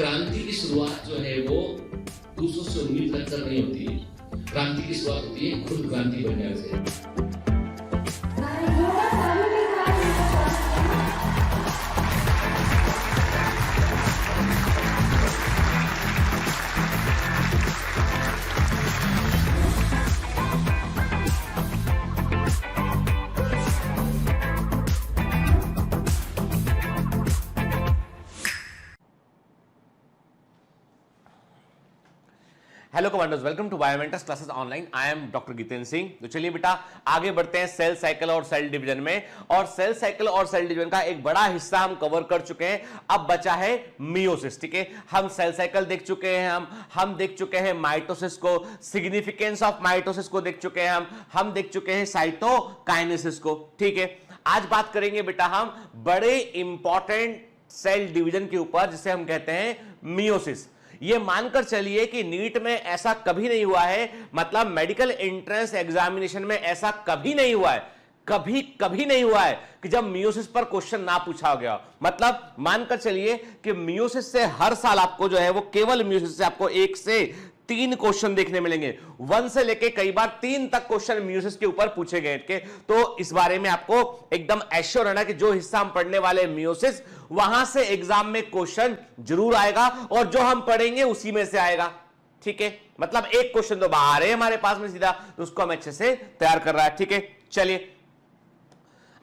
क्रांति की शुरुआत जो है वो दूसरों से उम्मीद रखकर नहीं होती है। क्रांति की शुरुआत होती है खुद क्रांति बन जाने से। Hello commanders, welcome to Biomentors classes online. I am doctor Jitendra Singh. तो चलिए बेटा आगे बढ़ते हैं सेल साइकिल और सेल डिवीजन में। और सेल साइकिल और सेल डिवीजन का एक बड़ा हिस्सा हम कवर कर चुके हैं। अब बचा है मियोसिस। ठीक है, हम सेल साइकिल देख चुके हैं, हम देख चुके हैं माइटोसिस को, सिग्निफिकेंस ऑफ माइटोसिस को देख चुके हैं, हम देख चुके हैं साइटोकाइनेसिस को। ठीक है, आज बात करेंगे बेटा हम बड़े इंपॉर्टेंट सेल डिवीजन के ऊपर जिसे हम कहते हैं मियोसिस। ये मानकर चलिए कि नीट में ऐसा कभी नहीं हुआ है, मतलब मेडिकल एंट्रेंस एग्जामिनेशन में ऐसा कभी नहीं हुआ है, कभी नहीं हुआ है कि जब मियोसिस पर क्वेश्चन ना पूछा गया। मतलब मानकर चलिए कि मियोसिस से हर साल आपको जो है वो केवल मियोसिस से आपको 1 से 3 क्वेश्चन देखने मिलेंगे। 1 से लेके कई बार 3 तक क्वेश्चन मियोसिस के ऊपर पूछे गए के। तो इस बारे में आपको एकदम एश्योर रहना कि जो हिस्सा हम पढ़ने वाले मियोसिस, वहां से एग्जाम में क्वेश्चन जरूर आएगा और जो हम पढ़ेंगे उसी में से आएगा। ठीक है, मतलब एक क्वेश्चन तो बाहर है हमारे पास में सीधा, तो उसको हम अच्छे से तैयार कर रहा है। ठीक है, चलिए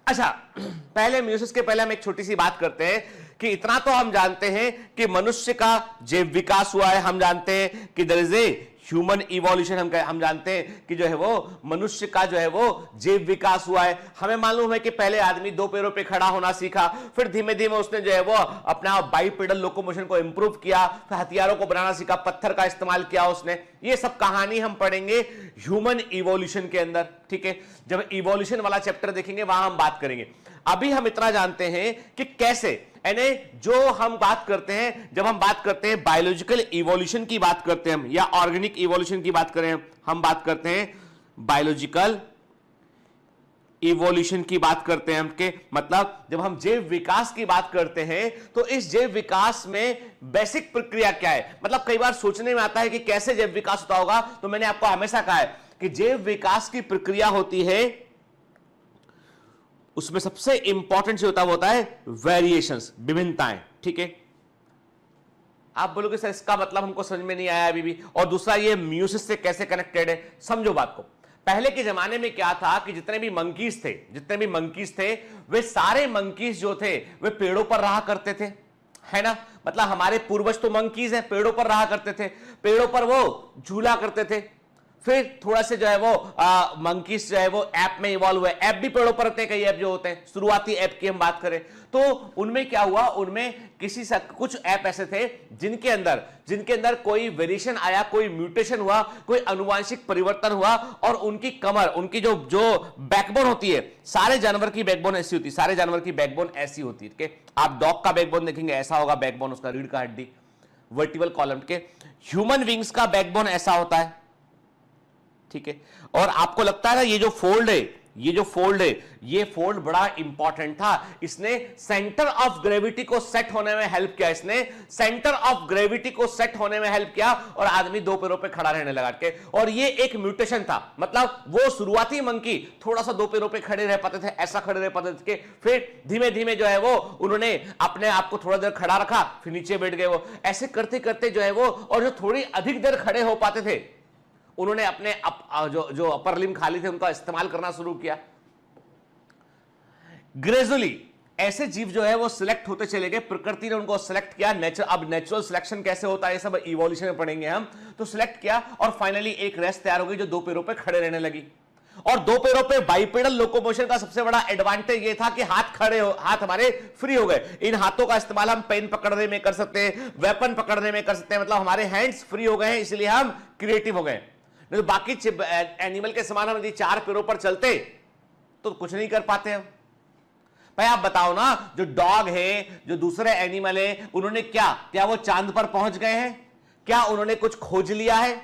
अच्छा, पहले मियोसिस के पहले हम एक छोटी सी बात करते हैं कि इतना तो हम जानते हैं कि मनुष्य का जैव विकास हुआ है। हम जानते हैं कि there is a human evolution. हम जानते हैं कि जो है वो मनुष्य का जो है वो जैव विकास हुआ है। हमें मालूम है कि पहले आदमी 2 पैरों पे खड़ा होना सीखा, फिर धीमे धीमे उसने जो है वो अपना बाइपेडल लोकोमोशन को इंप्रूव किया, फिर हथियारों को बनाना सीखा, पत्थर का इस्तेमाल किया उसने। ये सब कहानी हम पढ़ेंगे ह्यूमन इवोल्यूशन के अंदर। ठीक है, जब इवोल्यूशन वाला चैप्टर देखेंगे वहां हम बात करेंगे। अभी हम इतना जानते हैं कि कैसे, यानी जो हम बात करते हैं, जब हम बात करते हैं बायोलॉजिकल इवोल्यूशन की बात करते हैं हम, या ऑर्गेनिक इवोल्यूशन की बात करें हम बात करते हैं बायोलॉजिकल इवोल्यूशन की बात करते हैं हम के, मतलब जब हम जैव विकास की बात करते हैं तो इस जैव विकास में बेसिक प्रक्रिया क्या है। मतलब कई बार सोचने में आता है कि कैसे जैव विकास होता होगा, तो मैंने आपको हमेशा कहा है कि जैव विकास की प्रक्रिया होती है, उसमें सबसे इंपॉर्टेंट जो होता है वेरिएशंस, विभिन्नताएं। ठीक है, आप बोलोगे सर इसका मतलब हमको समझ में नहीं आया अभी भी। और दूसरा, ये मियोसिस से कैसे कनेक्टेड है, समझो बात को। पहले के जमाने में क्या था कि जितने भी मंकीज थे वे सारे मंकीज जो थे वे पेड़ों पर रहा करते थे, है ना। मतलब हमारे पूर्वज तो मंकीज हैं, पेड़ों पर रहा करते थे, पेड़ों पर वो झूला करते थे। फिर थोड़ा से जो है वो मंकीज जो है वो ऐप में इवॉल्व हुए। ऐप भी पेड़ों पर रहते हैं, कई ऐप जो होते हैं, शुरुआती ऐप की हम बात करें तो उनमें क्या हुआ, उनमें कुछ ऐप ऐसे थे जिनके अंदर कोई वेरिएशन आया, कोई म्यूटेशन हुआ, कोई अनुवांशिक परिवर्तन हुआ और उनकी कमर, उनकी जो बैकबोन होती है, सारे जानवर की बैकबोन ऐसी होती है। आप डॉग का बैकबोन देखेंगे ऐसा होगा बैकबोन, उसका रीढ़ का हड्डी वर्टिकल कॉलम के। ह्यूमन विंग्स का बैकबोन ऐसा होता है। ठीक है, और आपको लगता है ना ये जो फोल्ड है, ये फोल्ड बड़ा इंपॉर्टेंट था। इसने सेंटर ऑफ ग्रेविटी को सेट होने में हेल्प किया, और आदमी 2 पैरों पे खड़ा रहने लगा के। और ये एक म्यूटेशन था, मतलब वो शुरुआती मंकी थोड़ा सा 2 पैरों पे खड़े रह पाते थे, ऐसा खड़े रह पाते थे। फिर धीमे धीमे जो है वो उन्होंने अपने आप को थोड़ा देर खड़ा रखा, फिर नीचे बैठ गए। वो ऐसे करते करते जो है वो, और जो थोड़ी अधिक देर खड़े हो पाते थे उन्होंने अपने जो अपर लिम्ब खाली थे उनका इस्तेमाल करना शुरू किया। ग्रेजुअली ऐसे जीव जो है वो सिलेक्ट होते चले गए, प्रकृति ने उनको सिलेक्ट किया। अब नेचुरल सिलेक्शन कैसे होता है ये सब इवोल्यूशन में पढ़ेंगे हम। तो सिलेक्ट किया और फाइनली एक रेस तैयार हो गई जो 2 पैरों पे खड़े रहने लगी। और 2 पैरों पे बाइपेडल लोकोमोशन का सबसे बड़ा एडवांटेज ये था कि हाथ हमारे फ्री हो गए। इन हाथों का इस्तेमाल हम पेन पकड़ने में कर सकते हैं, वेपन पकड़ने में कर सकते हैं, मतलब हमारे हैंड्स फ्री हो गए हैं, इसलिए हम क्रिएटिव हो गए। नहीं तो बाकी एनिमल के समान हम यदि 4 पैरों पर चलते तो कुछ नहीं कर पाते हम। भाई आप बताओ ना, जो डॉग है, जो दूसरे एनिमल है, उन्होंने क्या वो चांद पर पहुंच गए हैं? क्या उन्होंने कुछ खोज लिया है?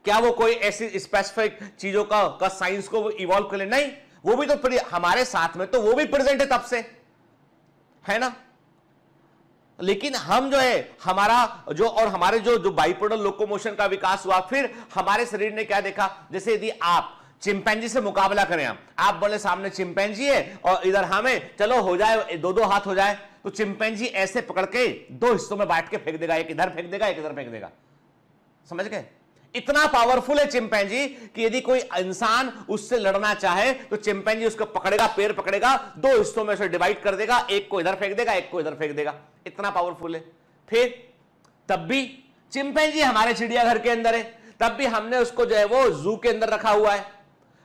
क्या वो कोई ऐसी स्पेसिफिक चीजों का साइंस को वो इवॉल्व कर ले? नहीं, वो भी तो हमारे साथ में, तो वो भी प्रेजेंट है तब से, है ना। लेकिन हम जो है हमारे जो बाइपोलर लोकोमोशन का विकास हुआ, फिर हमारे शरीर ने क्या देखा, जैसे यदि आप चिंपैंजी से मुकाबला करें, आप बोले सामने चिंपैंजी है और इधर हमें, चलो हो जाए, दो हाथ हो जाए, तो चिंपैंजी ऐसे पकड़ के दो हिस्सों में बांट के फेंक देगा, एक इधर फेंक देगा, एक इधर फेंक देगा। समझ गए? इतना पावरफुल है चिंपैंजी कि यदि कोई इंसान उससे लड़ना चाहे तो चिंपैंजी उसको पकड़ेगा, पैर पकड़ेगा, दो हिस्सों में उसे डिवाइड कर देगा, एक को इधर फेंक देगा, एक को इधर फेंक देगा। इतना पावरफुल है। फिर तब भी चिंपैंजी हमारे चिड़ियाघर के अंदर है, तब भी हमने उसको जो है वो जू के अंदर रखा हुआ है।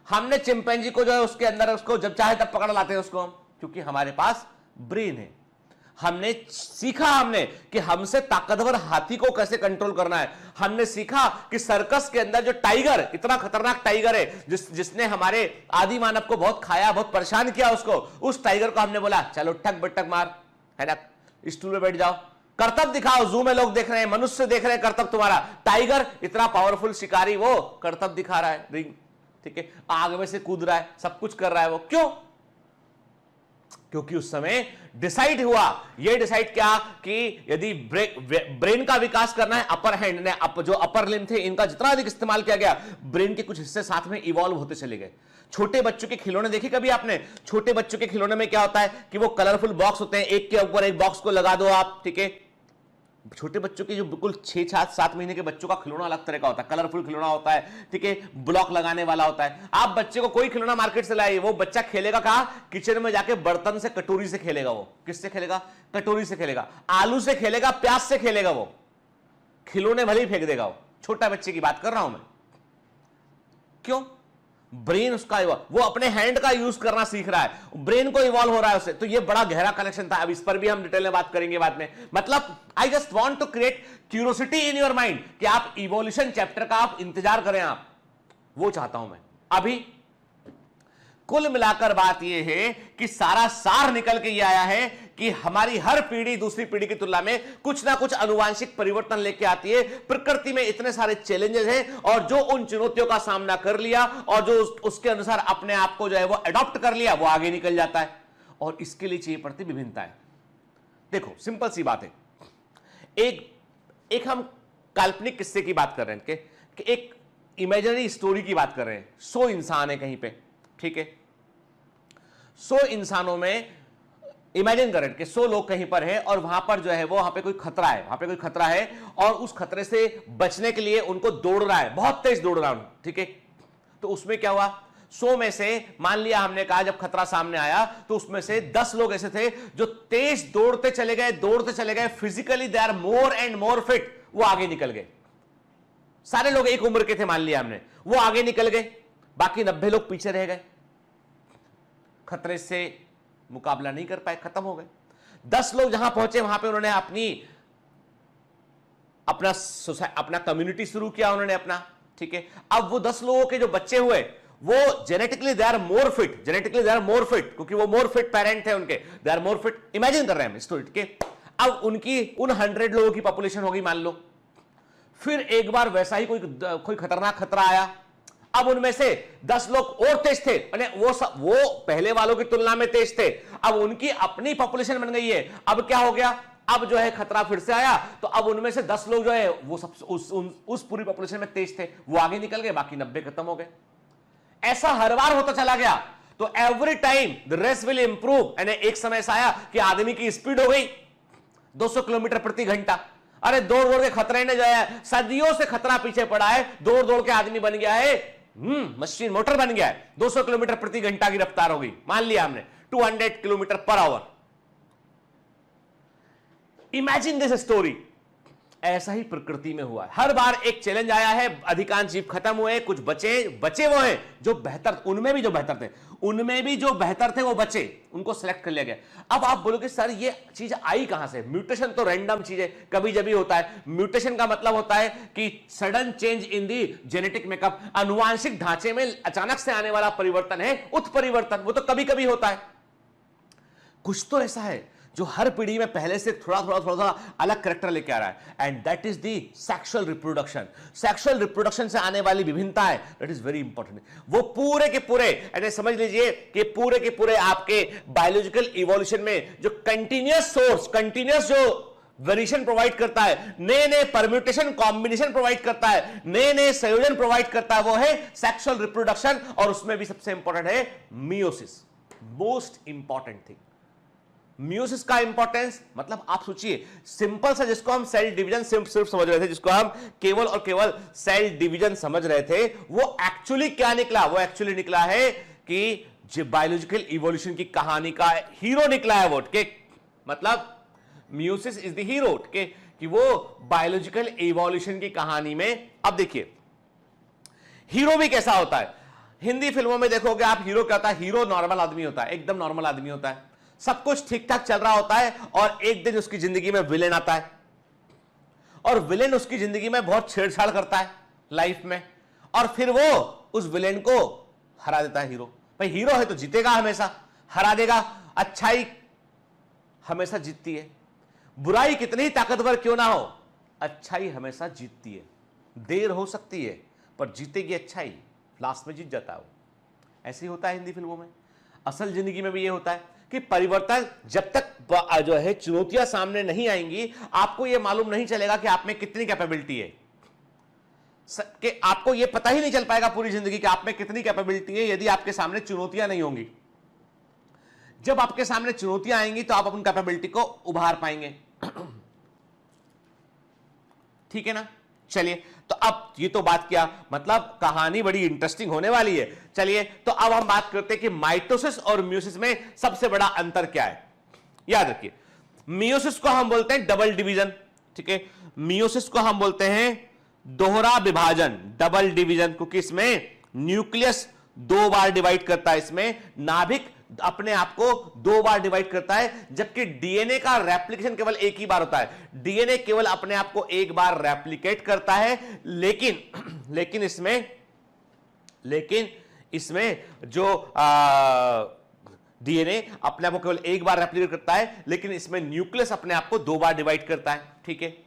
हमने चिंपैंजी को जो है उसके अंदर, उसको जब चाहे तब पकड़ लाते हैं उसको हम, क्योंकि हमारे पास ब्रेन है। हमने सीखा कि हमसे ताकतवर हाथी को कैसे कंट्रोल करना है। हमने सीखा कि सर्कस के अंदर जो टाइगर, इतना खतरनाक टाइगर है जिसने हमारे आदि मानव को बहुत खाया, बहुत परेशान किया उसको, उस टाइगर को हमने बोला चलो ठक बटक मार, है ना, स्टूल पे बैठ जाओ, करतब दिखाओ। जू में लोग देख रहे हैं, मनुष्य देख रहे हैं करतब तुम्हारा, टाइगर इतना पावरफुल शिकारी वो करतब दिखा रहा है, रिंग, ठीक है, आग में से कूद रहा है, सब कुछ कर रहा है वो। क्यों? क्योंकि उस समय डिसाइड हुआ, ये डिसाइड किया कि यदि ब्रेन का विकास करना है, अपर हैंड ने जो अपर लिम्ब थे इनका जितना अधिक इस्तेमाल किया गया, ब्रेन के कुछ हिस्से साथ में इवॉल्व होते चले गए। छोटे बच्चों के खिलौने देखे कभी आपने? छोटे बच्चों के खिलौने में क्या होता है कि वो कलरफुल बॉक्स होते हैं, एक के ऊपर एक बॉक्स को लगा दो आप, ठीक है। छोटे बच्चों के जो बिल्कुल 6-7 महीने के बच्चों का खिलौना अलग तरह का होता है, कलरफुल खिलौना होता है, ठीक है, ब्लॉक लगाने वाला होता है। आप बच्चे को कोई खिलौना मार्केट से लाइए, वो बच्चा खेलेगा कहां? किचन में जाके बर्तन से, कटोरी से खेलेगा। वो किससे खेलेगा? कटोरी से खेलेगा, आलू से खेलेगा, प्याज से खेलेगा। वो खिलौने भले ही फेंक देगा। वो छोटा बच्चे की बात कर रहा हूं मैं। क्यों? ब्रेन उसका, वो अपने हैंड का यूज करना सीख रहा है, ब्रेन को इवॉल्व हो रहा है उससे। तो ये बड़ा गहरा कनेक्शन था। अब इस पर भी हम डिटेल में बात करेंगे बाद में। मतलब I just want to create curiosity in your mind कि आप इवोल्यूशन चैप्टर का आप इंतजार करें, आप वो चाहता हूं मैं। अभी कुल मिलाकर बात यह है कि सारा सार निकल के यह आया है कि हमारी हर पीढ़ी दूसरी पीढ़ी की तुलना में कुछ ना कुछ आनुवांशिक परिवर्तन लेके आती है। प्रकृति में इतने सारे चैलेंजेस हैं और जो उन चुनौतियों का सामना कर लिया और जो उसके अनुसार अपने आप को जो है वो अडॉप्ट कर लिया, वो आगे निकल जाता है। और इसके लिए चाहिए पड़ती विभिन्नताएं। देखो सिंपल सी बात है, एक हम काल्पनिक किस्से की बात कर रहे हैं कि एक इमेजिनरी स्टोरी की बात कर रहे हैं। 100 इंसान है कहीं पे, ठीक है, 100 इंसानों में इमेजिन करें कि 100 लोग कहीं पर है और वहां पर जो है वो वहां पे कोई खतरा है, वहां पे कोई खतरा है और उस खतरे से बचने के लिए उनको दौड़ रहा है, बहुत तेज दौड़ रहा है, ठीक है। तो उसमें क्या हुआ, 100 में से मान लिया हमने कहा जब खतरा सामने आया तो उसमें से 10 लोग ऐसे थे जो तेज दौड़ते चले गए, physically they are more and more fit, वो आगे निकल गए। सारे लोग एक उम्र के थे मान लिया हमने, वो आगे निकल गए, बाकी 90 लोग पीछे रह गए, खतरे से मुकाबला नहीं कर पाए, खत्म हो गए। 10 लोग जहां पहुंचे वहां पे उन्होंने अपना कम्युनिटी शुरू किया उन्होंने अपना, ठीक है। अब वो 10 लोगों के जो बच्चे हुए वो genetically they are more fit, क्योंकि वो मोर फिट पेरेंट थे उनके, they are more fit. Imagine कर रहे हैं स्टोरी, ठीक है। अब उन 100 लोगों की पॉपुलेशन होगी मान लो, फिर एक बार वैसा ही कोई खतरनाक खतरा आया। अब उनमें से 10 लोग और तेज थे, वो पहले वालों की तुलना में तेज थे, अब उनकी अपनी पॉपुलेशन बन गई है। अब क्या हो गया, अब जो है खतरा फिर से आया, तो अब उनमें से 10 लोग जो है वो सब उस पूरी पॉपुलेशन में तेज थे, वो आगे निकल गए, बाकी 90 खत्म हो गए। ऐसा हर बार होता चला गया। तो every time the race will improve. एक समय ऐसा आया कि आदमी की स्पीड हो गई 200 किलोमीटर प्रति घंटा। अरे दौड़ दौड़ के खतरे ने जो है, सदियों से खतरा पीछे पड़ा है, दौड़ दौड़ के आदमी बन गया है मशीन, मोटर बन गया है, 200 किलोमीटर प्रति घंटा की रफ्तार हो गई, मान लिया हमने 200 kilometre per hour. Imagine this story. ऐसा ही प्रकृति में हुआ है, हर बार एक चैलेंज आया है, अधिकांश जीव खत्म हुए, कुछ बचे वो हैं जो बेहतर, उनमें भी जो बेहतर थे वो बचे, उनको सेलेक्ट कर लिया गया। अब आप बोलोगे सर ये चीज आई कहां से? म्यूटेशन तो रैंडम चीज है, कभी जभी होता है। म्यूटेशन का मतलब होता है कि sudden change in the genetic makeup, अनुवांशिक ढांचे में अचानक से आने वाला परिवर्तन है, उत्परिवर्तन, वो तो कभी कभी होता है। कुछ तो ऐसा है जो हर पीढ़ी में पहले से थोड़ा अलग कैरेक्टर लेके आ रहा है, and that is the sexual reproduction. Sexual reproduction से आने वाली विभिन्नता है, दैट इज वेरी इंपॉर्टेंट। वो पूरे के पूरे समझ लीजिए कि पूरे के पूरे आपके बायोलॉजिकल इवोल्यूशन में जो कंटिन्यूअस जो वेरिएशन प्रोवाइड करता है, नए नए परम्यूटेशन कॉम्बिनेशन प्रोवाइड करता है, नए नए संयोजन प्रोवाइड करता है, वो है सेक्सुअल रिप्रोडक्शन। और उसमें भी सबसे इंपॉर्टेंट है meiosis, most important thing. Meiosis का इंपॉर्टेंस मतलब आप सोचिए, सिंपल सा जिसको हम सेल डिवीजन सिर्फ समझ रहे थे, जिसको हम केवल और केवल सेल डिवीजन समझ रहे थे, वो एक्चुअली क्या निकला? वो एक्चुअली निकला है कि जो बायोलॉजिकल इवोल्यूशन की कहानी का हीरो निकला है वो, के मतलब मियोसिस इज द हीरो के, कि वो बायोलॉजिकल इवोल्यूशन की कहानी में। अब देखिए हीरो भी कैसा होता है, हिंदी फिल्मों में देखोगे आप, हीरो क्या होता है? हीरो नॉर्मल आदमी होता है, एकदम नॉर्मल आदमी होता है, सब कुछ ठीक ठाक चल रहा होता है, और एक दिन उसकी जिंदगी में विलेन आता है, और विलेन उसकी जिंदगी में बहुत छेड़छाड़ करता है लाइफ में, और फिर वो उस विलेन को हरा देता है हीरो। भाई हीरो है तो जीतेगा हमेशा, हरा देगा। अच्छाई हमेशा जीतती है, बुराई कितनी ही ताकतवर क्यों ना हो, अच्छाई हमेशा जीतती है। देर हो सकती है पर जीतेगी अच्छाई, लास्ट में जीत जाता है वो। ऐसे ही होता है हिंदी फिल्मों में, असल जिंदगी में भी ये होता है कि परिवर्तन जब तक जो है चुनौतियां सामने नहीं आएंगी, आपको ये मालूम नहीं चलेगा कि आप में कितनी कैपेबिलिटी है, कि आपको ये पता ही नहीं चल पाएगा पूरी जिंदगी कि आप में कितनी कैपेबिलिटी है, यदि आपके सामने चुनौतियां नहीं होंगी। जब आपके सामने चुनौतियां आएंगी तो आप अपनी कैपेबिलिटी को उभार पाएंगे। ठीक है ना? चलिए, तो अब ये तो बात किया, मतलब कहानी बड़ी इंटरेस्टिंग होने वाली है। चलिए, तो अब हम बात करते हैं कि माइटोसिस और मियोसिस में सबसे बड़ा अंतर क्या है। याद रखिए, मियोसिस को हम बोलते हैं डबल डिवीजन, ठीक है, मियोसिस को हम बोलते हैं दोहरा विभाजन, डबल डिवीजन, क्योंकि इसमें न्यूक्लियस 2 बार डिवाइड करता है, इसमें नाभिक अपने आप को 2 बार डिवाइड करता है, जबकि डीएनए का रेप्लिकेशन केवल एक ही बार होता है। डीएनए केवल अपने आप को एक बार रेप्लिकेट करता है, लेकिन इसमें जो डीएनए अपने आप को केवल एक बार रेप्लिकेट करता है, लेकिन इसमें न्यूक्लियस अपने आप को 2 बार डिवाइड करता है। ठीक है,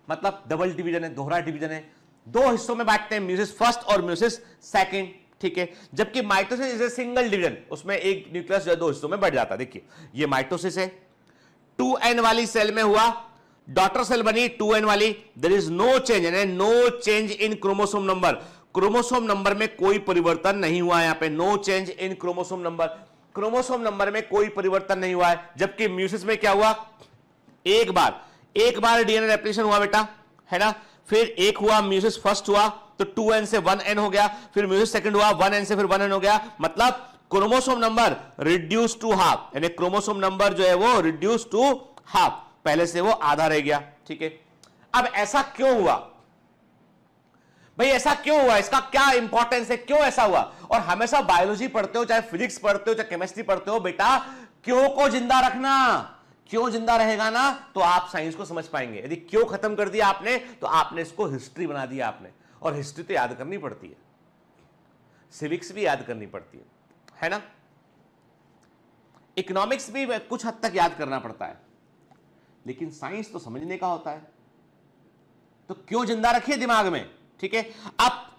मतलब डबल डिवीजन है, दोहरा डिवीजन है, 2 हिस्सों में बांटते हैं, मियोसिस फर्स्ट और मियोसिस सेकंड। ठीक है, जबकि mitosis is a single division, उसमें एक न्यूक्लियस जो है 2 हिस्सों में बढ़ जाता है। देखिए ये माइटोसिस है, 2n वाली सेल में हुआ, डॉटर सेल बनी 2n वाली, देयर इज नो चेंज, यानी no change in chromosome number, chromosome number में कोई परिवर्तन नहीं हुआ है, यहां पे no change in chromosome number, chromosome number में कोई परिवर्तन नहीं हुआ है। जबकि मियोसिस में क्या हुआ, एक बार डीएनए रेप्लिकेशन हुआ बेटा, है ना, फिर एक हुआ, मियोसिस फर्स्ट हुआ तो 2n से 1n हो गया, फिर म्यूजिक सेकंड हुआ, 1n से फिर 1n हो गया, मतलब chromosome number reduce to half, यानी क्रोमोसोम नंबर जो है वो रिड्यूस टू हाफ, पहले से वो आधा रह गया। ठीक है, अब ऐसा क्यों हुआ भाई, ऐसा क्यों हुआ, इसका क्या इंपॉर्टेंस है, क्यों ऐसा हुआ? और हमेशा बायोलॉजी पढ़ते हो, चाहे फिजिक्स पढ़ते हो, चाहे केमिस्ट्री पढ़ते हो, बेटा क्यों को जिंदा रखना, क्यों जिंदा रहेगा ना तो आप साइंस को समझ पाएंगे। यदि क्यों खत्म कर दिया आपने तो आपने इसको हिस्ट्री बना दिया आपने, और हिस्ट्री तो याद करनी पड़ती है, सिविक्स भी याद करनी पड़ती है ना, इकोनॉमिक्स भी कुछ हद तक याद करना पड़ता है, लेकिन साइंस तो समझने का होता है। तो क्यों जिंदा रखिए दिमाग में। ठीक है, अब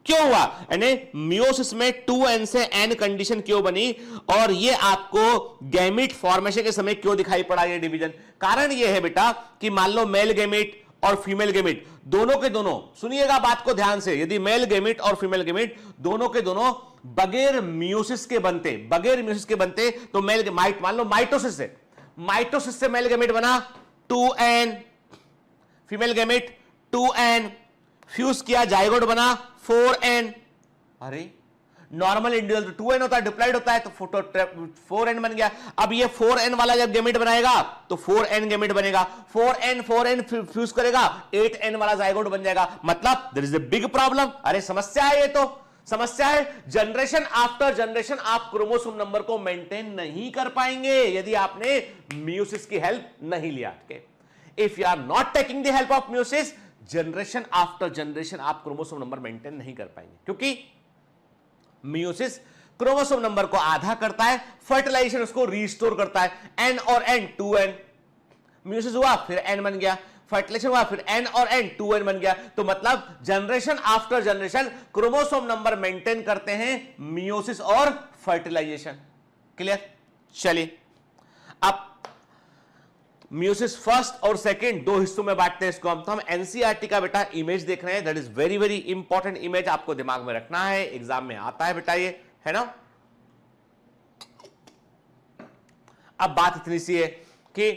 क्यों हुआ, यानी मियोसिस में 2n से n कंडीशन क्यों बनी, और ये आपको गैमीट फॉर्मेशन के समय क्यों दिखाई पड़ा ये डिवीजन। कारण ये है बेटा कि मान लो मेल गैमीट और फीमेल गैमीट दोनों के दोनों, सुनिएगा बात को ध्यान से, यदि मेल गैमीट और फीमेल गैमीट दोनों के दोनों बगैर मियोसिस के बनते तो मेल मान लो माइटोसिस से मेल गैमीट बना 2n, female gamete 2n, fuse किया जाइगोट बना 4n, अरे नॉर्मल इंडिविजुअल तो 2n होता है, डिप्लॉइड होता है तो 4n बन गया। अब ये 4n वाला जब गैमेट बनाएगा तो 4n गैमेट बनेगा, 4n फ्यूज करेगा, 8n वाला जाइगोट बन जाएगा, मतलब there is a big problem. अरे समस्या है, ये तो समस्या है, जनरेशन आफ्टर जनरेशन आप क्रोमोसोम नंबर को मेंटेन नहीं कर पाएंगे यदि आपने मियोसिस की हेल्प नहीं लिया। If you are not taking the help of meiosis, generation after generation आप क्रोमोसोम नंबर मेंटेन नहीं कर पाएंगे, क्योंकि मियोसिस क्रोमोसोम नंबर को आधा करता है, फर्टिलाइजेशन उसको रिस्टोर करता है, n और n 2n, मियोसिस हुआ फिर n बन गया, फर्टिलाइजेशन हुआ फिर n और n 2n बन गया, तो मतलब generation after generation chromosome number maintain करते हैं मियोसिस और फर्टिलाइजेशन। क्लियर? चलिए, अब म्यूसिस फर्स्ट और सेकंड दो हिस्सों में बांटते हैं इसको हम। तो हम एनसीईआरटी का बेटा इमेज देख रहे हैं, that is very very important image, आपको दिमाग में रखना है, एग्जाम में आता है बेटा ये, है ना। अब बात इतनी सी है कि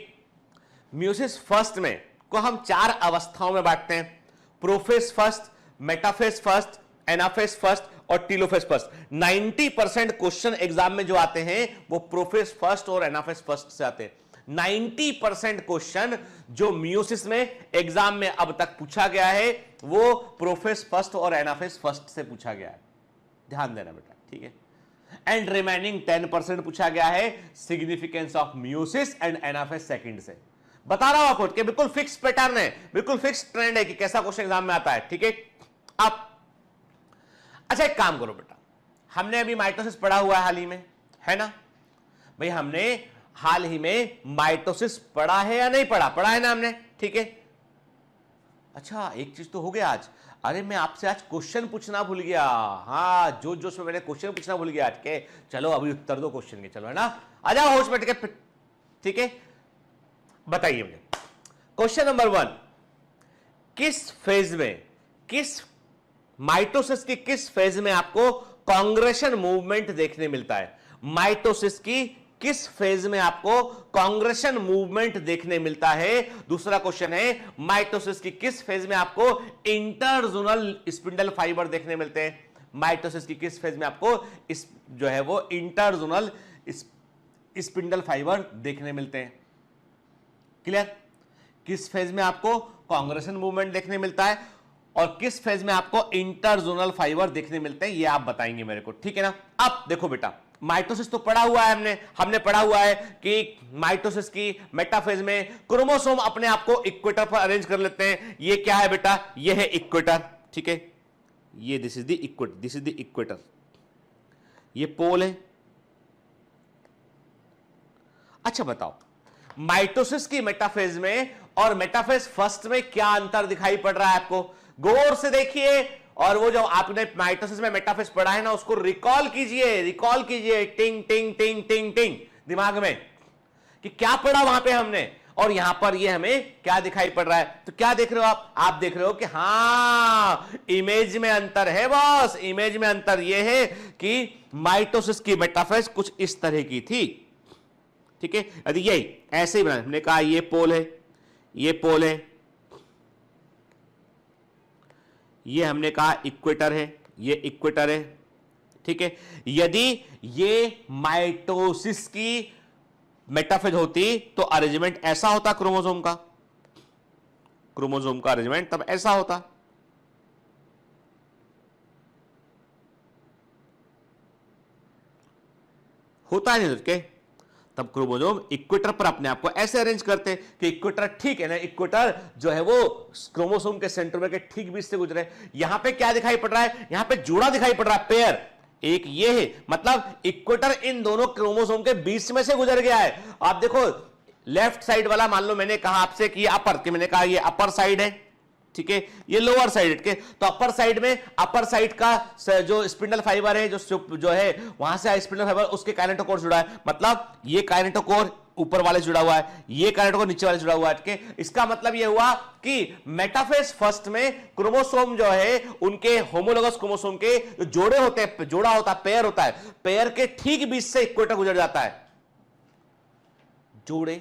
म्यूसिस फर्स्ट में को हम 4 अवस्थाओं में बांटते हैं, prophase first, metaphase first, anaphase first और टीलोफेज फर्स्ट। 90% क्वेश्चन एग्जाम में जो आते हैं वो प्रोफेज फर्स्ट और एनाफेज फर्स्ट से आते हैं। 90% क्वेश्चन जो म्यूसिस में एग्जाम में अब तक पूछा गया है वो प्रोफेज फर्स्ट और एनाफेज फर्स्ट से पूछा गया है, ध्यान देना बेटा, ठीक है। एंड रिमेनिंग 10% पूछा गया है significance of meiosis and anaphase second से। बता रहा हूं आपको कि बिल्कुल फिक्स पैटर्न है, बिल्कुल फिक्स ट्रेंड है कि कैसा क्वेश्चन एग्जाम में आता है, ठीक है। अब अच्छा एक काम करो बेटा, हमने अभी माइटोसिस पढ़ा हुआ है हाल ही में, है ना भाई, हमने हाल ही में माइटोसिस पढ़ा है या नहीं पढ़ा, पढ़ा है ना हमने, ठीक है। अच्छा एक चीज तो हो गया आज, अरे मैं आपसे आज क्वेश्चन पूछना भूल गया, हाँ जो जोश में मैंने क्वेश्चन पूछना भूल गया आज के, चलो अभी उत्तर दो क्वेश्चन के, चलो है ना, आ जाओ होश बैठ के, ठीक है। बताइए मुझे क्वेश्चन नंबर 1, किस फेज में, किस माइटोसिस की किस फेज में आपको कांग्रेशन मूवमेंट देखने मिलता है, माइटोसिस की किस फेज में आपको कांग्रेशन मूवमेंट देखने मिलता है। दूसरा क्वेश्चन है माइटोसिस की किस फेज में आपको इंटरजोनल स्पिंडल फाइबर देखने मिलते हैं, माइटोसिस की किस फेज में आपको इस जो है वो इंटरजोनल स्पिंडल फाइबर देखने मिलते हैं। क्लियर, किस फेज में आपको कांग्रेशन मूवमेंट देखने मिलता है और किस फेज में आपको इंटरजोनल फाइबर देखने मिलते हैं, ये आप बताएंगे मेरे को, ठीक है ना। अब देखो बेटा, माइटोसिस तो पढ़ा हुआ है हमने पढ़ा हुआ है कि माइटोसिस की मेटाफेज में क्रोमोसोम अपने आप को इक्वेटर पर अरेंज कर लेते हैं। ये क्या है बेटा, ये है इक्वेटर, ठीक है, ये this is the equator, this is the equator, ये पोल है। अच्छा बताओ, माइटोसिस की मेटाफेज में और मेटाफेज फर्स्ट में क्या अंतर दिखाई पड़ रहा है आपको, गौर से देखिए, और वो जो आपने माइटोसिस में मेटाफेज पढ़ा है ना उसको रिकॉल कीजिए, रिकॉल कीजिए, टिंग टिंग टिंग टिंग टिंग दिमाग में कि क्या पढ़ा वहां पे हमने, और यहां पर ये हमें क्या दिखाई पड़ रहा है। तो क्या देख रहे हो आप देख रहे हो कि हाँ इमेज में अंतर है बॉस, इमेज में अंतर ये है कि माइटोसिस की मेटाफेज कुछ इस तरह की थी, ठीक है। यदि यही ऐसे ही बना, हमने कहा ये पोल है, ये पोल है, ये हमने कहा इक्वेटर है, ये इक्वेटर है, ठीक है। यदि ये माइटोसिस की मेटाफेज होती तो अरेंजमेंट ऐसा होता क्रोमोसोम का, क्रोमोसोम का अरेंजमेंट तब ऐसा होता, होता नहीं के, तब क्रोमोसोम इक्वेटर पर अपने आप को ऐसे अरेंज करते कि इक्वेटर, ठीक है ना, इक्वेटर जो है वो क्रोमोसोम के सेंट्रोमियर के ठीक बीच से गुजरे। यहां पे क्या दिखाई पड़ रहा है, यहां पे जोड़ा दिखाई पड़ रहा है, पेयर, एक ये है, मतलब इक्वेटर इन दोनों क्रोमोसोम के बीच में से गुजर गया है। आप देखो लेफ्ट साइड वाला, मान लो मैंने कहा आपसे कि अपर, कि मैंने कहा ये अपर साइड है, ठीक है, ये लोअर साइड के, तो अपर साइड में अपर साइड का जो स्पिंडल फाइबर है जो है वहां से स्पिंडल फाइबर उसके काइनेटोकोर जुड़ा है, मतलब ये काइनेटोकोर ऊपर वाले जुड़ा हुआ है, ये काइनेटोकोर नीचे वाले जुड़ा हुआ है। इसका मतलब ये हुआ कि मेटाफेज फर्स्ट में क्रोमोसोम जो है उनके होमोलोगस क्रोमोसोम के जोड़े होते हैं, जोड़ा होता है, पेयर होता है, पेयर के ठीक बीच से इक्वेटर गुजर जाता है। जोड़े,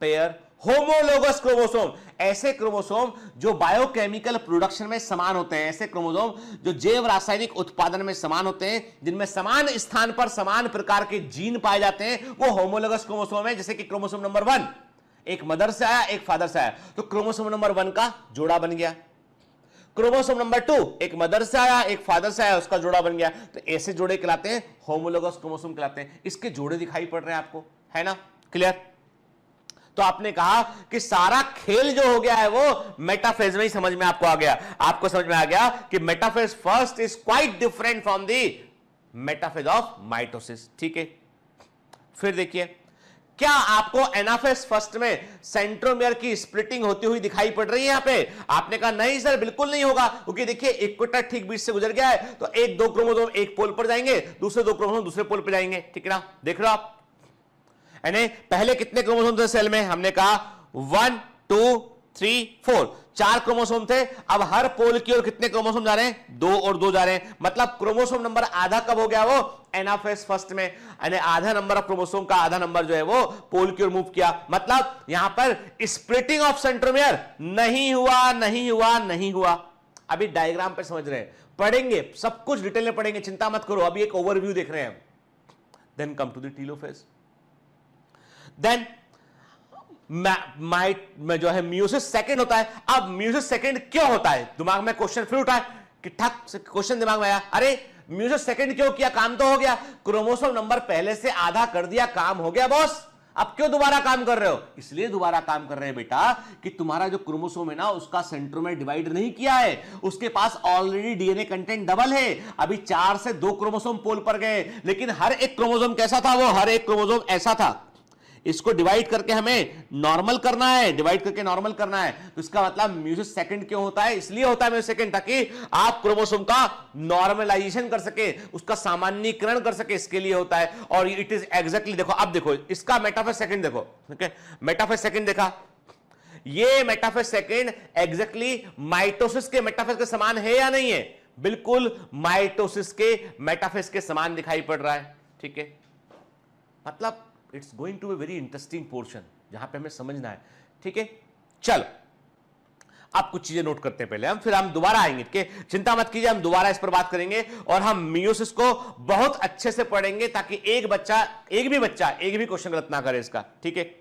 पेयर, होमोलोगस क्रोमोसोम, ऐसे क्रोमोसोम जो बायोकेमिकल प्रोडक्शन में समान होते हैं, ऐसे क्रोमोसोम जो जैव रासायनिक उत्पादन में समान होते हैं, जिनमें समान स्थान पर समान प्रकार के जीन पाए जाते हैं, वो होमोलोगस क्रोमोसोम है। जैसे कि क्रोमोसोम नंबर 1 एक मदर से आया, एक फादर से आया, तो क्रोमोसोम नंबर 1 का जोड़ा बन गया। क्रोमोसोम नंबर 2 एक मदर से आया, एक फादर से आया, उसका जोड़ा बन गया। तो ऐसे जोड़े कहलाते हैं होमोलोगस क्रोमोसोम कहलाते हैं। इसके जोड़े दिखाई पड़ रहे हैं आपको, है ना, क्लियर। तो आपने कहा कि सारा खेल जो हो गया है वो मेटाफेज में ही समझ में आपको आ गया, आपको समझ में आ गया कि metaphase first is quite different from the metaphase of mitosis, ठीक है। फिर देखिए, क्या आपको एनाफेज फर्स्ट में सेंट्रोमियर की स्प्लिटिंग होती हुई दिखाई पड़ रही है यहां पे? आपने कहा नहीं सर बिल्कुल नहीं होगा, क्योंकि देखिए इक्वेटर ठीक बीच से गुजर गया है, तो एक दो क्रोमोसोम एक पोल पर जाएंगे, दूसरे दो क्रोमोसोम दूसरे पोल पर जाएंगे, ठीक है ना। देख रहे हो आप, यानी पहले कितने क्रोमोसोम थे सेल में, हमने कहा 1 2 3 4 4 क्रोमोसोम थे। अब हर पोल की ओर कितने क्रोमोसोम जा रहे हैं? 2 और 2 जा रहे हैं। मतलब क्रोमोसोम नंबर आधा कब हो गया? वो एनाफेज फर्स्ट में, यानी आधा नंबर ऑफ क्रोमोसोम का आधा नंबर जो है वो पोल की ओर मूव किया। मतलब यहां पर स्प्लिटिंग ऑफ सेंट्रोमियर नहीं हुआ, नहीं हुआ, नहीं हुआ। अभी डायग्राम पे समझ रहे हैं, पढ़ेंगे सब कुछ डिटेल में पढ़ेंगे, चिंता मत करो। अभी एक ओवरव्यू देख रहे हैं। Then come to the telophase. Then जो है मियोसिस सेकंड होता है। अब मियोसिस सेकंड क्यों होता है? दिमाग में क्वेश्चन फिर उठा है कि ठक से क्वेश्चन दिमाग में आया, अरे मियोसिस सेकंड क्यों किया? काम तो हो गया, क्रोमोसोम नंबर पहले से आधा कर दिया, काम हो गया बॉस। अब क्यों दोबारा काम कर रहे हो? इसलिए दोबारा काम कर रहे हैं बेटा कि तुम्हारा जो क्रोमोसोम है ना, उसका सेंट्रोमेयर डिवाइड नहीं किया है, उसके पास ऑलरेडी डीएनए कंटेंट डबल है। अभी 4 से 2 क्रोमोसोम पोल पर गए, लेकिन हर एक क्रोमोसोम कैसा था? वो हर एक क्रोमोसोम ऐसा था। इसको डिवाइड करके हमें नॉर्मल करना है, डिवाइड करके नॉर्मल करना है। तो इसका मतलब म्यूसिस सेकंड क्यों होता है? इसलिए होता है म्यूसिस सेकंड, ताकि आप क्रोमोसोम का नॉर्मलाइजेशन कर सके, उसका सामान्यीकरण कर सके, इसके लिए होता है। और इट इज एग्जैक्टली, देखो अब देखो इसका मेटाफेज सेकंड देखो, ठीक है? मेटाफेज सेकंड देखा, ये मेटाफेज सेकंड एग्जैक्टली माइटोसिस के मेटाफेज के समान है या नहीं है? बिल्कुल माइटोसिस के मेटाफेज के समान दिखाई पड़ रहा है, ठीक है? मतलब it's going to a very interesting portion जहां पे हमें समझना है, ठीक है? चलो आप कुछ चीजें नोट करते हैं पहले हम, फिर हम दोबारा आएंगे, ठीक है? चिंता मत कीजिए, हम दोबारा इस पर बात करेंगे और हम मियोसिस को बहुत अच्छे से पढ़ेंगे ताकि एक भी क्वेश्चन गलत ना करे इसका, ठीक है?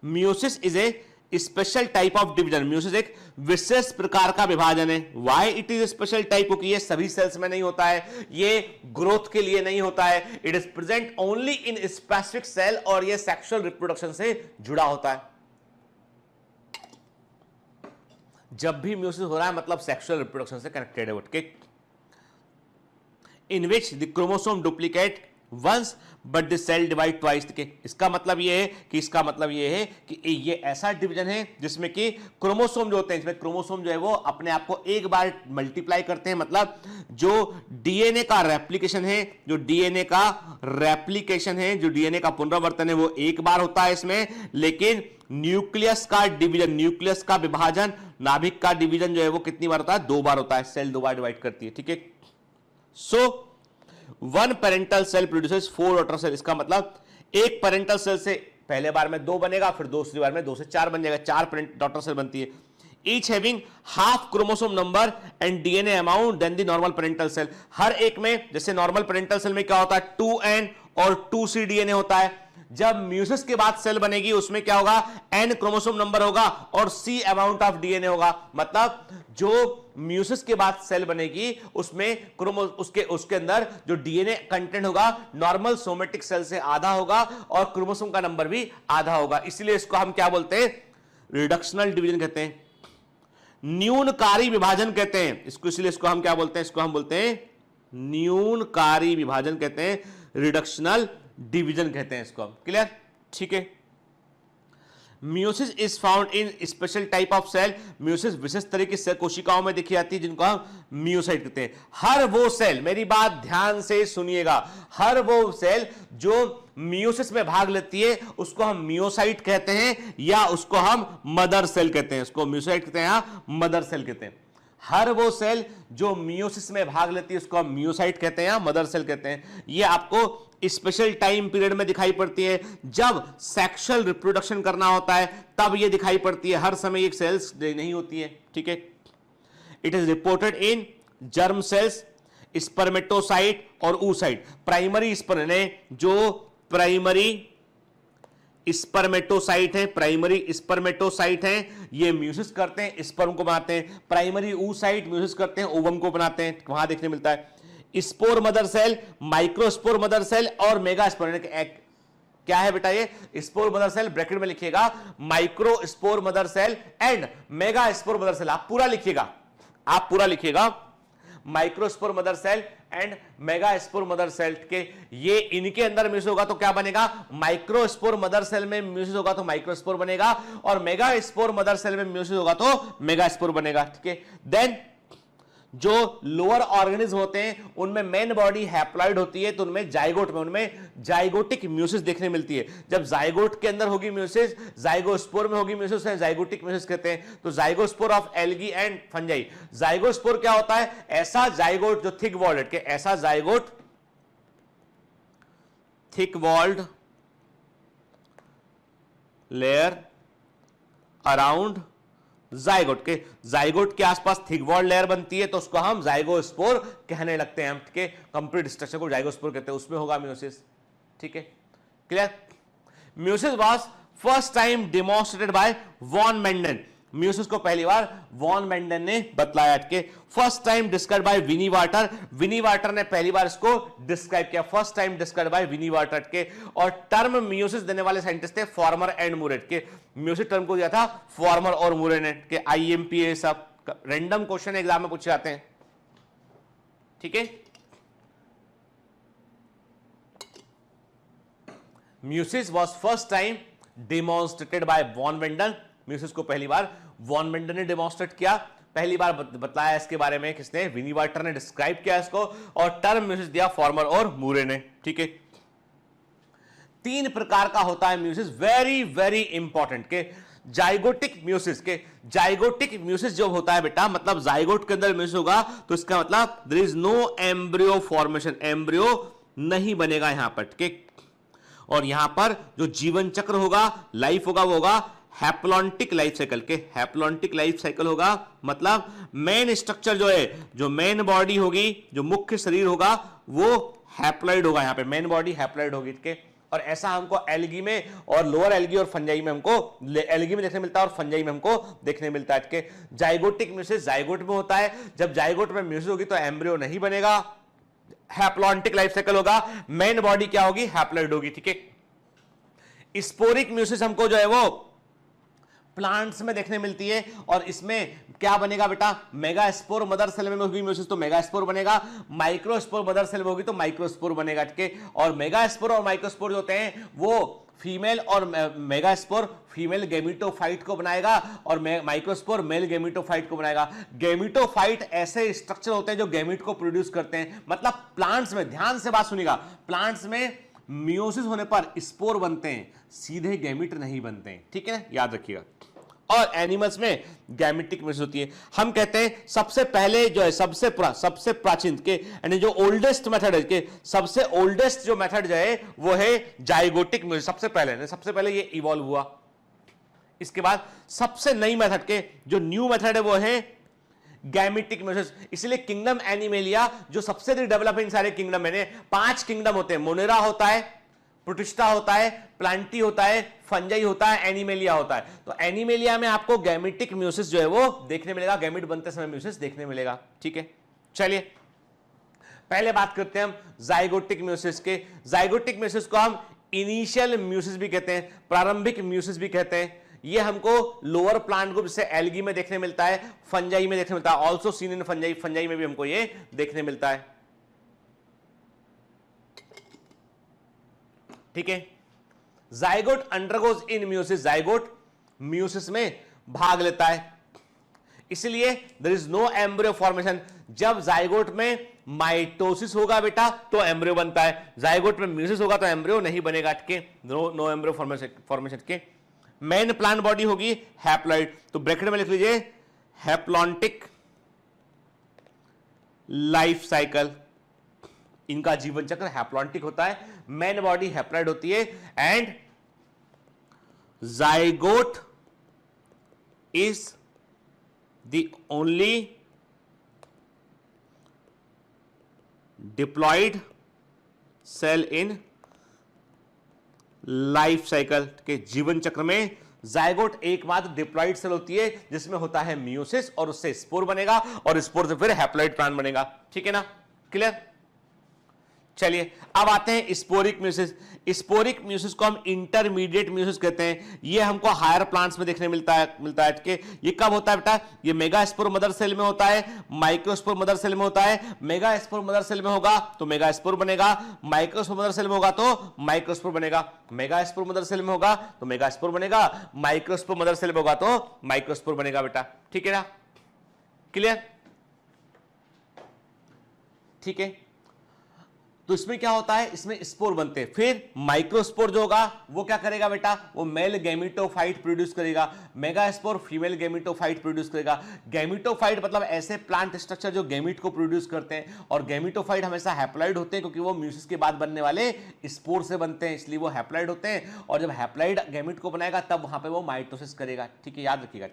Meiosis is a special type of division. Meiosis एक विशेष प्रकार का विभाजन है। Why it is special type? क्योंकि ये सभी सेल्स में नहीं होता है, ये ग्रोथ के लिए नहीं होता है। It is present only in specific cell और ये सेक्सुअल रिप्रोडक्शन से जुड़ा होता है। जब भी मियोसिस हो रहा है मतलब सेक्सुअल रिप्रोडक्शन से कनेक्टेड है, ठीक? In which the chromosome duplicate once but the cell divide twice. इसका मतलब ये है कि ये ऐसा डिवीजन है जिसमें कि क्रोमोसोम जो होते हैं, इसमें क्रोमोसोम जो है वो अपने आप को एक बार मल्टीप्लाई करते हैं। मतलब जो डीएनए का रेप्लिकेशन है, जो डीएनए का पुनरावर्तन है, वो एक बार होता है इसमें। लेकिन न्यूक्लियस का डिवीजन, न्यूक्लियस का विभाजन, नाभिक का डिवीजन जो है वो कितनी बार होता है? 2 बार होता है। सेल 2 बार डिवाइड करती है, ठीक है? So one parental cell produces 4 daughter cell. इसका मतलब एक पेरेंटल सेल से पहले बार में 2 बनेगा, फिर दूसरी बार में 2 से 4 बन जाएगा, 4 डॉटर सेल बनती है। Each having half chromosome number and DNA amount than the normal parental cell. हर एक में, जैसे नॉर्मल पेरेंटल सेल में क्या होता है? 2n और 2c डीएनए होता है। जब म्यूसिस के बाद सेल बनेगी उसमें क्या होगा? n क्रोमोसोम नंबर होगा और c अमाउंट ऑफ डीएनए होगा। मतलब जो म्यूसिस के बाद सेल बनेगी उसमें उसके अंदर जो डीएनए कंटेंट होगा नॉर्मल सोमेटिक सेल से आधा होगा और क्रोमोसोम का नंबर भी आधा होगा। इसलिए इसको हम क्या बोलते हैं? रिडक्शनल डिवीजन कहते हैं, न्यूनकारी विभाजन कहते हैं इसको। इसलिए इसको हम क्या बोलते हैं? इसको हम बोलते हैं न्यूनकारी विभाजन कहते हैं, रिडक्शनल डिवीजन कहते हैं इसको हम। क्लियर? ठीक है। Meiosis is found in special type of cell. Meiosis विशेष तरह की सेल कोशिकाओं में देखी जाती है जिनको हम मियोसाइट कहते हैं। हर वो सेल, मेरी बात ध्यान से सुनिएगा, हर वो सेल जो मियोसिस में भाग लेती है उसको हम मियोसाइट कहते हैं या उसको हम मदर सेल कहते हैं। उसको मियोसाइट कहते हैं या मदर सेल कहते हैं। हर वो सेल जो मियोसिस में भाग लेती है उसको हम मियोसाइट कहते हैं या मदर सेल कहते हैं। ये आपको स्पेशल टाइम पीरियड में दिखाई पड़ती है, जब सेक्सुअल रिप्रोडक्शन करना होता है तब ये दिखाई पड़ती है। हर समय एक सेल्स नहीं होती है, ठीक है। It is reported in germ cells, spermatocyte और oocyte। प्राइमरी स्पर्म जो प्राइमरी स्पर्मेटोसाइट है, प्राइमरी स्पर्मेटोसाइट है, ये म्यूसिस करते हैं, स्पर्म को बनाते हैं। प्राइमरी oocyte म्यूसिस करते हैं, ओवम को बनाते हैं। वहां देखने मिलता है spore mother cell, microspore mother cell और मेगा स्पोर। क्या है बेटा ये? स्पोर मदर सेल ब्रैकेट में लिखिएगा, microspore mother cell and megaspore mother cell. आप पूरा लिखिएगा, microspore mother cell and megaspore mother cell के। ये इनके अंदर म्यूसिस होगा तो क्या बनेगा? माइक्रोस्पोर मदर सेल में म्यूसिस होगा तो माइक्रोस्पोर बनेगा और मेगा स्पोर मदर सेल में म्यूसिस होगा तो मेगा स्पोर बनेगा, ठीक है। देन जो लोअर ऑर्गेनिज्म होते हैं उनमें मेन बॉडी हैप्लॉइड होती है, तो उनमें जाइगोट में उनमें जाइगोटिक म्यूसिस देखने मिलती है। जब जाइगोट के अंदर होगी म्यूसिस, जाइगोस्पोर में होगी म्यूसिस, जाइगोटिक म्यूसिस कहते हैं। तो zygospore of algae and fungi, zygospore क्या होता है? ऐसा जाइगोट जो थिक वॉल्ड के, ऐसा zygote thick walled layer around zygote के आसपास थिक वॉल लेयर बनती है, तो उसको हम जाइगोस्पोर कहने लगते हैं। के कंप्लीट स्ट्रक्चर को जाइगोस्पोर कहते हैं, उसमें होगा म्यूसिस। ठीक है, clear? Meiosis was first time demonstrated by von Menden. Meiosis को पहली बार वॉन मेंडन ने बतलाया। के first time describe by Winiwarter, Winiwarter ने पहली बार इसको डिस्क्राइब किया, first time describe by Winiwarter के। और टर्म म्यूसिस देने वाले साइंटिस्ट थे फॉर्मर एंड मूरेट के। म्यूसिस टर्म को दिया था फॉर्मर और मूरेट ने के। आईएमपी सब रैंडम क्वेश्चन एग्जाम में पूछे जाते हैं। ठीक है, meiosis was first time demonstrated by von Menden. Meiosis को पहली बार वॉन मेंडन ने डेमोन्स्ट्रेट किया, पहली बार बताया इसके बारे में किसने? विनी वाटर ने डिस्क्राइब किया इसको, और टर्म म्यूसिस दिया फॉर्मर और मूरे ने। ठीक है, 3 प्रकार का होता है म्यूसिस, वेरी वेरी इंपॉर्टेंट। के जाइगोटिक म्यूसिस, के जाइगोटिक म्यूसिस जो होता है बेटा, मतलब जाइगोट के अंदर म्यूसिस होगा तो इसका मतलब there is no embryo formation, embryo नहीं बनेगा यहां पर। के और यहां पर जो जीवन चक्र होगा, लाइफ होगा, वो होगा हैप्लॉन्टिक लाइफ साइकिल। के हैप्लॉन्टिक लाइफ साइकिल होगा, मतलब मेन स्ट्रक्चर जो है, जो मेन बॉडी होगी, जो मुख्य शरीर होगा, वो हैप्लॉइड होगा। यहां पे मेन बॉडी हैप्लॉइड होगी। के और ऐसा हमको एल्गी में और लोअर एल्गी और फंजाई में हमको, एल्गी में देखने मिलता है और फंजाई में हमको देखने मिलता है। के जाइगोटिक म्यूसिस जाइगोट में होता है, जब जाइगोट में म्यूसिस होगी तो एम्ब्रियो नहीं बनेगा, हैप्लॉन्टिक लाइफ साइकिल होगा, मेन बॉडी क्या होगी? हैप्लॉइड होगी। ठीक है, स्पोरिक म्यूसिस हमको जो है वो प्लांट्स में देखने मिलती है, और इसमें क्या बनेगा बेटा? मेगास्पोर मदर सेल में होगी म्यूसिस तो मेगास्पोर बनेगा, माइक्रोस्पोर मदर सेल में होगी तो माइक्रोस्पोर बनेगा। ठीक है, और मेगास्पोर और माइक्रोस्पोर जो होते हैं वो फीमेल, और मेगास्पोर फीमेल गेमिटोफाइट को बनाएगा और माइक्रोस्पोर मेल गेमिटोफाइट को बनाएगा। गेमिटोफाइट ऐसे स्ट्रक्चर होते हैं जो गेमिट को प्रोड्यूस करते हैं। मतलब प्लांट्स में, ध्यान से बात सुनिएगा, प्लांट्स में मियोसिस होने पर स्पोर बनते हैं, सीधे गैमिट नहीं बनते हैं। ठीक है ना, याद रखिएगा। और एनिमल्स में गैमेटिक मियोसिस होती है। हम कहते हैं सबसे पहले जो है, सबसे प्राचीन के यानी जो ओल्डेस्ट मेथड है, के सबसे ओल्डेस्ट जो मेथड जो है वो है जाइगोटिक मियोसिस। सबसे पहले ये इवॉल्व हुआ। इसके बाद सबसे नई मेथड के जो न्यू मेथड है वो है गैमेटिक मियोसिस। इसलिए किंगडम एनिमेलिया जो सबसे डेवलप है इन सारे किंगडम में, 5 किंगडम होते हैं। मोनेरा होता है, प्रोटिस्टा होता है, प्लांटी होता है, फंजाई होता है, एनिमेलिया होता है। तो एनिमेलिया में आपको गैमेटिक म्यूसिस जो है वो देखने मिलेगा, गैमेट बनते समय म्यूसिस देखने मिलेगा। ठीक है, चलिए पहले बात करते हैं हम जाइगोटिक म्यूसिस के। जाइगोटिक म्यूसिस को हम इनिशियल म्यूसिस भी कहते हैं, प्रारंभिक म्यूसिस भी कहते हैं। ये हमको लोअर प्लांट ग्रुप जैसे एल्गी में देखने मिलता है, फंजाई में देखने मिलता है, also seen in fungi, fungi में भी हमको ये देखने मिलता है। ठीक है, zygote undergoes in meiosis, zygote meiosis में भाग लेता है, इसलिए there is no embryo formation. जब जाइगोट में माइटोसिस होगा बेटा तो एम्ब्रियो बनता है, जाइगोट में म्यूसिस होगा तो एम्ब्रियो नहीं बनेगा। के नो एम्ब्रियो फॉर्मेशन के मेन प्लांट बॉडी होगी हैप्लॉइड, तो ब्रैकेट में लिख लीजिए हैप्लॉन्टिक लाइफ साइकिल। इनका जीवन चक्र हैप्लॉन्टिक होता है, मेन बॉडी हैप्लॉइड होती है, and zygote is the only diploid cell in life cycle के जीवन चक्र में जाइगोट एकमात्र डिप्लॉयड सेल होती है जिसमें होता है मियोसिस, और उससे स्पोर बनेगा और स्पोर से फिर हैप्लॉइड प्लांट बनेगा। ठीक है ना, क्लियर? चलिए अब आते हैं स्पोरिक म्यूसिस। स्पोरिक म्यूसिस को हम इंटरमीडिएट म्यूसिस कहते हैं। ये हमको हायर प्लांट्स में देखने मिलता है कि ये कब होता है बेटा? ये मेगास्पोर मदर सेल में होता है, माइक्रोस्पोर मदर सेल में होता है। मेगास्पोर मदर सेल में होगा तो मेगास्पोर बनेगा, माइक्रोस्पोर मदर सेल में होगा तो माइक्रोस्पोर बनेगा। मेगास्पोर मदर सेल में होगा तो मेगास्पोर बनेगा, माइक्रोस्पोर मदर सेल में होगा तो माइक्रोस्पोर बनेगा बेटा। ठीक है ना, क्लियर? ठीक है। तो इसमें क्या होता है, इसमें स्पोर बनते हैं। फिर माइक्रोस्पोर जो होगा वो क्या करेगा बेटा, वो मेल गैमेटोफाइट प्रोड्यूस करेगा, मेगास्पोर फीमेल गैमेटोफाइट प्रोड्यूस करेगा। गैमेटोफाइट मतलब ऐसे प्लांट स्ट्रक्चर जो गैमीट को प्रोड्यूस करते हैं, और गैमेटोफाइट हमेशा हैप्लॉइड होते हैं क्योंकि वो म्यूसिस के बाद बनने वाले स्पोर से बनते हैं, इसलिए वो हैप्लॉइड होते हैं। और जब हैप्लॉइड गैमीट को बनाएगा तब वहां पे वो माइटोसिस करेगा, ठीक है, याद रखिएगा।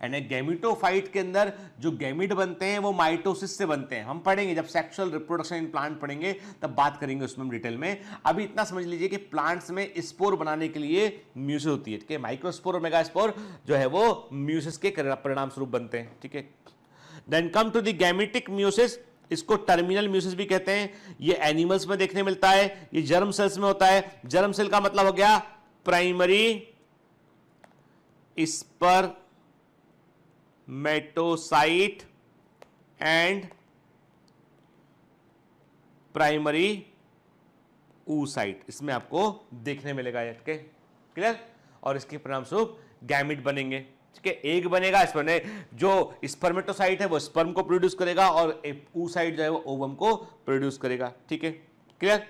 एंड गैमेटोफाइट के अंदर जो गैमीट बनते हैं वो माइटोसिस से बनते हैं। हम पढ़ेंगे जब सेक्सुअल रिप्रोडक्शन इन प्लांट पढ़ेंगे तब बात करेंगे उसमें डिटेल में। अभी इतना समझ लीजिए कि प्लांट्स में स्पोर बनाने के लिए म्यूसिस होती है, ठीक है। माइक्रोस्पोर और मेगास्पोर जो है वो म्यूसिस के परिणाम स्वरूप बनते हैं, ठीक है। Then come to the gametic meiosis, इसको टर्मिनल म्यूसिस भी कहते हैं। ये एनिमल्स में देखने मिलता है, ये जर्म सेल्स में होता है। जर्म सेल का मतलब हो गया primary spermatocyte and primary oocyte, इसमें आपको देखने मिलेगा, ठीक है, क्लियर। और इसके परिणाम स्वरूप गैमिट बनेंगे, ठीक है। एग बनेगा, इसमें जो स्पर्मेटोसाइट है वो स्पर्म को प्रोड्यूस करेगा और oocyte जो है वो ओवम को प्रोड्यूस करेगा, ठीक है, क्लियर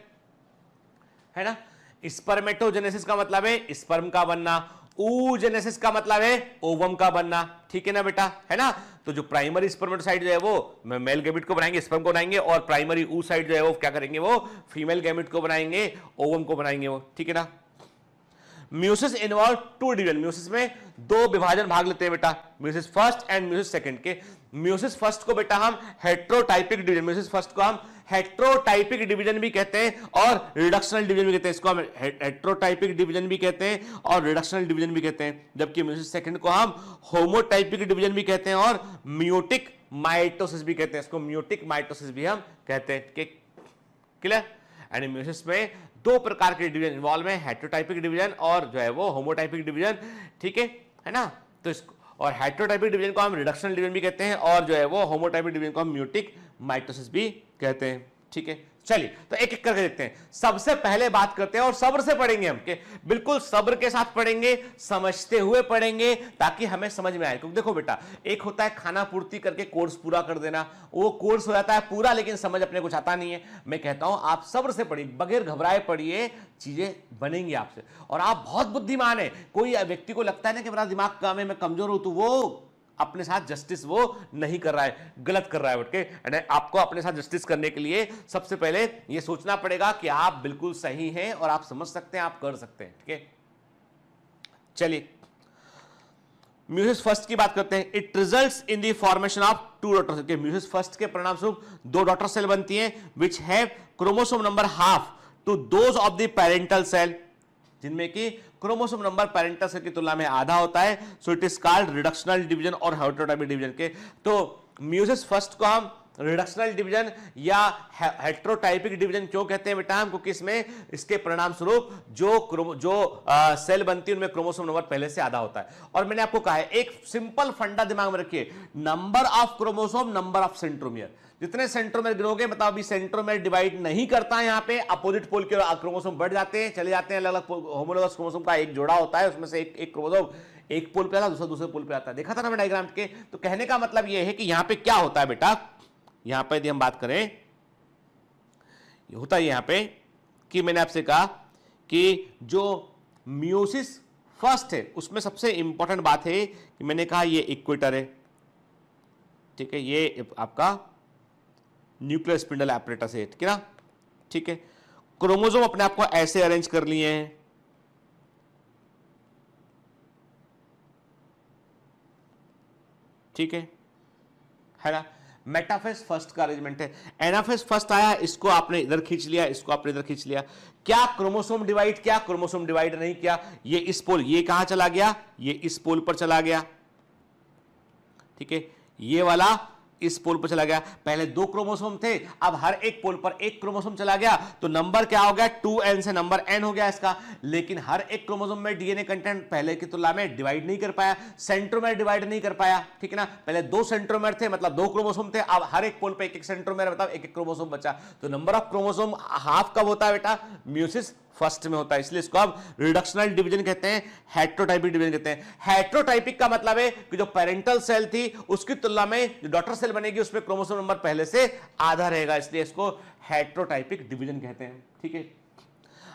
है ना। स्पर्मेटोजेनेसिस का मतलब है स्पर्म का बनना, oogenesis का मतलब है ओवम का बनना, ठीक है ना बेटा, है ना। तो जो प्राइमरी स्पर्मेटोसाइट जो है वो मेल गैमेट को बनाएंगे, स्पर्म को बनाएंगे, और प्राइमरी oocyte जो है वो क्या करेंगे, वो फीमेल गैमेट को बनाएंगे, ओवम को बनाएंगे वो, ठीक है ना। Meiosis involve two division, meiosis में दो विभाजन भाग लेते हैं बेटा, meiosis first and meiosis second के। म्यूसिस फर्स्ट को बेटा हम हेट्रोटाइपिक डिवीजन, म्यूसिस फर्स्ट को हम हेट्रोटाइपिक डिवीजन भी कहते हैं और रिडक्शनल डिवीजन भी कहते हैं। इसको हम हेट्रोटाइपिक डिवीजन भी कहते हैं और रिडक्शनल डिवीजन भी कहते हैं, जबकि म्यूसिस सेकंड को हम होमोटाइपिक डिवीजन भी कहते हैं और म्यूटिक माइटोसिस भी कहते हैं। इसको म्यूटिक माइटोसिस भी हम कहते हैं, क्लियर। एंड म्यूसिस में दो प्रकार के डिवीजन इन्वॉल्व है, हेट्रोटाइपिक डिवीजन और जो है वो होमोटाइपिक डिवीजन, ठीक है ना। तो इसको और हेट्रोटाइपिक डिवीजन को हम रिडक्शनल डिवीजन भी कहते हैं और जो है वो होमोटाइपिक डिवीजन को हम म्यूटिक माइटोसिस भी कहते हैं, ठीक है। चलिए तो एक एक करके देखते हैं। सबसे पहले बात करते हैं और सब्र से पढ़ेंगे हम, के बिल्कुल सब्र के साथ पढ़ेंगे, समझते हुए पढ़ेंगे ताकि हमें समझ में आए। क्योंकि देखो बेटा, एक होता है खाना पूर्ति करके कोर्स पूरा कर देना, वो कोर्स हो जाता है पूरा लेकिन समझ अपने कुछ आता नहीं है। मैं कहता हूं आप सब्र से पढ़िए, बगैर घबराए पढ़िए, चीजें बनेंगी आपसे। और आप बहुत बुद्धिमान है, कोई व्यक्ति को लगता है ना कि मेरा दिमाग काम है, मैं कमजोर हूं, तो वो अपने साथ जस्टिस वो नहीं कर रहा है, गलत कर रहा है, ओके। आपको अपने साथ जस्टिस करने के लिए सबसे पहले ये सोचना पड़ेगा कि आप बिल्कुल सही हैं और आप समझ सकते हैं, आप कर सकते हैं, ठीक है। चलिए म्यूसिस फर्स्ट की बात करते हैं। It results in the formation of two daughter cell. Meiosis first के परिणाम स्वरूप दो डॉटर सेल बनती हैं which have chromosome number half to those of the parental cell, जिनमें कि क्रोमोसोम नंबर पेरेंटल सेल की तुलना में आधा होता है। So it is called reductional division और हेट्रोटाइपिक डिवीजन के। तो म्यूसिस फर्स्ट को हम रिडक्शनल डिवीजन या हेट्रोटाइपिक डिवीजन क्यों कहते हैं बेटा हम, क्योंकि इसमें इसके परिणाम स्वरूप जो सेल बनती है उनमें क्रोमोसोम नंबर पहले से आधा होता है। और मैंने आपको कहा है एक सिंपल फंडा दिमाग में रखिए, number of chromosome number of centromere. जितने सेंट्रोमेर गिनोगे, मतलब अभी सेंट्रोमेर डिवाइड नहीं करता है, यहाँ पे अपोजिट पोल के क्रोमोसोम बढ़ जाते हैं, चले जाते हैं, अलग अलग होमोलोगस क्रोमोसोम का एक जोड़ा होता है, उसमें से एक क्रोमोसोम एक पोल पे आता है, दूसरा दूसरे पोल पे आता है। देखा था ना मैं डायग्राम के। तो कहने का मतलब यह है कि यहाँ पे क्या होता है बेटा, यहाँ पे यदि हम बात करें, होता है यहाँ पे कि मैंने आपसे कहा कि जो म्यूसिस फर्स्ट है उसमें सबसे इंपॉर्टेंट बात है कि मैंने कहा ये इक्वेटर है, ठीक है, ये आपका न्यूक्लियर स्पिंडल एपरेटस है, ठीक है ना, ठीक है। क्रोमोसोम अपने आप को ऐसे अरेंज कर लिए हैं, ठीक है ना। मेटाफेज फर्स्ट का अरेंजमेंट है। एनाफेज फर्स्ट आया, इसको आपने इधर खींच लिया, इसको आपने इधर खींच लिया। क्या क्रोमोसोम डिवाइड किया? क्रोमोसोम डिवाइड नहीं किया। ये इस पोल, ये कहां चला गया? ये इस पोल पर चला गया, ठीक है। ये वाला इस पोल पर चला गया। पहले दो क्रोमोसोम थे, अब हर एक पोल पर एक क्रोमोसोम चला गया, तो नंबर क्या हो गया? 2n से नंबर n हो गया इसका। लेकिन हर एक क्रोमोसोम में डीएनए कंटेंट पहले की तुलना में डिवाइड नहीं कर पाया, सेंट्रोमेर डिवाइड नहीं कर पाया, ठीक है ना। पहले दो सेंट्रोमेर थे, मतलब दो क्रोमोसोम थे, अब हर एक पोल पे एक एक सेंट्रोमेर, मतलब एक एक क्रोमोसोम बचा। तो नंबर ऑफ क्रोमोसोम हाफ कब होता है बेटा? म्यूसिस फर्स्ट में होता है, इसलिए इसको आप रिडक्शनल डिवीजन कहते हैं, हेट्रोटाइपिक डिवीजन कहते हैं। हेट्रोटाइपिक का मतलब है कि जो पेरेंटल सेल थी उसकी तुलना में जो डॉटर सेल बनेगी उसमें क्रोमोसोम नंबर पहले से आधा रहेगा, इसलिए इसको हेट्रोटाइपिक डिवीजन कहते हैं। ठीक है,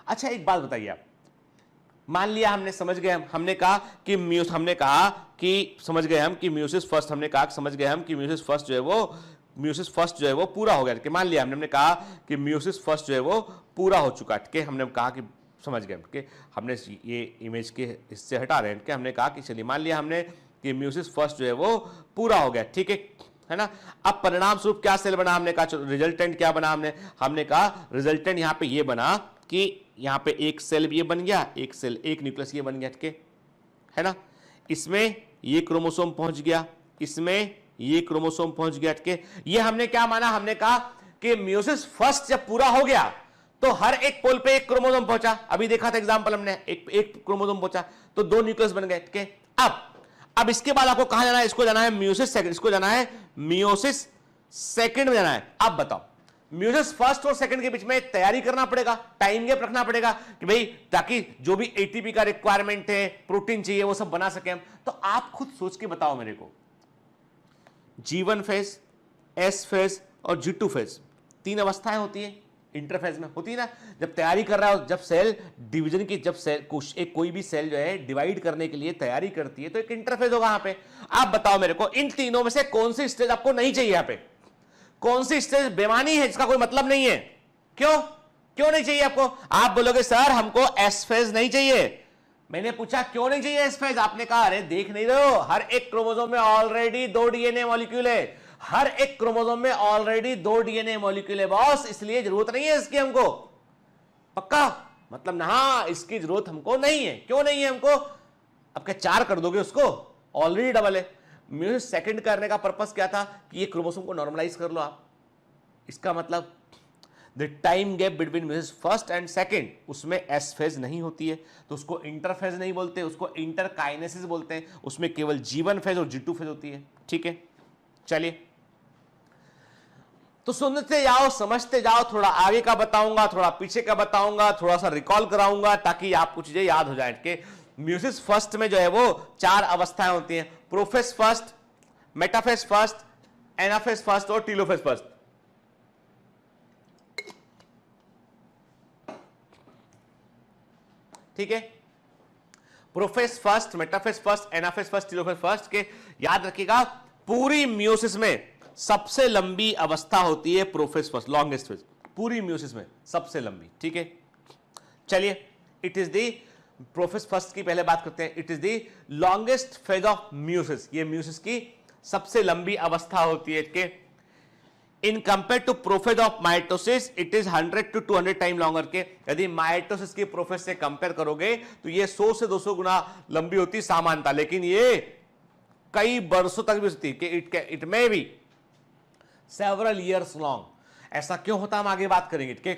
अच्छा एक बात बताइए आप, मान लिया हमने समझ गए, हमने कहा कि म्यूसिस फर्स्ट, हमने कहा समझ गए हम कि म्यूसिस फर्स्ट जो है वो पूरा हो गया। कि मान लिया हमने कहा कि म्यूसिस फर्स्ट जो है वो पूरा हो चुका है, कि हमने कहा कि समझ गए कि हमने ये इमेज के इससे हटा रहे हैं कि हमने कहा कि चलिए मान लिया हमने कि म्यूसिस फर्स्ट जो है वो पूरा हो गया। ठीक है ना। अब परिणाम स्वरूप क्या सेल बना, हमने कहा रिजल्टेंट क्या बना, हमने कहा रिजल्टेंट यहां पे ये बना कि यहां पे एक सेल ये बन गया, एक न्यूक्लियस ये बन गया। ठीक है ना, इसमें ये क्रोमोसोम पहुंच गया, इसमें ये क्रोमोसोम पहुंच गया। ठीक है, ये हमने क्या माना, हमने कहा कि म्यूसिस फर्स्ट जब पूरा हो गया तो हर एक पोल पे एक क्रोमोसोम पहुंचा। अभी देखा था एग्जांपल हमने, एक क्रोमोसोम पहुंचा तो 2 न्यूक्लियस बन गए। ठीक है, अब इसके बाद आपको कहां जाना है, इसको जाना है म्यूसिस सेकंड, इसको जाना है म्यूसिस सेकंड में जाना है। अब बताओ, म्यूसिस फर्स्ट और सेकंड के बीच में तैयारी करना पड़ेगा, टाइम गैप रखना पड़ेगा कि भाई ताकि जो भी एटीपी का रिक्वायरमेंट है, प्रोटीन चाहिए, वो सब बना सके हम। तो आप खुद सोच के बताओ मेरे को, G1 फेज, S फेज और G2 फेज, 3 अवस्थाएं होती है इंटरफेज में, होती है ना। जब तैयारी कर रहा हो, जब सेल डिवीजन की, जब सेल कोई भी सेल जो है डिवाइड करने के लिए तैयारी करती है तो एक इंटरफेज होगा। यहां पे आप बताओ मेरे को, इन तीनों में से कौन सी स्टेज आपको नहीं चाहिए, यहां पे कौन सी स्टेज बेमानी है, जिसका कोई मतलब नहीं है? क्यों नहीं चाहिए आपको? आप बोलोगे सर हमको एस फेज नहीं चाहिए। मैंने पूछा क्यों नहीं चाहिए एस फेज, आपने कहा अरे देख नहीं रहे हो, हर एक क्रोमोसोम में ऑलरेडी 2 डीएनए मॉलिक्यूल है, हर एक क्रोमोसोम में ऑलरेडी 2 डीएनए मॉलिक्यूल है बॉस, इसलिए जरूरत नहीं है इसकी हमको। पक्का मतलब ना, हाँ इसकी जरूरत हमको नहीं है। क्यों नहीं है हमको? अब क्या 4 कर दोगे उसको, ऑलरेडी डबल है। म्यूसिस सेकंड करने का पर्पस क्या था कि ये क्रोमोसोम को नॉर्मलाइज कर लो आप। इसका मतलब the time gap between meiosis first and second, उसमें एस फेज नहीं होती है, तो उसको इंटरफेज नहीं बोलते, उसको इंटरकाइनेसिस बोलते हैं। उसमें केवल G1 फेज और G2 फेज होती है। ठीक है, चलिए तो सुनते जाओ, समझते जाओ, थोड़ा आगे का बताऊंगा, थोड़ा पीछे का बताऊंगा, थोड़ा सा रिकॉल कराऊंगा ताकि आपको चीजें याद हो जाए। कि म्यूसिस फर्स्ट में जो है वो 4 अवस्थाएं होती हैं, prophase first, metaphase first, anaphase first और टीलोफेज फर्स्ट। ठीक है, prophase first, metaphase first, anaphase first, telophase first के याद रखिएगा। पूरी म्यूसिस में सबसे लंबी अवस्था होती है प्रोफेज फर्स्ट, लॉन्गेस्ट फेज, पूरी म्यूसिस में सबसे लंबी। ठीक है, चलिए it is the prophase first की पहले बात करते हैं। It is the longest phase of meiosis, ये म्यूसिस की सबसे लंबी अवस्था होती है। कि in compare to prophase of mitosis it is 100 to 200 time longer. के यदि माइटोसिस की प्रोफेज से कंपेयर करोगे तो ये 100 से 200 गुना लंबी होती सामान्यता, लेकिन ये कई वर्षों तक भी होती है। It may be several years long. ऐसा क्यों होता हम आगे बात करेंगे। कि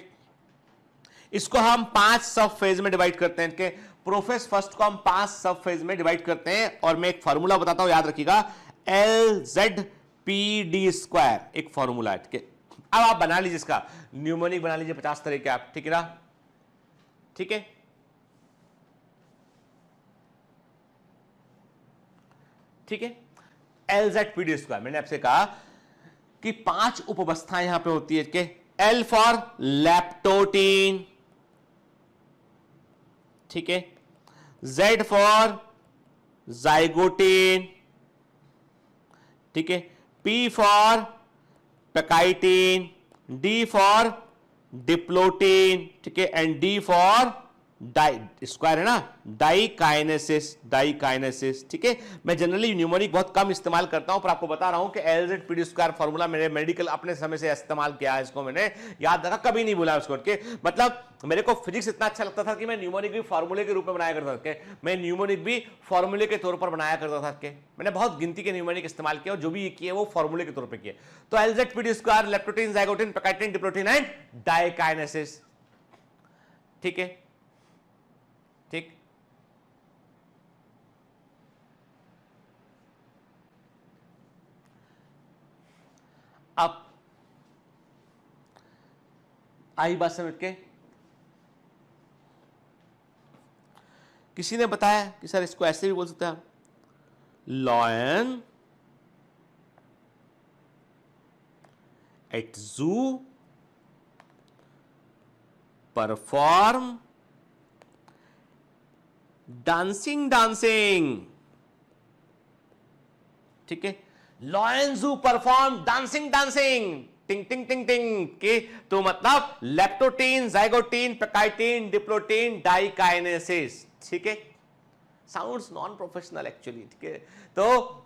इसको हम 5 सब फेज में डिवाइड करते हैं। कि प्रोफेज फर्स्ट को हम 5 सब फेज में डिवाइड करते हैं, और मैं एक फॉर्मूला बताता हूं, याद रखिएगा, LZPD², एक फॉर्मूला है। ठीक है, अब आप बना लीजिए, इसका न्यूमोनिक बना लीजिए 50 तरह के आप। ठीक है ना, ठीक है, ठीक है, LZPD²। मैंने आपसे कहा कि 5 उपअवस्थाएं यहां पे होती है। कि L फॉर लैप्टोटीन, ठीक है, Z फॉर जाइगोटीन, ठीक है, P for pachytene, D for diplotene, ठीक है, and D for die, square है ना, डाइकाइनेसिस। ठीक है, मैं जनरली न्यूमोनिक बहुत कम इस्तेमाल करता हूं, पर आपको बता रहा हूं कि LZPD² फॉर्मूला मेरे मेडिकल अपने समय से इस्तेमाल किया है, इसको मैंने याद रखा, कभी नहीं बोला उसको। के मतलब मेरे को फिजिक्स इतना अच्छा लगता था कि मैं न्यूमोनिक भी फॉर्मूले के रूप में बनाया करता था। मैं न्यूमोनिक भी फॉर्मूले के तौर पर बनाया करता था। कि मैंने बहुत गिनती के न्यूमोनिक इस्तेमाल किया, और जो भी किए वो फॉर्मूले के तौर पर किए। तो LZPD², leptotene, zygotene, pachytene, diplotene and diakinesis. ठीक है, ठीक, अब आई बात समझ के, किसी ने बताया कि सर इसको ऐसे भी बोल सकते हैं, लॉयन एट जू परफॉर्म डांसिंग डांसिंग, ठीक है, lion zoo perform dancing dancing, टिंग टिंग टिंग टिंग के, तो मतलब leptotene, zygotene, pachytene, diplotene, diakinesis, ठीक है, साउंड्स नॉन प्रोफेशनल एक्चुअली, ठीक है, तो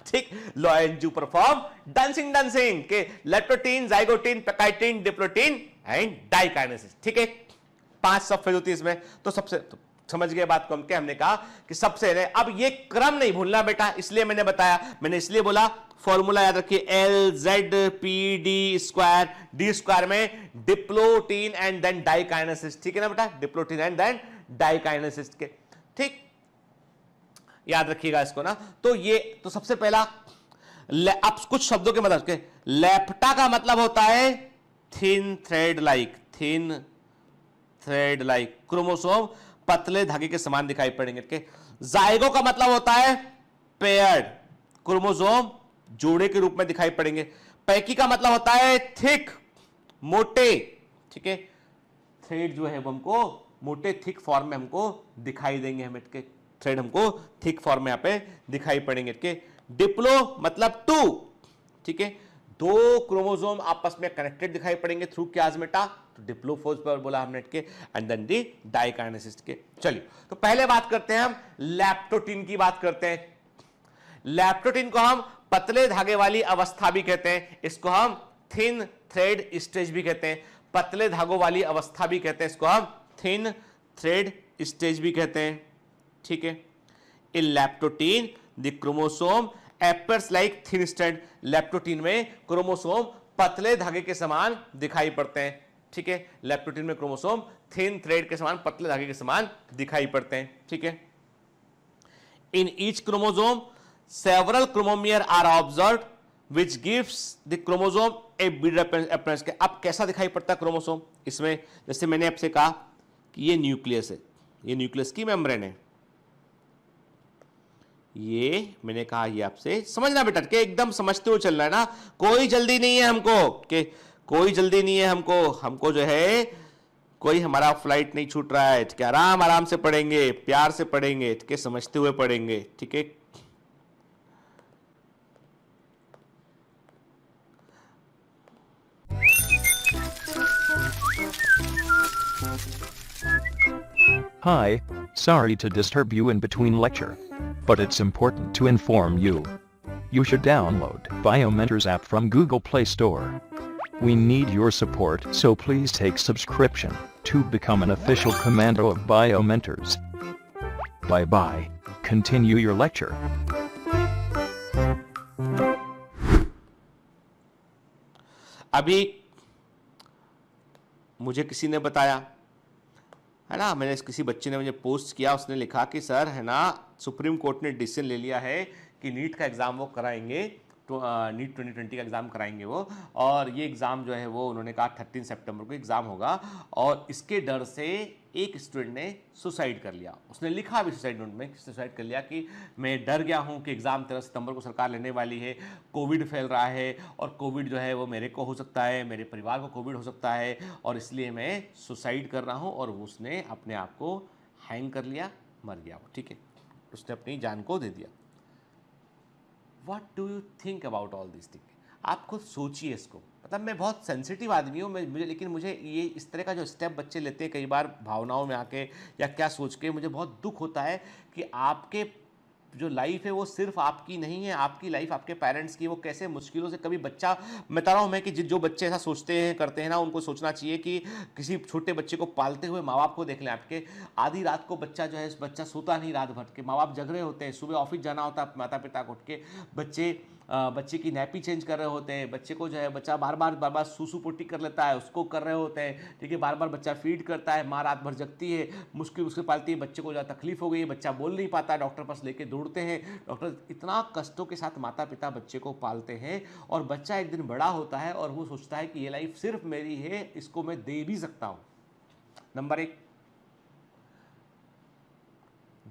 ठीक, lion zoo perform dancing dancing के leptotene, zygotene, pachytene, diplotene and diakinesis, ठीक है, 5 सब फेज होती है इसमें। तो सबसे तो समझ गए बात को हम, क्या हमने कहा कि सबसे अब ये क्रम नहीं भूलना बेटा, इसलिए मैंने बताया, मैंने इसलिए बोला फॉर्मूला याद रखिए, L(Z)P(D)² D² में डिप्लोटीन एंड देन डाइकाइनेसिस, ठीक है ना बेटा, डिप्लोटीन एंड देन डाइकाइनेसिस के, ठीक, याद रखिएगा इसको ना। तो ये तो सबसे पहला, अब कुछ शब्दों के मतलब के, लेप्टा का मतलब होता है thin thread like, thin thread like, chromosome पतले धागे के समान दिखाई पड़ेंगे, के जाइगो का मतलब होता है पेयर्ड, क्रोमोसोम जोड़े के रूप में दिखाई पड़ेंगे, पैकी का मतलब होता है थिक, मोटे, ठीक है, थ्रेड जो है वो हमको मोटे थिक फॉर्म में हमको दिखाई देंगे, हमें के थ्रेड हमको थिक फॉर्म में यहां पे दिखाई पड़ेंगे, के डिप्लो मतलब 2, ठीक है, 2 क्रोमोसोम आपस में कनेक्टेड दिखाई पड़ेंगे थ्रू क्याजमेटा, तो डिप्लोफोज पर बोला हमने के, एंड देन दी डाइकाइनेसिस के। चलिए तो पहले बात करते हैं हम लैप्टोटीन की, बात करते हैं। लैप्टोटीन को हम पतले धागे वाली अवस्था भी कहते हैं, इसको हम थिन थ्रेड स्टेज भी कहते हैं, पतले धागों वाली अवस्था भी कहते हैं, इसको हम थिन थ्रेड स्टेज भी कहते हैं, ठीक है। In leptotene the chromosome appears like thin strand, leptotene में क्रोमोसोम पतले धागे के समान दिखाई पड़ते हैं, ठीक है, लैप्टोटीन में क्रोमोसोम थिन थ्रेड के समान, पतले धागे के समान दिखाई पड़ते हैं, ठीक है। In each chromosome several chromomere are observed which gives the chromosome a build appearance, के अब कैसा दिखाई पड़ता है क्रोमोसोम इसमें, जैसे मैंने आपसे कहा कि ये न्यूक्लियस है, ये न्यूक्लियस की मेम्ब्रेन है, ये मैंने कहा, ये आपसे समझना बेटा, के एकदम समझते हुए चलना है ना, कोई जल्दी नहीं है हमको, के कोई जल्दी नहीं है हमको जो है कोई हमारा फ्लाइट नहीं छूट रहा है, ठीक है, आराम आराम से पढ़ेंगे, प्यार से पढ़ेंगे, ठीक है, समझते हुए पढ़ेंगे, ठीक है। Hi, sorry to disturb you in between lecture. But it's important to inform you. You should download Biomentors app from Google Play Store. We need your support, so please take subscription to become an official commando of Biomentors. Bye bye. Continue your lecture. अभी मुझे किसी ने बताया है ना, मैंने किसी बच्चे ने मुझे पोस्ट किया, उसने लिखा कि सर है ना, सुप्रीम कोर्ट ने डिसीजन ले लिया है कि नीट का एग्ज़ाम वो कराएंगे, तो नीट 2020 का एग्ज़ाम कराएंगे वो, और ये एग्ज़ाम जो है वो उन्होंने कहा 13 सितंबर को एग्ज़ाम होगा, और इसके डर से एक स्टूडेंट ने सुसाइड कर लिया, उसने लिखा भी सुसाइड नोट में, सुसाइड कर लिया कि मैं डर गया हूँ कि एग्ज़ाम 13 सितंबर को सरकार लेने वाली है, कोविड फैल रहा है, और कोविड जो है वो मेरे को हो सकता है, मेरे परिवार को कोविड हो सकता है, और इसलिए मैं सुसाइड कर रहा हूँ, और उसने अपने आप को हैंग कर लिया, मर गया वो, ठीक है, उसने अपनी जान को दे दिया। What do you think about all these things? आप खुद सोचिए इसको, मतलब मैं बहुत सेंसिटिव आदमी हूँ, मुझे लेकिन मुझे ये इस तरह का जो स्टेप बच्चे लेते हैं कई बार भावनाओं में आके या क्या सोच के, मुझे बहुत दुख होता है कि आपके जो लाइफ है वो सिर्फ आपकी नहीं है, आपकी लाइफ आपके पेरेंट्स की, वो कैसे मुश्किलों से कभी बच्चा, मैं बता रहा हूँ मैं कि जो बच्चे ऐसा सोचते हैं करते हैं ना, उनको सोचना चाहिए कि किसी छोटे बच्चे को पालते हुए माँ बाप को देख लें आपके, आधी रात को बच्चा जो है, बच्चा सोता नहीं रात भर के, माँ बाप जग रहे होते हैं, सुबह ऑफिस जाना होता है माता पिता को उठ के, बच्चे की नैपी चेंज कर रहे होते हैं, बच्चे को जो है बच्चा बार बार सूसू पोटी कर लेता है, उसको कर रहे होते हैं, ठीक है, बार बार बच्चा फीड करता है, माँ रात भर जगती है, मुश्किल पालती है, बच्चे को ज़्यादा तकलीफ हो गई है, बच्चा बोल नहीं पाता, डॉक्टर पास लेके दौड़ते हैं, डॉक्टर इतना कष्टों के साथ माता पिता बच्चे को पालते हैं, और बच्चा एक दिन बड़ा होता है और वो सोचता है कि ये लाइफ सिर्फ मेरी है, इसको मैं दे भी सकता हूँ। नंबर 1,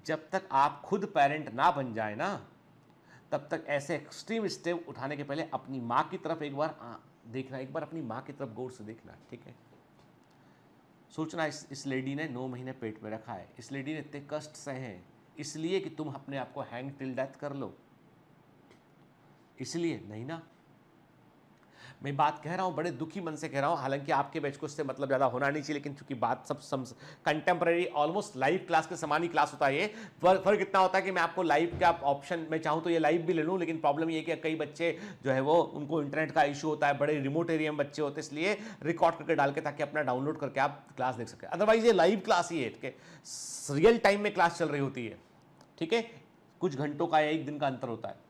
जब तक आप खुद पेरेंट ना बन जाए ना, तब तक ऐसे एक्सट्रीम स्टेप उठाने के पहले अपनी माँ की तरफ एक बार देखना, एक बार अपनी माँ की तरफ गौर से देखना, ठीक है। सोचना इस लेडी ने 9 महीने पेट में रखा है, इस लेडी ने इतने कष्ट सहे हैं इसलिए कि तुम अपने आप को हैंग टिल डेथ कर लो, इसलिए नहीं ना। मैं बात कह रहा हूँ बड़े दुखी मन से कह रहा हूँ, हालांकि आपके बैच को इससे मतलब ज़्यादा होना नहीं चाहिए, लेकिन चूंकि बात सब कंटेम्प्रेरी ऑलमोस्ट लाइव क्लास के समान ही क्लास होता है। ये फर्क इतना होता है कि मैं आपको लाइव का ऑप्शन मैं चाहूँ तो ये लाइव भी ले लूँ, लेकिन प्रॉब्लम ये है कि कई बच्चे जो है वो उनको इंटरनेट का इशू होता है, बड़े रिमोट एरिया में बच्चे होते हैं, इसलिए रिकॉर्ड करके डाल के ताकि अपना डाउनलोड करके आप क्लास देख सकें। अदरवाइज ये लाइव क्लास ही है, ठीक है, रियल टाइम में क्लास चल रही होती है, ठीक है, कुछ घंटों का या एक दिन का अंतर होता है।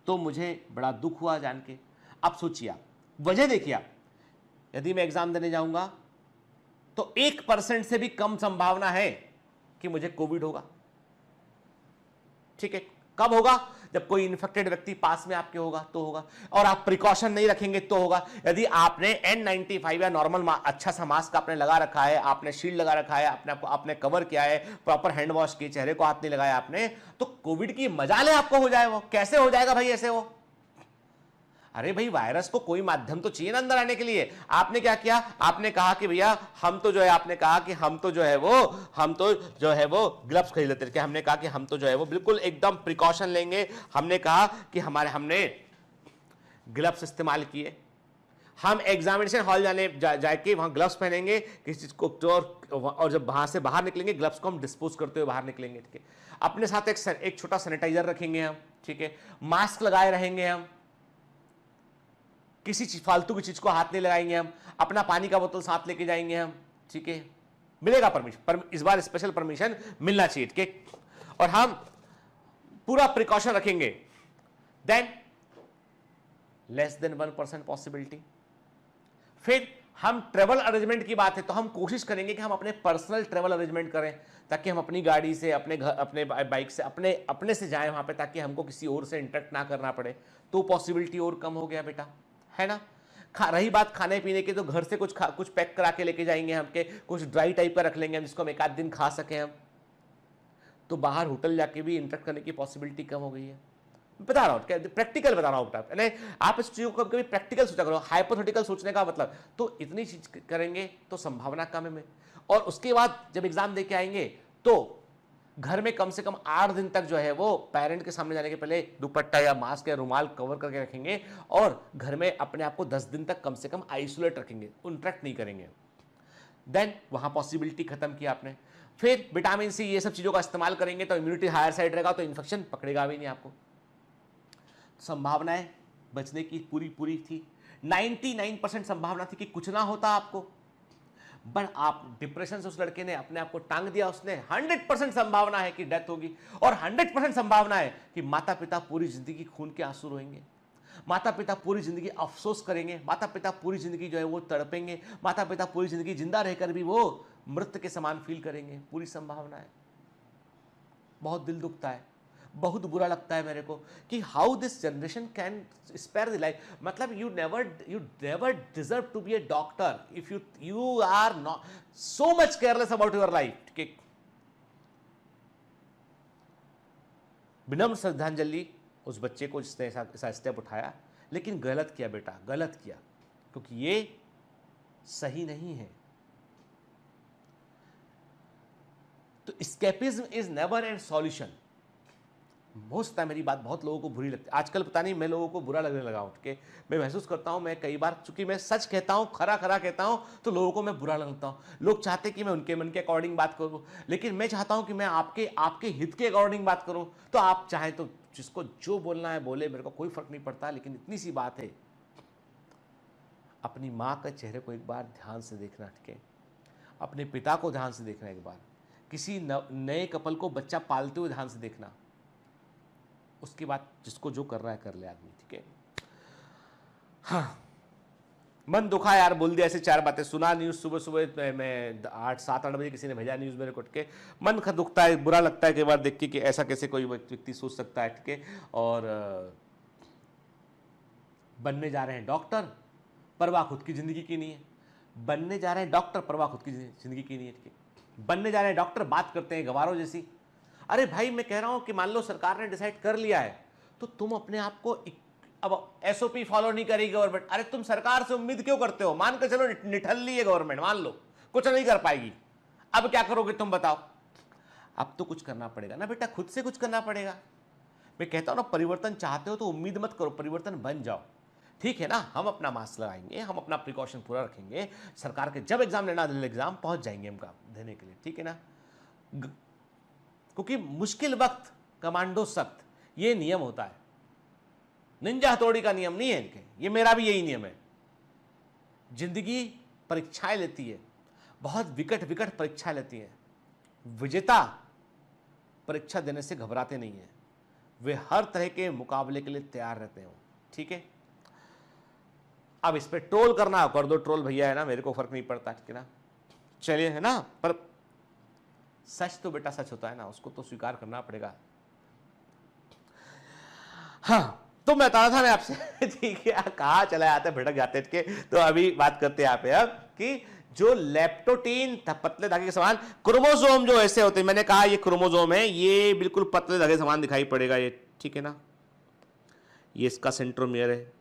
तो मुझे बड़ा दुख हुआ जान के। अब सोचिए आप, वजह देखिए आप, यदि मैं एग्जाम देने जाऊंगा तो 1% से भी कम संभावना है कि मुझे कोविड होगा, ठीक है। कब होगा? जब कोई इन्फेक्टेड व्यक्ति पास में आपके होगा तो होगा, और आप प्रिकॉशन नहीं रखेंगे तो होगा। यदि आपने N95 या नॉर्मल अच्छा सा मास्क आपने लगा रखा है, आपने शील्ड लगा रखा है, आपने कवर किया है, प्रॉपर हैंड वॉश किए, चेहरे को हाथ नहीं लगाया आपने, तो कोविड की मजाल है आपको हो जाए। वो कैसे हो जाएगा भाई ऐसे? वो अरे भाई वायरस को कोई माध्यम तो चाहिए ना अंदर आने के लिए। आपने क्या किया? आपने कहा कि भैया हम तो जो है, आपने कहा कि हम तो जो है वो ग्लव्स खरीद लेते थे। हमने कहा कि हम तो जो है वो बिल्कुल एकदम प्रिकॉशन लेंगे। हमने कहा कि हमने ग्लव्स इस्तेमाल किए। हम एग्जामिनेशन हॉल जाके वहां ग्लव्स पहनेंगे किसी चीज को, और जब वहां से बाहर निकलेंगे ग्लव्स को हम डिस्पोज करते हुए बाहर निकलेंगे, ठीक है। अपने साथ एक छोटा सैनिटाइजर रखेंगे हम, ठीक है। मास्क लगाए रहेंगे हम, किसी चीज फालतू की चीज को हाथ नहीं लगाएंगे हम। अपना पानी का बोतल साथ लेके जाएंगे हम, ठीक है। मिलेगा परमिशन, इस बार स्पेशल परमिशन मिलना चाहिए, ठीक है। और हम पूरा प्रिकॉशन रखेंगे। Than less than 1% possibility. फिर हम ट्रेवल अरेंजमेंट की बात है तो हम कोशिश करेंगे कि हम अपने पर्सनल ट्रेवल अरेंजमेंट करें, ताकि हम अपनी गाड़ी से, अपने घर, अपने बाइक से, अपने से जाएं वहां पे, ताकि हमको किसी और से इंटरेक्ट ना करना पड़े। तो पॉसिबिलिटी और कम हो गया बेटा, है ना। रही बात खाने पीने की, तो घर से कुछ पैक करा के लेके जाएंगे हम, के कुछ ड्राई टाइप का रख लेंगे हम, जिसको हम एक आध दिन खा सकें हम। तो बाहर होटल जाके भी इंटरेक्ट करने की पॉसिबिलिटी कम हो गई है। बता रहा हूँ, प्रैक्टिकल बता रहा हूँ। आप इस चीज़ को कभी प्रैक्टिकल सोचा करो, हाइपोथेटिकल सोचने का मतलब। तो इतनी चीज करेंगे तो संभावना कम है में। और उसके बाद जब एग्जाम दे के आएंगे तो घर में कम से कम 8 दिन तक जो है वो पेरेंट के सामने जाने के पहले दुपट्टा या मास्क या रुमाल कवर करके रखेंगे, और घर में अपने आप को 10 दिन तक कम से कम आइसोलेट रखेंगे, इंटरेक्ट नहीं करेंगे। देन वहां पॉसिबिलिटी खत्म की आपने। फिर विटामिन सी ये सब चीजों का इस्तेमाल करेंगे तो इम्यूनिटी हायर साइड रहेगा, तो इन्फेक्शन पकड़ेगा भी नहीं आपको। संभावनाएं बचने की पूरी थी। 99% संभावना थी कि कुछ ना होता आपको, बट आप डिप्रेशन से उस लड़के ने अपने आप को टांग दिया। उसने 100% संभावना है कि डेथ होगी, और 100% संभावना है कि माता पिता पूरी जिंदगी खून के आंसू रोएंगे, माता पिता पूरी जिंदगी अफसोस करेंगे, माता पिता पूरी जिंदगी जो है वो तड़पेंगे, माता पिता पूरी जिंदगी जिंदा रहकर भी वो मृत के समान फील करेंगे। पूरी संभावना है। बहुत दिल दुखता है, बहुत बुरा लगता है मेरे को कि how this generation can spare the life. मतलब you never deserve to be a doctor if you are not so much careless about your life. विनम्र श्रद्धांजलि उस बच्चे को जिसने ऐसा स्टेप उठाया, लेकिन गलत किया बेटा, गलत किया, क्योंकि ये सही नहीं है। तो escapism is never N solution. हो सकता है मेरी बात बहुत लोगों को बुरी लगती है आजकल, पता नहीं, मैं लोगों को बुरा लगने लगा हूं कि मैं महसूस करता हूं, मैं कई बार, चूंकि मैं सच कहता हूं, खरा कहता हूं, तो लोगों को मैं बुरा लगता हूं। लोग चाहते कि मैं उनके मन के अकॉर्डिंग बात करूं, लेकिन मैं चाहता हूं कि मैं आपके हित के अकॉर्डिंग बात करूं। तो आप चाहें तो जिसको जो बोलना है बोले, मेरे को कोई फर्क नहीं पड़ता। लेकिन इतनी सी बात है, अपनी माँ के चेहरे को एक बार ध्यान से देखना, ठीक है। अपने पिता को ध्यान से देखना एक बार, किसी नए कपल को बच्चा पालते हुए ध्यान से देखना। उसके बाद जिसको जो कर रहा है कर ले आदमी, ठीक है। हाँ, मन दुखा यार, बोल दिया ऐसे 4 बातें। सुना न्यूज़ सुबह मैं 7-8 बजे किसी ने भेजा न्यूज़ मेरे को, ठीक है। मन दुखता है, बुरा लगता है कई बार देख के कि ऐसा कैसे कोई व्यक्ति सोच सकता है, ठीक है। और बनने जा रहे हैं डॉक्टर, परवाह खुद की जिंदगी की नहीं है। बनने जा रहे हैं डॉक्टर, परवाह खुद की जिंदगी की नहीं है, ठीक है। बनने जा रहे हैं डॉक्टर, बात करते हैं गवारों जैसी। अरे भाई मैं कह रहा हूं कि मान लो सरकार ने डिसाइड कर लिया है तो तुम अपने आप को अब एसओपी फॉलो नहीं करेगी गवर्नमेंट, अरे तुम सरकार से उम्मीद क्यों करते हो? मान के चलो निठल्ली है गवर्नमेंट, मान लो कुछ नहीं कर पाएगी, अब क्या करोगे तुम बताओ? अब तो कुछ करना पड़ेगा ना बेटा, खुद से कुछ करना पड़ेगा। मैं कहता हूं ना, परिवर्तन चाहते हो तो उम्मीद मत करो, परिवर्तन बन जाओ। ठीक है ना, हम अपना मास्क लगाएंगे, हम अपना प्रिकॉशन पूरा रखेंगे, सरकार के जब एग्जाम लेना एग्जाम पहुंच जाएंगे हम काम देने के लिए, ठीक है ना। क्योंकि मुश्किल वक्त कमांडो सख्त, ये नियम होता है, निंजा हथौड़ी का नियम नहीं है इनके, ये मेरा भी यही नियम है। जिंदगी परीक्षाएं लेती है, बहुत विकट विकट परीक्षा लेती है। विजेता परीक्षा देने से घबराते नहीं है, वे हर तरह के मुकाबले के लिए तैयार रहते हैं, ठीक है। अब इस पे ट्रोल करना कर दो, ट्रोल भैया है ना, मेरे को फर्क नहीं पड़ता, ठीक है ना। चलिए, है ना, पर सच तो बेटा सच होता है ना, उसको तो स्वीकार करना पड़ेगा। हाँ, तो मैं बता रहा था मैं आपसे ठीक है, कहाँ चला जाते भटक जाते के। तो अभी बात करते हैं यहाँ पे अब कि जो लेप्टोटीन पतले धागे के समान, क्रोमोसोम जो ऐसे होते हैं, मैंने कहा ये क्रोमोसोम है, ये बिल्कुल पतले धागे समान दिखाई पड़ेगा ये, ठीक है ना। ये इसका सेंट्रोमियर है,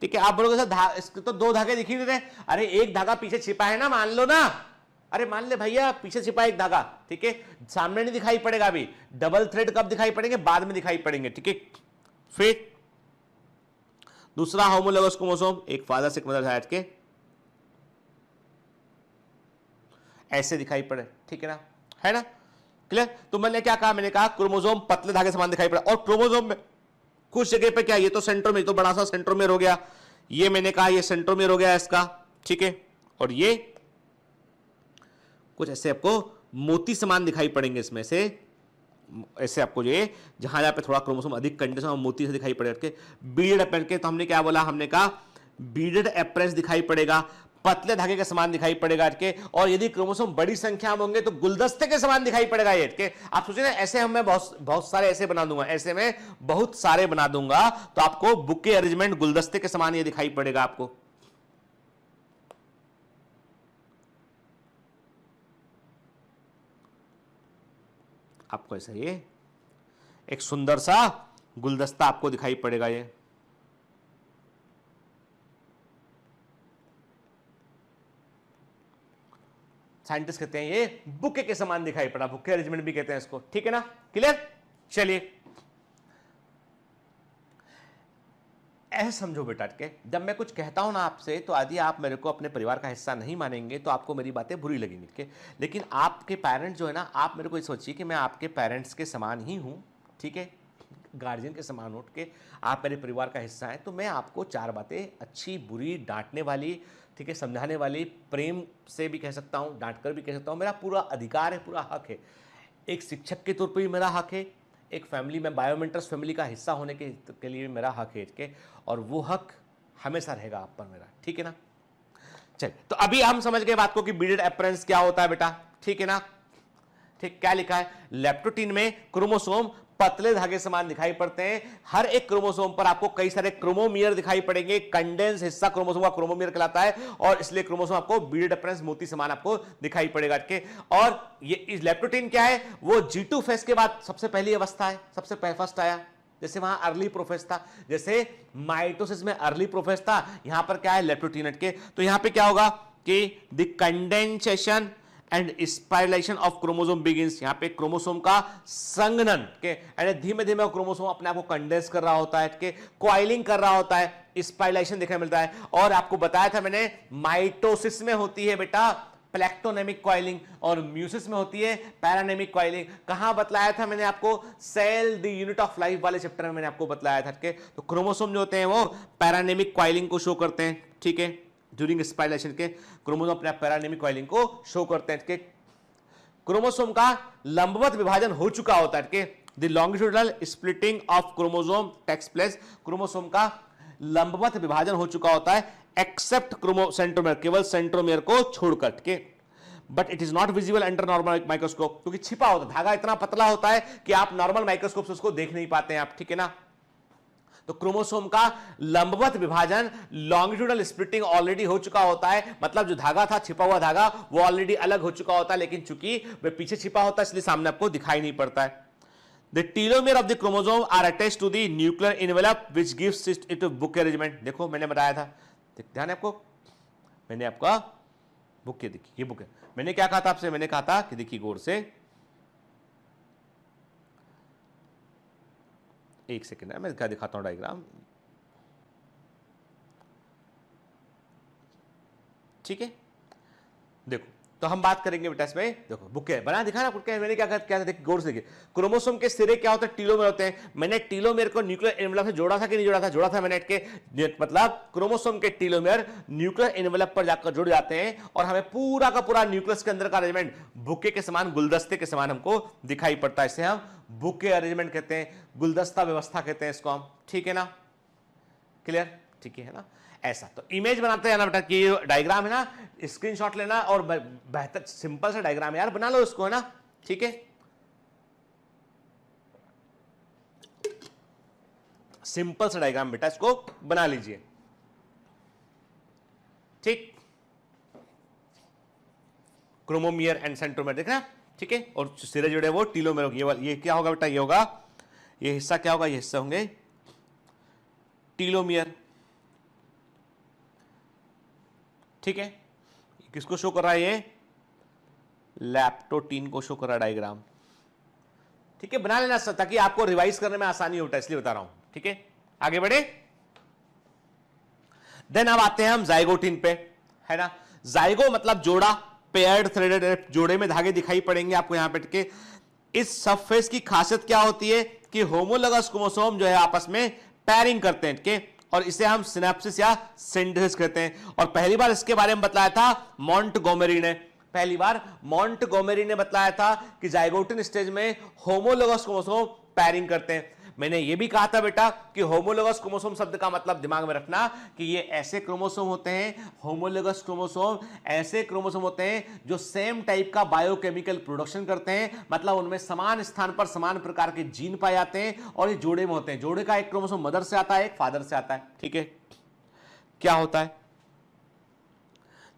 ठीक है। आप बोलोगे सर इसके तो दो धागे दिख ही नहीं रहे, अरे एक धागा पीछे छिपा है ना, मान लो ना, अरे मान ले भैया पीछे छिपा एक धागा, ठीक है, सामने नहीं दिखाई पड़ेगा अभी। डबल थ्रेड कब दिखाई पड़ेंगे? बाद में दिखाई पड़ेंगे, ठीक है। फिर दूसरा होमोलोगस क्रोमोसोम, एक फादर से एक मदर साइड के, ऐसे दिखाई पड़े, ठीक है ना, है ना, क्लियर। तो मैंने क्या कहा? मैंने कहा क्रोमोसोम पतले धागे समान दिखाई पड़ा, और क्रोमोसोम में कुछ जगह पे क्या, ये तो सेंट्रोमियर, तो बड़ा सा सेंट्रोमियर हो गया, ये मैंने कहा ये सेंट्रोमियर हो गया इसका, ठीक है। और ये कुछ ऐसे आपको मोती समान दिखाई पड़ेंगे इसमें से, ऐसे आपको ये जहां जहां पे थोड़ा क्रोमोसोम अधिक कंडेंस और मोती से दिखाई पड़े, बीडेड अपरेंस के, तो हमने क्या बोला? हमने कहा बीडेड अपरेंस दिखाई पड़ेगा, पतले धागे के समान दिखाई पड़ेगा के। और यदि क्रोमोसोम बड़ी संख्या में होंगे तो गुलदस्ते के समान दिखाई पड़ेगा ये के। आप सोचिए ना, ऐसे हम मैं बहुत सारे ऐसे बना दूंगा, ऐसे में बहुत सारे बना दूंगा, तो आपको बुके अरेंजमेंट गुलदस्ते के समान ये दिखाई पड़ेगा आपको ऐसा ये एक सुंदर सा गुलदस्ता आपको दिखाई पड़ेगा ये। साइंटिस्ट कहते हैं ये बुके के समान दिखाई पड़ा, बुके अरेंजमेंट भी कहते हैं इसको, ठीक है ना, क्लियर। चलिए ऐसे समझो बेटा के, जब मैं कुछ कहता हूं ना आपसे, तो यदि आप मेरे को अपने परिवार का हिस्सा नहीं मानेंगे तो आपको मेरी बातें बुरी लगेंगी, ठीक है। लेकिन आपके पेरेंट्स जो है ना, आप मेरे को ये सोचिए कि मैं आपके पेरेंट्स के समान ही हूं, ठीक है, गार्जियन के समान उठ के आप मेरे परिवार का हिस्सा हैं, तो मैं आपको चार बातें, अच्छी बुरी, डांटने वाली, ठीक है, समझाने वाली, प्रेम से भी कह सकता हूँ, डांट कर भी कह सकता हूँ, मेरा पूरा अधिकार है, पूरा हक है। एक शिक्षक के तौर पर भी मेरा हक है, एक फैमिली में बायोमेंटर्स फैमिली का हिस्सा होने के लिए मेरा हक है के, और वो हक हमेशा रहेगा आप पर मेरा, ठीक है ना। चल, तो अभी हम समझ गए बात को कि बीडेड अपरेंस क्या होता है बेटा, ठीक है ना। ठीक, क्या लिखा है? लेप्टोटीन में क्रोमोसोम पतले धागे समान दिखाई पड़ते हैं, हर एक क्रोमोसोम पर आपको कई सारे क्रोमोमियर दिखाई पड़ेंगे, कंडेंस हिस्सा क्रोमोसोम का क्रोमोमियर कहलाता है, और इसलिए क्रोमोसोम आपको बीडेड अपरेंस मोती समान आपको दिखाई पड़ेगा के। और ये इस लेप्टोटीन क्या है? वो G2 फेज के बाद सबसे पहली अवस्था है, सबसे फर्स्ट आया, जैसे वहां अर्ली प्रोफेज था, जैसे माइटोसिस में अर्ली प्रोफेज था, यहां पर क्या है? लेप्टोटीन के। तो यहां पे क्या होगा कि the condensation and spiralisation of chromosome begins, यहां पे क्रोमोसोम का संघनन के, यानी धीमे धीमे क्रोमोसोम अपने आप को कंडेंस कर रहा होता है, के कॉइलिंग कर रहा होता है, स्पाइरलाइजेशन देखने मिलता है। और आपको बताया था मैंने, माइटोसिस में होती है बेटा प्लेक्टोनेमिक कॉइलिंग, और म्यूसिस में होती है पैरानेमिक कॉइलिंग। कहां बतलाया था मैंने आपको? Cell the unit of life वाले चैप्टर में मैंने आपको बतलाया था के। तो क्रोमोसोम जो होते हैं वो पैरानेमिक कॉइलिंग को शो करते हैं, ठीक है, ड्यूरिंग स्पाइरलाइजेशन के क्रोमोसोम अपने पैरानेमिक कॉइलिंग को शो करते हैं के। क्रोमोसोम का लंबवत विभाजन हो चुका होता है के, the longitudinal splitting of chromosome takes place, chromosome का लंबवत विभाजन हो चुका होता है एक्सेप्ट सेंट्रोमियर, केवल सेंट्रोमियर को छोड़कर के। But it is not visible under normal microscope, क्योंकि छिपा होता है, धागा इतना पतला होता है कि आप नॉर्मल माइक्रोस्कोप से उसको देख नहीं पाते हैं आप, ठीक है ना। तो क्रोमोसोम का लंबवत विभाजन, लॉन्गिट्यूडल स्प्लिटिंग ऑलरेडी हो चुका होता है, मतलब जो धागा था, छिपा हुआ धागा, वो ऑलरेडी अलग हो चुका होता है, लेकिन चूंकि वह पीछे छिपा होता है इसलिए सामने आपको दिखाई नहीं पड़ता है। The telomere of the chromosome are attached to the nuclear envelope which gives it to book arrangement। देखो मैंने बताया था, ध्यान है आपको, मैंने आपका बुक, देखिए ये बुक है, मैंने क्या कहा था आपसे, मैंने कहा था कि देखिए गौर से, एक सेकेंड है, मैं क्या दिखाता हूं डायग्राम, ठीक है। देखो तो हम बात करेंगे बेटा इसमें, देखो बुक है बना दिखा ना, मैंने क्या था, देखिए गौर से देखिए, क्रोमोसोम के सिरे क्या होते हैं, टीलोमेर होते हैं। मैंने टीलोमेर को न्यूक्लियर एनवेलप से जोड़ा था कि नहीं जोड़ा था, जोड़ा था मैंने के, मतलब क्रोमोसोम के टीलोमेर न्यूक्लियर एनवेलप पर जाकर जुड़ जाते हैं और हमें पूरा का पूरा न्यूक्लियस के अंदर का अरेंजमेंट बुके के समान, गुलदस्ते के समान हमको दिखाई पड़ता है। इसे हम बुके अरेंजमेंट कहते हैं, गुलदस्ता व्यवस्था कहते हैं इसको हम, ठीक है ना, क्लियर, ठीक है ना। ऐसा तो इमेज बनाते हैं ना बेटा, कि डायग्राम है ना, स्क्रीनशॉट लेना और बेहतर सिंपल सा डायग्राम यार बना लो उसको, है ना, ठीक है। सिंपल सा डायग्राम बेटा इसको बना लीजिए, ठीक। क्रोमोमियर एंड सेंट्रोमियर देखना, ठीक है, और सिरे जुड़े वो टीलोमेर होगी। ये क्या होगा बेटा, ये होगा, ये हिस्सा क्या होगा, ये हिस्सा होंगे टीलोमियर, ठीक है। किसको शो कर रहा है, ये लैप्टोटीन को शो कर रहा है डायग्राम, ठीक है। बना लेना ताकि आपको रिवाइज करने में आसानी होता है, इसलिए बता रहा हूं, ठीक है। आगे बढ़े, देन अब आते हैं हम जाइगोटीन पे, है ना। जाइगो मतलब जोड़ा, पेयर्ड थ्रेडेड, जोड़े में धागे दिखाई पड़ेंगे आपको यहां पे के। इस सबफेस की खासियत क्या होती है कि होमोलोगस क्रोमोसोम जो है आपस में पैरिंग करते हैं के, और इसे हम सिनेप्सिस या सिंथेसिस कहते हैं। और पहली बार इसके बारे में बताया था मॉन्टगोमेरी ने, पहली बार मॉन्टगोमेरी ने बताया था कि जाइगोटिन स्टेज में होमोलोगस क्रोमोसोम पैरिंग करते हैं। मैंने ये भी कहा था बेटा कि होमोलोगस क्रोमोसोम शब्द का मतलब दिमाग में रखना कि ये ऐसे क्रोमोसोम होते हैं, होमोलोगस क्रोमोसोम ऐसे क्रोमोसोम होते हैं जो सेम टाइप का बायोकेमिकल प्रोडक्शन करते हैं, मतलब उनमें समान स्थान पर समान प्रकार के जीन पाए जाते हैं और ये जोड़े में होते हैं। जोड़े का एक क्रोमोसोम मदर से आता है, एक फादर से आता है, ठीक है। क्या होता है,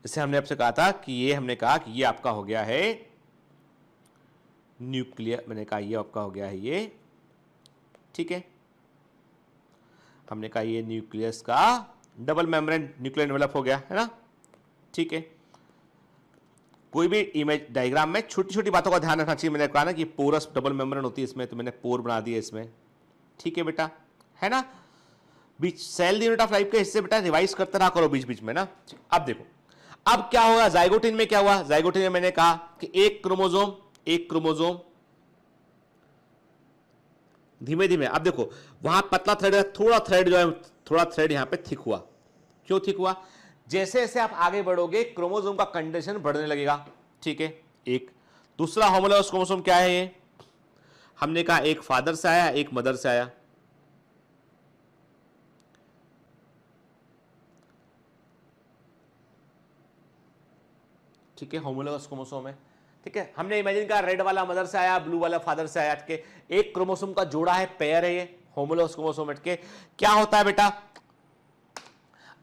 जैसे हमने आपसे कहा था कि ये, हमने कहा कि ये आपका हो गया है न्यूक्लियर, मैंने कहा ये आपका हो गया है ये, ठीक है। हमने कहा ये न्यूक्लियस का डबल मेम्ब्रेन न्यूक्लियर एनवेलप हो गया, है ना, ठीक है। कोई भी इमेज डायग्राम में छोटी छोटी बातों का ध्यान रखना चाहिए। मैंने कहा ना कि पोरस डबल मेम्ब्रेन होती है इसमें, तो मैंने पोर बना दिया इसमें, ठीक है बेटा, है ना। बीच सेल यूनिट ऑफ लाइफ के हिस्से बेटा रिवाइज करते रहा करो बीच बीच में ना। अब देखो अब क्या होगा, जाइगोटिन में क्या हुआ, जाइगोटिन में मैंने कहा कि एक क्रोमोसोम धीमे धीमे, अब देखो वहां पतला थ्रेड है, थोड़ा थ्रेड जो है, थोड़ा थ्रेड यहां पे थिक हुआ। क्यों थिक हुआ, जैसे जैसे आप आगे बढ़ोगे क्रोमोसोम का कंडीशन बढ़ने लगेगा, ठीक है। एक दूसरा होमोलोगस क्रोमोसोम क्या है, ये हमने कहा एक फादर से आया, एक मदर से आया, ठीक है, होमोलोगस क्रोमोसोम है, ठीक है। हमने इमेजिन कहा रेड वाला मदर से आया, ब्लू वाला फादर से आया, के एक क्रोमोसोम का जोड़ा है, पेयर है ये होमोलोगस क्रोमोसोम के। क्या होता है बेटा,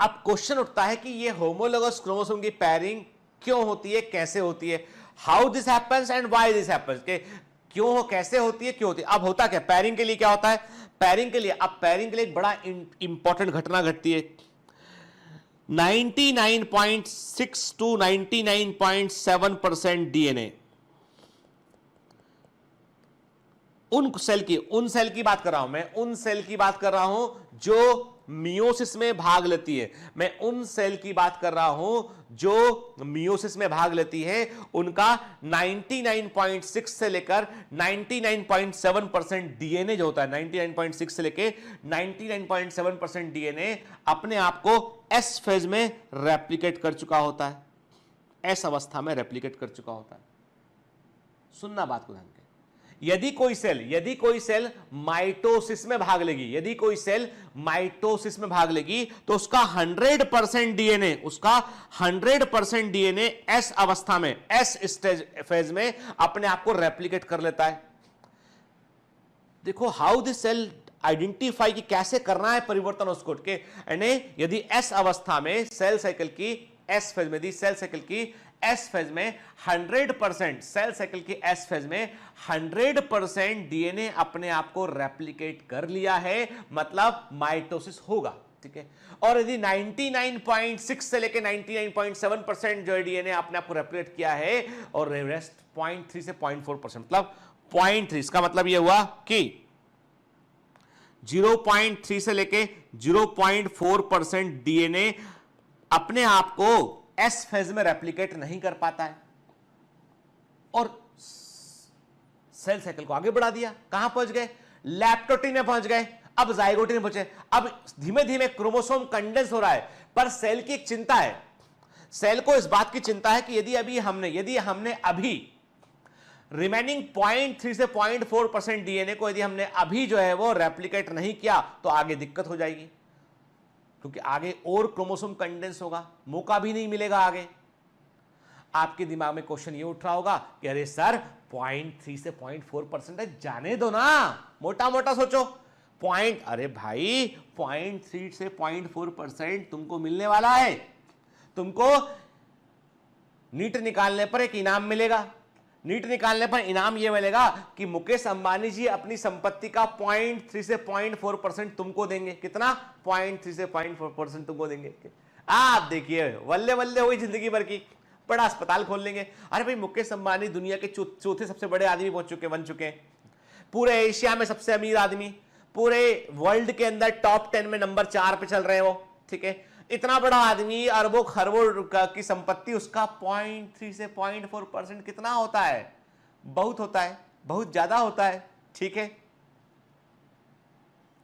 अब क्वेश्चन उठता है कि ये होमोलोगस क्रोमोसोम की पेयरिंग क्यों होती है, कैसे होती है, how this happens and why this happens, के क्यों हो, कैसे होती है, क्यों होती है। अब होता क्या, पेयरिंग के लिए क्या होता है, पेयरिंग के लिए, अब पेयरिंग के लिए एक बड़ा इंपॉर्टेंट घटना घटती है। 99.6 to 99.7% डीएनए उन सेल की बात कर रहा हूं मैं, उन सेल की बात कर रहा हूं जो मियोसिस में भाग लेती है, मैं उन सेल की बात कर रहा हूं जो मियोसिस में भाग लेती है। उनका 99.6 से लेकर 99.7% डीएनए जो होता है, 99.6 से लेकर 99.7% डीएनए अपने आप को एस फेज में रेप्लिकेट कर चुका होता है, एस अवस्था में रेप्लिकेट कर चुका होता है। सुनना बात को ध्यान के, यदि कोई सेल माइटोसिस में भाग लेगी, यदि कोई सेल माइटोसिस में भाग लेगी तो उसका 100% डीएनए एस अवस्था में, एस स्टेज फेज में अपने आप को रेप्लिकेट कर लेता है। देखो हाउ दिस सेल आइडेंटिफाई कि कैसे करना है परिवर्तन उसको के, यानी यदि एस अवस्था में सेल साइकिल की एस फेज में, यदि सेल साइकिल की एस फेज में 100%, सेल साइकिल की एस फेज में 100% डीएनए अपने आप को रेप्लिकेट कर लिया है, मतलब माइटोसिस होगा, ठीक है। और यदि 99.6 से लेके 99.7% जो डीएनए अपने आप को रेप्लिकेट किया है और रेस्ट 0.3 से 0.4%, मतलब 0.3, इसका मतलब यह हुआ कि 0.3 से लेके 0.4% डीएनए अपने आप को एस फेज में रेप्लिकेट नहीं कर पाता है और सेल साइकिल को आगे बढ़ा दिया। कहां पहुंच गए? लैप्टोटीन में पहुंच गए, अब जाइगोटी में पहुंचे। अब धीमे धीमे क्रोमोसोम कंडेंस हो रहा है, पर सेल की एक चिंता है, सेल को इस बात की चिंता है कि यदि हमने अभी रिमेनिंग 0.3 से 0.4% डीएनए को यदि हमने अभी जो है वो रेप्लिकेट नहीं किया तो आगे दिक्कत हो जाएगी, क्योंकि आगे और क्रोमोसोम कंडेंस होगा, मौका भी नहीं मिलेगा आगे। आपके दिमाग में क्वेश्चन ये उठ रहा होगा कि अरे सर 0.3 से 0.4% है, जाने दो ना, मोटा मोटा सोचो। अरे भाई 0.3 से 0.4% तुमको मिलने वाला है, तुमको नीट निकालने पर एक इनाम मिलेगा। नीट निकालने पर इनाम यह मिलेगा कि मुकेश अंबानी जी अपनी संपत्ति का 0.3 से 0.4% तुमको देंगे। कितना? 0.3 से 0.4% तुमको देंगे। आप देखिए वल्ले वल्ले हुई जिंदगी भर की, बड़ा अस्पताल खोल लेंगे। अरे भाई मुकेश अंबानी दुनिया के चौथे सबसे बड़े आदमी बन चुके हैं, पूरे एशिया में सबसे अमीर आदमी, पूरे वर्ल्ड के अंदर टॉप 10 में नंबर 4 पे चल रहे हैं वो, ठीक है। इतना बड़ा आदमी, अरबों खरबों की संपत्ति, उसका 0.3 से 0.4% कितना होता है? बहुत होता है, बहुत ज्यादा होता है, ठीक है।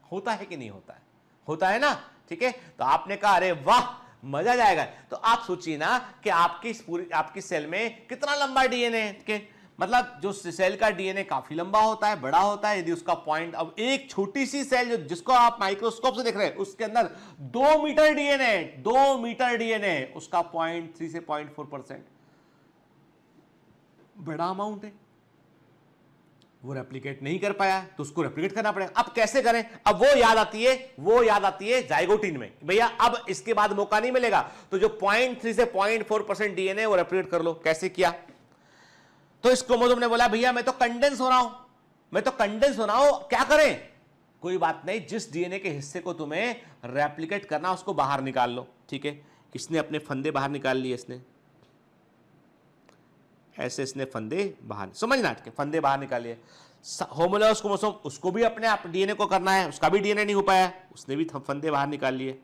होता है कि नहीं होता है? होता है ना, ठीक है। तो आपने कहा अरे वाह मजा जाएगा, तो आप सोचिए ना कि आपकी सेल में कितना लंबा डीएनए है, के मतलब जो सेल का डीएनए काफी लंबा होता है, बड़ा होता है। यदि उसका अब एक छोटी सी सेल जिसको आप माइक्रोस्कोप से देख रहे हैं, उसके अंदर 2 मीटर डीएनए, उसका 0.3 से 0.4% बड़ा अमाउंट है, वो रेप्लिकेट नहीं कर पाया तो उसको रेप्लिकेट करना पड़ेगा। अब कैसे करें? अब वो याद आती है जाइगोटीन में, भैया अब इसके बाद मौका नहीं मिलेगा, तो जो 0.3 से 0.4% डीएनए वो रेप्लिकेट कर लो। कैसे किया? तो इस क्रोमोसोम ने बोला भैया मैं तो कंडेंस हो रहा हूं, क्या करें? कोई बात नहीं, जिस डीएनए के हिस्से को तुम्हें रेप्लिकेट करना उसको बाहर निकाल लो, ठीक है। इसने अपने फंदे बाहर निकाल लिए, इसने फंदे बाहर, समझना, फंदे बाहर निकालिए। होमोलॉगस क्रोमोसोम, उसको भी अपने आप डीएनए को करना है, उसका भी डीएनए नहीं हो पाया, उसने भी फंदे बाहर निकाल लिए।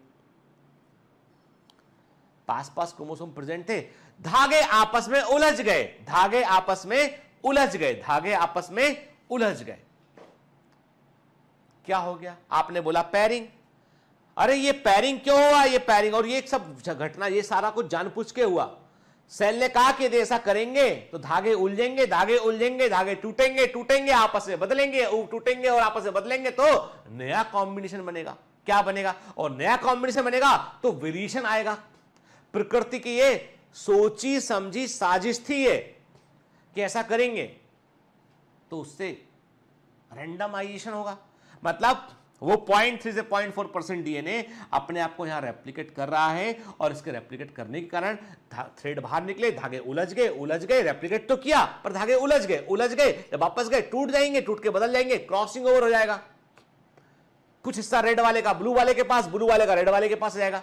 पास क्रोमोसोम प्रेजेंट थे, धागे आपस में उलझ गए। क्या हो गया? आपने बोला पैरिंग। अरे ये पैरिंग क्यों हुआ? ये पैरिंग और ये सब घटना, ये सारा कुछ जानबूझ के हुआ। सेल ने कहा कि यदि ऐसा करेंगे तो धागे उलझेंगे, धागे टूटेंगे, आपस में बदलेंगे, टूटेंगे और आपस में बदलेंगे तो नया कॉम्बिनेशन बनेगा। क्या बनेगा? और नया कॉम्बिनेशन बनेगा तो वेरिएशन आएगा। प्रकृति की ये सोची समझी साजिश थी ये कि ऐसा करेंगे तो उससे रैंडमाइजेशन होगा, मतलब वो 0.3 से 0.4% डीएनए अपने आप को यहां रेप्लिकेट कर रहा है और इसके रेप्लिकेट करने के कारण थ्रेड बाहर निकले, धागे उलझ गए, रेप्लिकेट तो किया पर धागे उलझ गए, जब वापस गए टूट जाएंगे, टूट के बदल जाएंगे, क्रॉसिंग ओवर हो जाएगा। कुछ हिस्सा रेड वाले का ब्लू वाले के पास, ब्लू वाले का रेड वाले के पास जाएगा।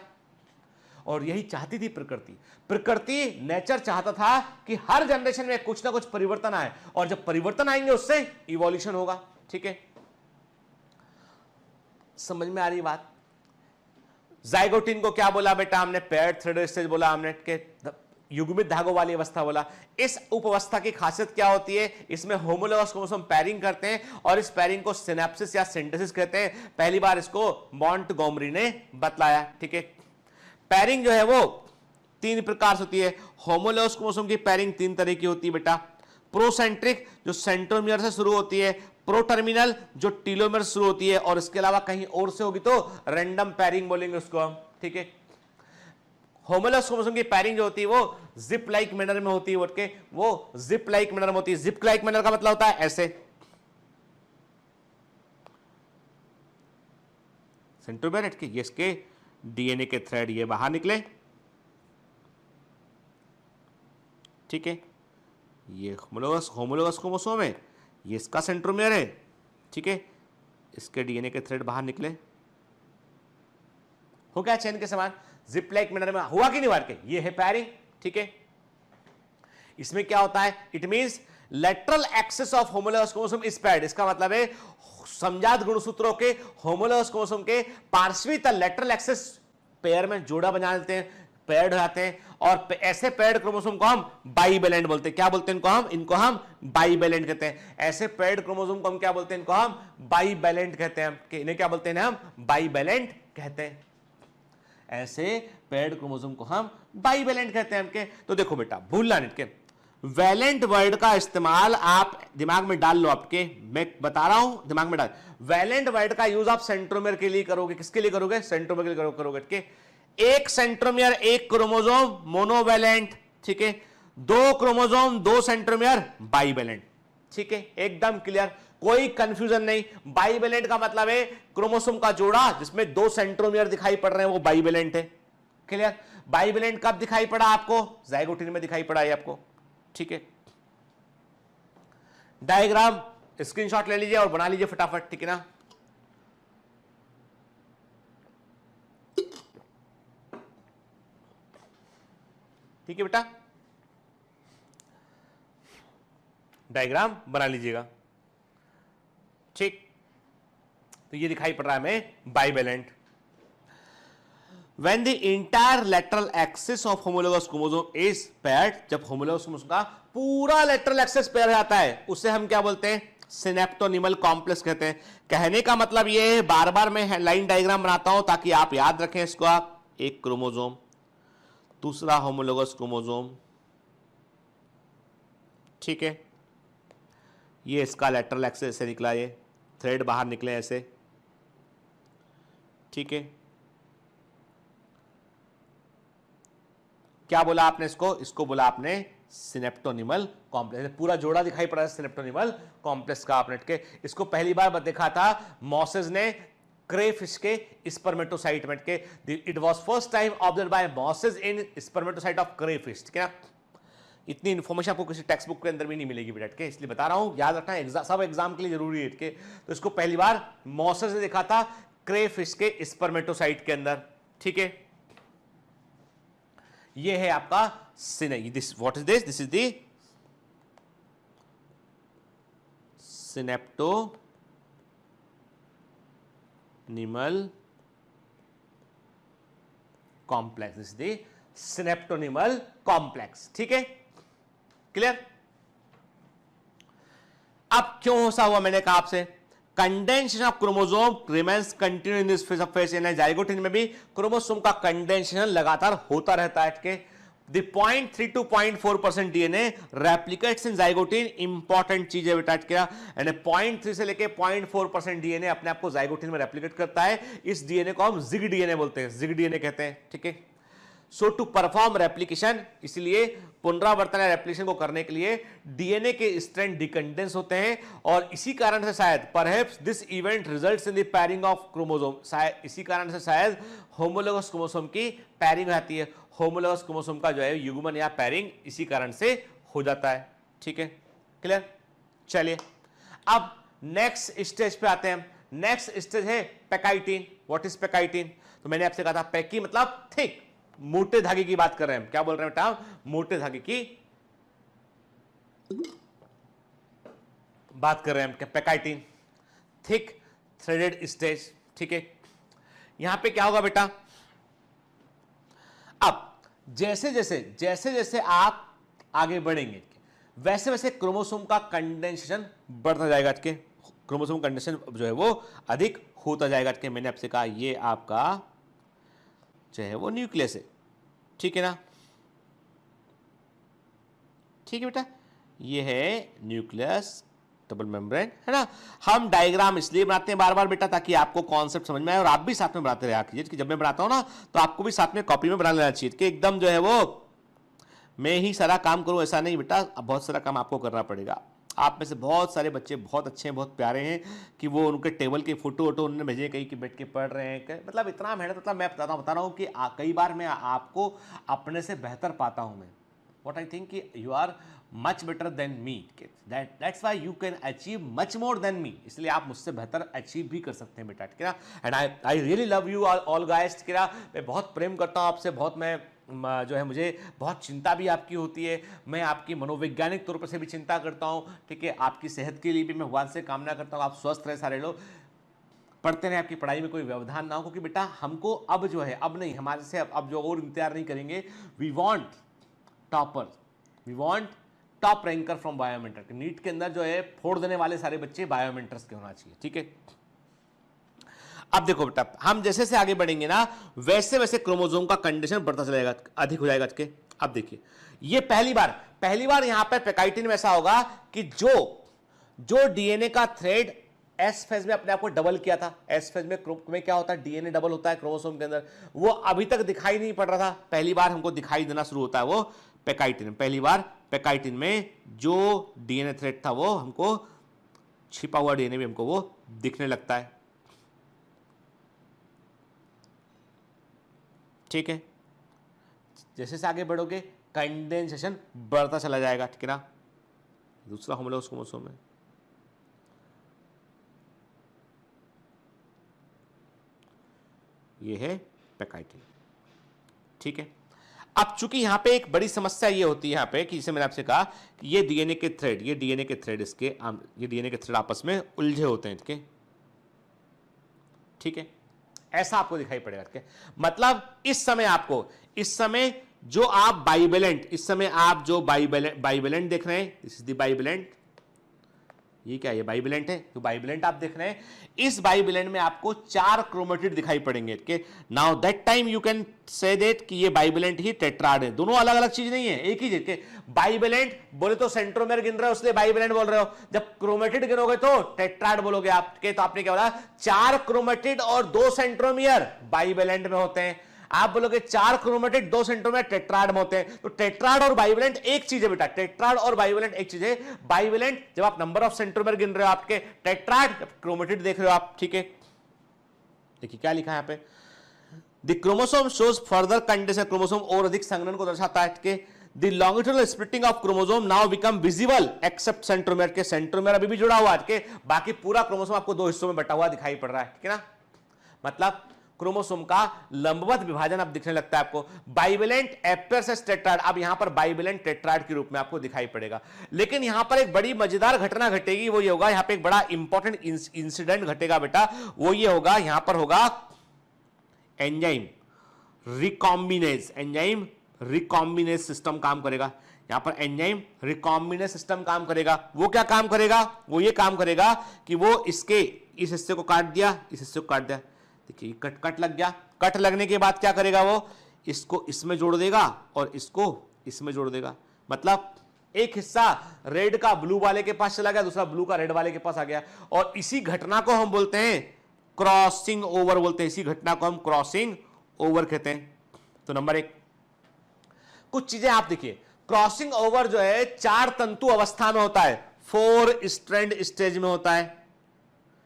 और यही चाहती थी प्रकृति, नेचर चाहता था कि हर जनरेशन में कुछ ना कुछ परिवर्तन आए, और जब परिवर्तन आएंगे उससे इवोल्यूशन होगा, ठीक है। समझ में आ रही बात? जाइगोटीन को क्या बोला बेटा हमने? पेयर्ड थ्रेड स्टेज बोला हमने, के युग्मित धागों वाली अवस्था बोला। इस उपावस्था की खासियत क्या होती है? इसमें होमोलॉगस क्रोमोसोम पैरिंग करते हैं और इस पैरिंग को सिनेप्सिस या सिंथेसिस कहते हैं। पहली बार इसको मोंटगोमरी ने बतलाया, ठीक है। पैरिंग जो है वो 3 प्रकार से होती है। होमोलॉगस क्रोमोसोम की पैरिंग 3 तरह की होती है बेटा। प्रोसेंट्रिक जो सेंट्रोमियर से शुरू होती है, प्रोटर्मिनल जो टीलोमियर से शुरू होती है, और इसके अलावा कहीं और से होगी तो रैंडम पैरिंग बोलेंगे उसको हम, ठीक है। होमोलॉगस क्रोमोसोम की पैरिंग जो होती है वो जिप लाइक मैनर में होती है, वो जिप लाइक मैनर में होती है। जिप लाइक मैनर का मतलब होता है ऐसे, सेंट्रोमियर, ठीक है, ये इसके डीएनए के थ्रेड ये बाहर निकले, ठीक है, ये होमोलोगस क्रोमोसोम है, ये इसका सेंट्रोमियर है, ठीक है, इसके डीएनए के थ्रेड बाहर निकले, हो गया चेन के समान, जिप लाइक मैनर में हुआ कि नहीं हुआ के, ये है पैरिंग, ठीक है। इसमें क्या होता है, it means lateral axis of homologous chromosome is paired, इसका मतलब है समजात गुणसूत्रों के होमोलोगस क्रोमोसोम के पार्श्वी तल लेटरल एक्सिस पेयर में जोड़ा बना देते हैं, पेयर्ड हो जाते हैं, और ऐसे पेयर्ड क्रोमोसोम को हम बाइवेलेंट बोलते हैं। क्या बोलते हैं इनको हम बाइवेलेंट कहते हैं। ऐसे पेयर्ड क्रोमोसोम को हम क्या बोलते हैं, इनको हम बाइवेलेंट कहते हैं। इन्हें क्या बोलते हैं, हम बाइवेलेंट कहते हैं। ऐसे पेयर्ड क्रोमोसोम को हम बाइवेलेंट कहते हैं। तो देखो बेटा, भूलना नहीं, वैलेंट वर्ड का इस्तेमाल आप दिमाग में डाल लो, आपके मैं बता रहा हूं, दिमाग में डाल। वैलेंट वर्ड का यूज आप सेंट्रोमियर के लिए करोगे, किसके लिए करोगे, सेंट्रोमियर के लिए करोगे, ठीक है। एक सेंट्रोमियर एक क्रोमोसोम मोनोवैलेंट, ठीक है, दो क्रोमोसोम दो सेंट्रोमियर बाइवेलेंट, ठीक है, एकदम क्लियर, कोई कंफ्यूजन नहीं। बाइवेलेंट का मतलब है क्रोमोसोम का जोड़ा जिसमें दो सेंट्रोमियर दिखाई पड़ रहे हैं, वो बाइवेलेंट है, क्लियर। बाइवेलेंट कब दिखाई पड़ा आपको, ज़ाइगोटिन में दिखाई पड़ा है आपको, ठीक है। डायग्राम स्क्रीनशॉट ले लीजिए और बना लीजिए फटाफट, ठीक है ना। ठीक है बेटा, डायग्राम बना लीजिएगा, ठीक। तो ये दिखाई पड़ रहा है हमें bivalent. When the entire lateral axis of homologous chromosome is paired, जब homologous chromosome का पूरा lateral axis pair जाता है, उसे हम क्या बोलते हैं, सिनेप्टोनिमल कॉम्प्लेक्स कहते हैं। कहने का मतलब ये है, बार बार मैं लाइन डायग्राम बनाता हूं ताकि आप याद रखें इसको। आप एक क्रोमोसोम, दूसरा होमोलोगस क्रोमोसोम, ठीक है, ये इसका लेटरल एक्सिस से निकला, ये थ्रेड बाहर निकले ऐसे, ठीक है। क्या बोला आपने इसको बोला आपने सिनेप्टोनिमल कॉम्प्लेक्स। पूरा जोड़ा दिखाई पड़ा है सिनेप्टोनिमल कॉम्प्लेक्स का आपने के। इसको पहली बार देखा था मॉसेस ने क्रेफिश के स्पर्मेटोसाइट में के। It was first time observed bye mosses in spermatocyte of crayfish, ठीक है ना। इतनी इन्फॉर्मेशन आपको किसी टेक्स्ट बुक के अंदर भी नहीं मिलेगी बेटा के, इसलिए बता रहा हूं, याद रखना, सब एग्जाम के लिए जरूरी है के। तो इसको पहली बार मॉसेस ने देखा था क्रेफिश के स्पर्मेटोसाइट के अंदर, ठीक है। ये है आपका this what is this, this is the synaptonemal complex, this is the synaptonemal complex, ठीक है, क्लियर। अब क्यों ऐसा हुआ, मैंने कहा आपसे, condensation of chromosome remains continue in this phase of phase. यानी जाइगोटिन में भी क्रोमोसोम का कंडेंसेशन लगातार होता रहता है के। The 0.3 to 0.4% DNA replicates in zygotene. Important चीज है बेटा क्या, यानी 0.3 से लेके 0.4% डीएनए अपने आप को जाइगोटिन में रेप्लिकेट करता है। इस डीएनए को हम जिग डीएनए बोलते हैं, जिग डीएनए कहते हैं, ठीक है। सो टू परफॉर्म रेप्लिकेशन, इसलिए पुनरावर्तन रेप्लिकेशन को करने के लिए डीएनए के स्ट्रैंड डिकंडेंस होते हैं, और इसी कारण से शायद perhaps this event results in the pairing of chromosome. शायद इसी कारण से शायद होमोलोगस क्रोमोसोम की पैरिंग आती है। होमोलोगस क्रोमोसोम का जो है युग्मन या पैरिंग इसी कारण से हो जाता है, ठीक है, क्लियर। चलिए अब नेक्स्ट स्टेज पे आते हैं। नेक्स्ट स्टेज है पैकाइटिन। व्हाट इज पैकाइटिन, तो मैंने आपसे कहा था पैकी मतलब थिक, मोटे धागे की बात कर रहे हैं। क्या बोल रहे हैं बेटा, मोटे धागे की बात कर रहे हैं। पैकाइटिन थिक थ्रेडेड स्टेज, ठीक है। यहां पे क्या होगा बेटा, अब जैसे जैसे आप आगे बढ़ेंगे वैसे वैसे क्रोमोसोम का कंडेंसेशन बढ़ता जाएगा, क्रोमोसोम कंडेंसेशन जो है वो अधिक होता जाएगा। मैंने आपसे कहा ये आपका जो है वो न्यूक्लियस है, ठीक है ना, ठीक है बेटा, ये है न्यूक्लियस डबल मेम्ब्रेन, है ना। हम डायग्राम इसलिए बनाते हैं बार बार बेटा ताकि आपको कॉन्सेप्ट समझ में आए और आप भी साथ में बनाते रहा कीजिए कि जब मैं बनाता हूं ना तो आपको भी साथ में कॉपी में बना लेना चाहिए कि एकदम जो है वो मैं ही सारा काम करूं, ऐसा नहीं बेटा, बहुत सारा काम आपको करना पड़ेगा, आप में से बहुत सारे बच्चे बहुत अच्छे हैं, बहुत प्यारे हैं कि वो उनके टेबल के फोटो वोटो उन्होंने भेजे कहीं कि बैठ के पढ़ रहे हैं, मतलब इतना मेहनत। मतलब मैं बता रहा हूँ कि कई बार मैं आपको अपने से बेहतर पाता हूँ मैं। What I think कि you are much better than me. That's why you can achieve much more than me. इसलिए आप मुझसे बेहतर अचीव भी कर सकते हैं बेटा, ठीक है ना। And I really love you all guys, ठीक है ना। मैं बहुत प्रेम करता हूँ आपसे, बहुत मैं जो है मुझे बहुत चिंता भी आपकी होती है। मैं आपकी मनोवैज्ञानिक तौर पर से भी चिंता करता हूँ, ठीक है। आपकी सेहत के लिए भी मैं भगवान से कामना करता हूँ, आप स्वस्थ रहे सारे लोग, पढ़ते रहे, आपकी पढ़ाई में कोई व्यवधान ना हो। क्योंकि बेटा हमको अब जो है, अब नहीं, हमारे से अब जो और इंतजार नहीं करेंगे। We want topper, we want top ranker from Biomentor. NEET के अंदर जो है फोड़ देने वाले सारे बच्चे बायोमेंटर्स के होना चाहिए, ठीक है। अब देखो बेटा, हम जैसे से आगे बढ़ेंगे ना वैसे वैसे क्रोमोसोम का कंडीशन बढ़ता चलेगा, अधिक हो जाएगा, ठीक है। अब देखिए, ये पहली बार यहां पर पैकाइटिन में ऐसा होगा कि जो डीएनए का थ्रेड एस फेज में अपने आप को डबल किया था, एस फेज में क्या होता है, डीएनए डबल होता है क्रोमोसोम के अंदर, वो अभी तक दिखाई नहीं पड़ रहा था। पहली बार हमको दिखाई देना शुरू होता है वो पैकाइटिन। पहली बार पैकाइटिन में जो डीएनए थ्रेड था वो हमको, छिपा हुआ डीएनए भी हमको वो दिखने लगता है, ठीक है। जैसे से आगे बढ़ोगे कंडेंसेशन बढ़ता चला जाएगा, ठीक है ना। दूसरा होमोलोगस क्रोमोसोम है, ये है पैकाइटिन, ठीक है। अब चूंकि यहां पे एक बड़ी समस्या ये होती है यहां पे कि जैसे मैंने आपसे कहा कि ये डीएनए के थ्रेड ये डीएनए के थ्रेड आपस में उलझे होते हैं, ठीक है। ऐसा आपको दिखाई पड़ेगा, ठीक है। मतलब इस समय जो आप बाइवेलेंट, इस समय आप जो बाइवेलेंट देख रहे हैं, दिस इज द बाइवेलेंट, ये क्या है, बाइवेलेंट है। तो बाइवेलेंट आप देख रहे हैं, इस बाइवेलेंट में आपको 4 क्रोमेटिड दिखाई पड़ेंगे, ठीक। Now that time you can say that कि ये बाइवेलेंट ही टेट्राड है। दोनों अलग अलग चीज नहीं है, एक ही चीज। बाइवेलेंट बोले तो सेंट्रोमेर गिन रहे हो इसलिए बाइवेलेंट बोल रहे हो, जब क्रोमेटिड गिनोगे तो टेट्राड बोलोगे आप, ठीक है। तो आपने क्या बोला, 4 क्रोमेटिड और 2 सेंट्रोमियर बाइवेलेंट में होते हैं। आप बोलोगे 4 क्रोमेटिड 2 सेंट्रोमियर टेट्राड में होते हैं। तो टेट्राड और बाइवेलेंट एक चीज है बेटा, टेट्राड और बाइवेलेंट एक चीज है। बाइवेलेंट जब आप नंबर ऑफ सेंट्रोमियर गिन रहे हो आपके, टेट्राड क्रोमेटिड देख रहे हो आप, ठीक है। देखिए क्या लिखा है यहाँ पे, the chromosome shows further condensation, chromosome और अधिक संघनन को दर्शाता है, ठीक है। The longitudinal splitting of chromosome now become visible except centromere, के सेंट्रोमियर अभी भी जुड़ा हुआ है, ठीक है। बाकी पूरा क्रोमोसोम आपको 2 हिस्सों में बटा हुआ दिखाई पड़ रहा है, ठीक है ना। मतलब क्रोमोसोम का लंबवत विभाजन अब दिखने लगता है आपको। बाइवेलेंट एपियर्स एज टेट्राड, अब यहां पर बाइवेलेंट टेट्राड के रूप में आपको दिखाई पड़ेगा। लेकिन यहां पर एक बड़ी मजेदार घटना घटेगी, वो ये होगा, यहां पे एक बड़ा इंपॉर्टेंट इंसिडेंट घटेगा बेटा, वो ये होगा, यहां पर होगा एंजाइम रिकॉम्बिनेज सिस्टम काम करेगा। यहां पर एंजाइम रिकॉम्बिनेज सिस्टम काम करेगा। वो क्या काम करेगा, वो ये काम करेगा कि वो इसके इस हिस्से को काट दिया, इस हिस्से को काट दिया, देखिए कट लग गया। कट लगने के बाद क्या करेगा, वो इसको इसमें जोड़ देगा और इसको इसमें जोड़ देगा। मतलब एक हिस्सा रेड का ब्लू वाले के पास चला गया, दूसरा ब्लू का रेड वाले के पास आ गया, और इसी घटना को हम बोलते हैं क्रॉसिंग ओवर बोलते हैं। इसी घटना को हम क्रॉसिंग ओवर कहते हैं। तो नंबर 1, कुछ चीजें आप देखिए, क्रॉसिंग ओवर जो है 4 तंतु अवस्था में होता है, 4 स्ट्रैंड स्टेज में होता है।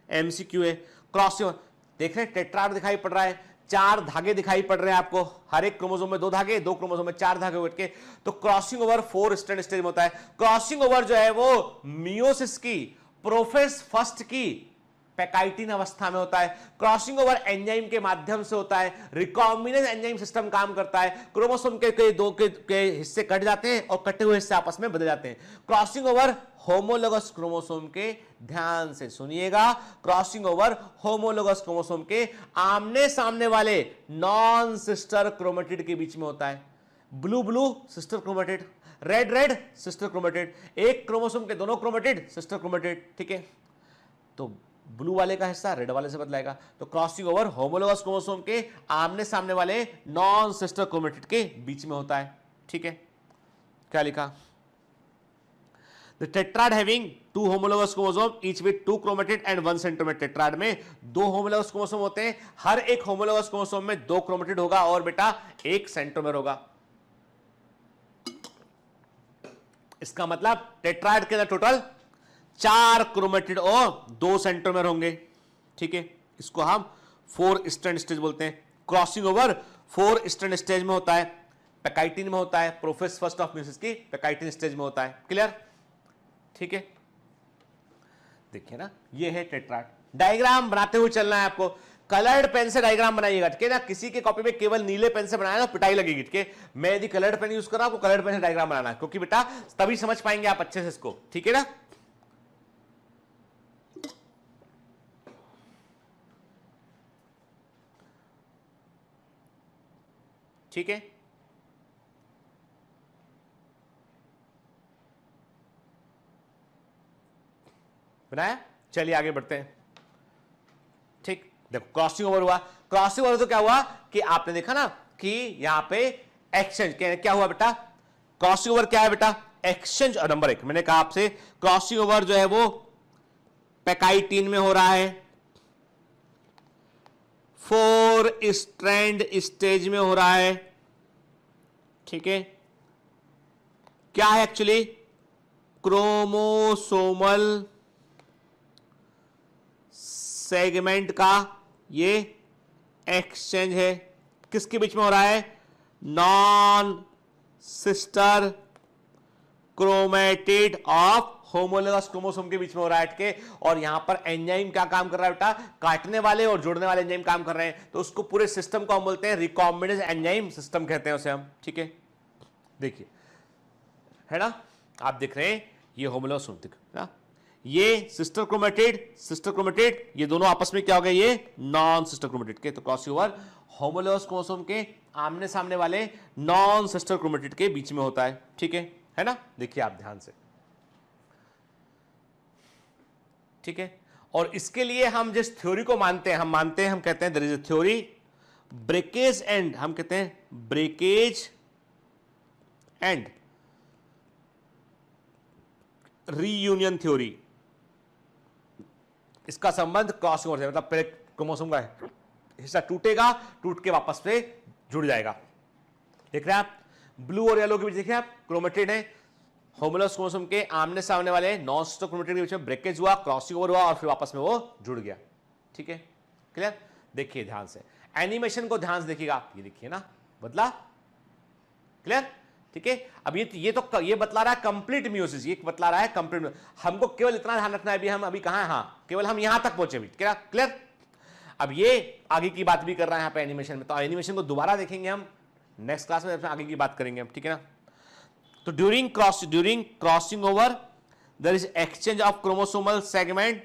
एमसीक्यू है। क्रॉसिंग देख रहे हैं, टेट्राड दिखाई पड़ रहा है, 4 धागे दिखाई पड़ रहे हैं आपको, हर एक क्रोमोसोम में 2 धागे, 2 क्रोमोसोम में 4 धागे उठ के। तो क्रॉसिंग ओवर 4 स्ट्रैंड स्टेज में होता है। क्रॉसिंग ओवर जो है वो मियोसिस की प्रोफेज फर्स्ट की पैकाइटिन अवस्था में होता है। क्रॉसिंग ओवर एंजाइम के माध्यम से होता है। रिकॉम्बिनेज एंजाइम सिस्टम काम करता है। क्रोमोसोम के 2 हिस्से कट जाते हैं और कटे हुए हिस्से आपस में बदल जाते हैं। क्रॉसिंग ओवर होमोलोगस क्रोमोसोम के, ध्यान से सुनिएगा, क्रॉसिंग ओवर होमोलोगस क्रोमोसोम के आमने सामने वाले नॉन सिस्टर क्रोमेटिड के बीच में होता है। Blue blue sister chromatid, red red sister chromatid, एक क्रोमोसोम के दोनों क्रोमेटिड सिस्टर क्रोमेटिड, ठीक है। तो ब्लू वाले का हिस्सा रेड वाले से बदलाएगा। तो क्रॉसिंग ओवर होमोलोगस क्रोमोसोम के आमने सामने वाले नॉन सिस्टर क्रोमेटिड के बीच में होता है, ठीक है। क्या लिखा, the tetrad having 2 homologous chromosome each with 2 chromatid and 1 centromere. Tetrad में 2 होमोलोगस क्रोमोसोम होते हैं, हर एक होमोलोगस क्रोमोसोम में 2 क्रोमेटिड होगा और बेटा 1 सेंट्रोमेर होगा। इसका मतलब टेट्राड के अंदर टोटल 4 क्रोमेटिड और 2 सेंट्रोमेर होंगे, ठीक है। इसको हम 4 स्ट्रैंड स्टेज बोलते हैं। क्रॉसिंग ओवर 4 स्ट्रैंड स्टेज में होता है, पैकाइटिन में होता है, प्रोफेस फर्स्ट ऑफ म्यूसिस की पैकाइटिन स्टेज में होता है। क्लियर, ठीक है। देखिए ना, ये है टेट्राड। डायग्राम बनाते हुए चलना है आपको। कलर्ड पेन से डायग्राम बनाइएगा, ठीक है ना। किसी के कॉपी में केवल नीले पेन से बनाया तो पिटाई लगेगी, ठीक है। मैं यदि कलर्ड पेन यूज कर रहा हूं, आपको कलर्ड पेन से डायग्राम बनाना है, क्योंकि बेटा तभी समझ पाएंगे आप अच्छे से इसको, ठीक है ना। ठीक है, बनाया। चलिए आगे बढ़ते हैं, ठीक। देखो क्रॉसिंग ओवर हुआ। क्रॉसिंग ओवर तो क्या हुआ कि आपने देखा ना कि यहां पे एक्सचेंज क्या हुआ बेटा। क्रॉसिंग ओवर क्या है बेटा, एक्सचेंज। और नंबर 1 मैंने कहा आपसे क्रॉसिंग ओवर जो है वो पैकाइटिन में हो रहा है, 4 स्ट्रैंड स्टेज में हो रहा है, ठीक है। क्या है एक्चुअली, क्रोमोसोमल सेगमेंट का ये एक्सचेंज है। किसके बीच में हो रहा है, non sister chromatid of homologous chromosome के बीच में हो रहा है, ठीक है। और यहां पर एंजाइम क्या काम कर रहा है बेटा, काटने वाले और जोड़ने वाले एंजाइम काम कर रहे हैं। तो उसको पूरे सिस्टम को हम बोलते हैं रिकॉम्बिनेज एंजाइम सिस्टम कहते हैं उसे हम, ठीक है। देखिए है ना, आप देख रहे हैं ये होमोलोगस है ना, ये सिस्टर क्रोमेटिड, ये दोनों आपस में क्या हो गए, ये नॉन सिस्टर क्रोमेटिड के। तो क्रॉसिंग ओवर होमोलोगस क्रोमोसोम के आमने सामने वाले नॉन सिस्टर क्रोमेटिड के बीच में होता है, ठीक है ना। देखिए आप ध्यान से, ठीक है। और इसके लिए हम जिस थ्योरी को मानते हैं, हम कहते हैं there is a theory breakage and, हम कहते हैं ब्रेकेज एंड रीयूनियन थ्योरी। इसका संबंध क्रॉसिंग ओवर से, मतलब पहले क्रोमोसोम का हिस्सा टूटेगा, टूट के वापस से जुड़ जाएगा। देख रहे हैं आप, ब्लू और येलो के बीच देखिए आप क्रोमेटिड है, होमोलोगस क्रोमोसोम के आमने सामने वाले नॉन सिस्टर क्रोमेटिड के बीच में ब्रेकेज हुआ, क्रॉसिंग ओवर हुआ और फिर वापस में वो जुड़ गया, ठीक है। क्लियर, देखिए ध्यान से, एनिमेशन को ध्यान से देखिएगा। ये देखिए ना, बदला। क्लियर, ठीक है। अब ये बतला रहा है कंप्लीट मियोसिस, ये बतला रहा है कंप्लीट। हमको केवल इतना ध्यान रखना है, अभी हम कहां हैं, हाँ केवल हम यहां तक पहुंचे भी, क्लियर। अब ये आगे की बात भी कर रहा है यहाँ पे एनिमेशन में, तो एनिमेशन को दोबारा देखेंगे हम नेक्स्ट क्लास में, आगे की बात करेंगे हम, ठीक है ना। तो during crossing over there is exchange of chromosomal segment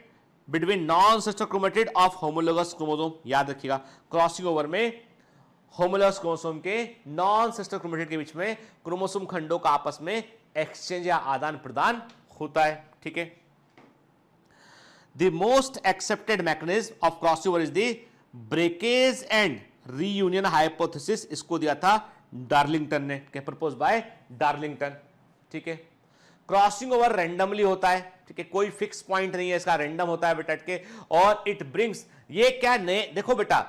between non sister chromatid of homologous chromosome. याद रखिएगा, क्रॉसिंग ओवर में होमोलोगस क्रोमोसोम के नॉन सिस्टर क्रोमेटिड के बीच में क्रोमोसोम खंडों का आपस में एक्सचेंज या आदान प्रदान होता है, ठीक है। The most accepted mechanism of crossover is the breakage and reunion hypothesis. इसको दिया था डार्लिंगटन ने, प्रपोज बाय डार्लिंगटन, ठीक है। क्रॉसिंग ओवर रैंडमली होता है, ठीक है, कोई फिक्स पॉइंट नहीं है इसका, रैंडम होता है बेटा के। और इट ब्रिंग्स, ये क्या नए, देखो बेटा,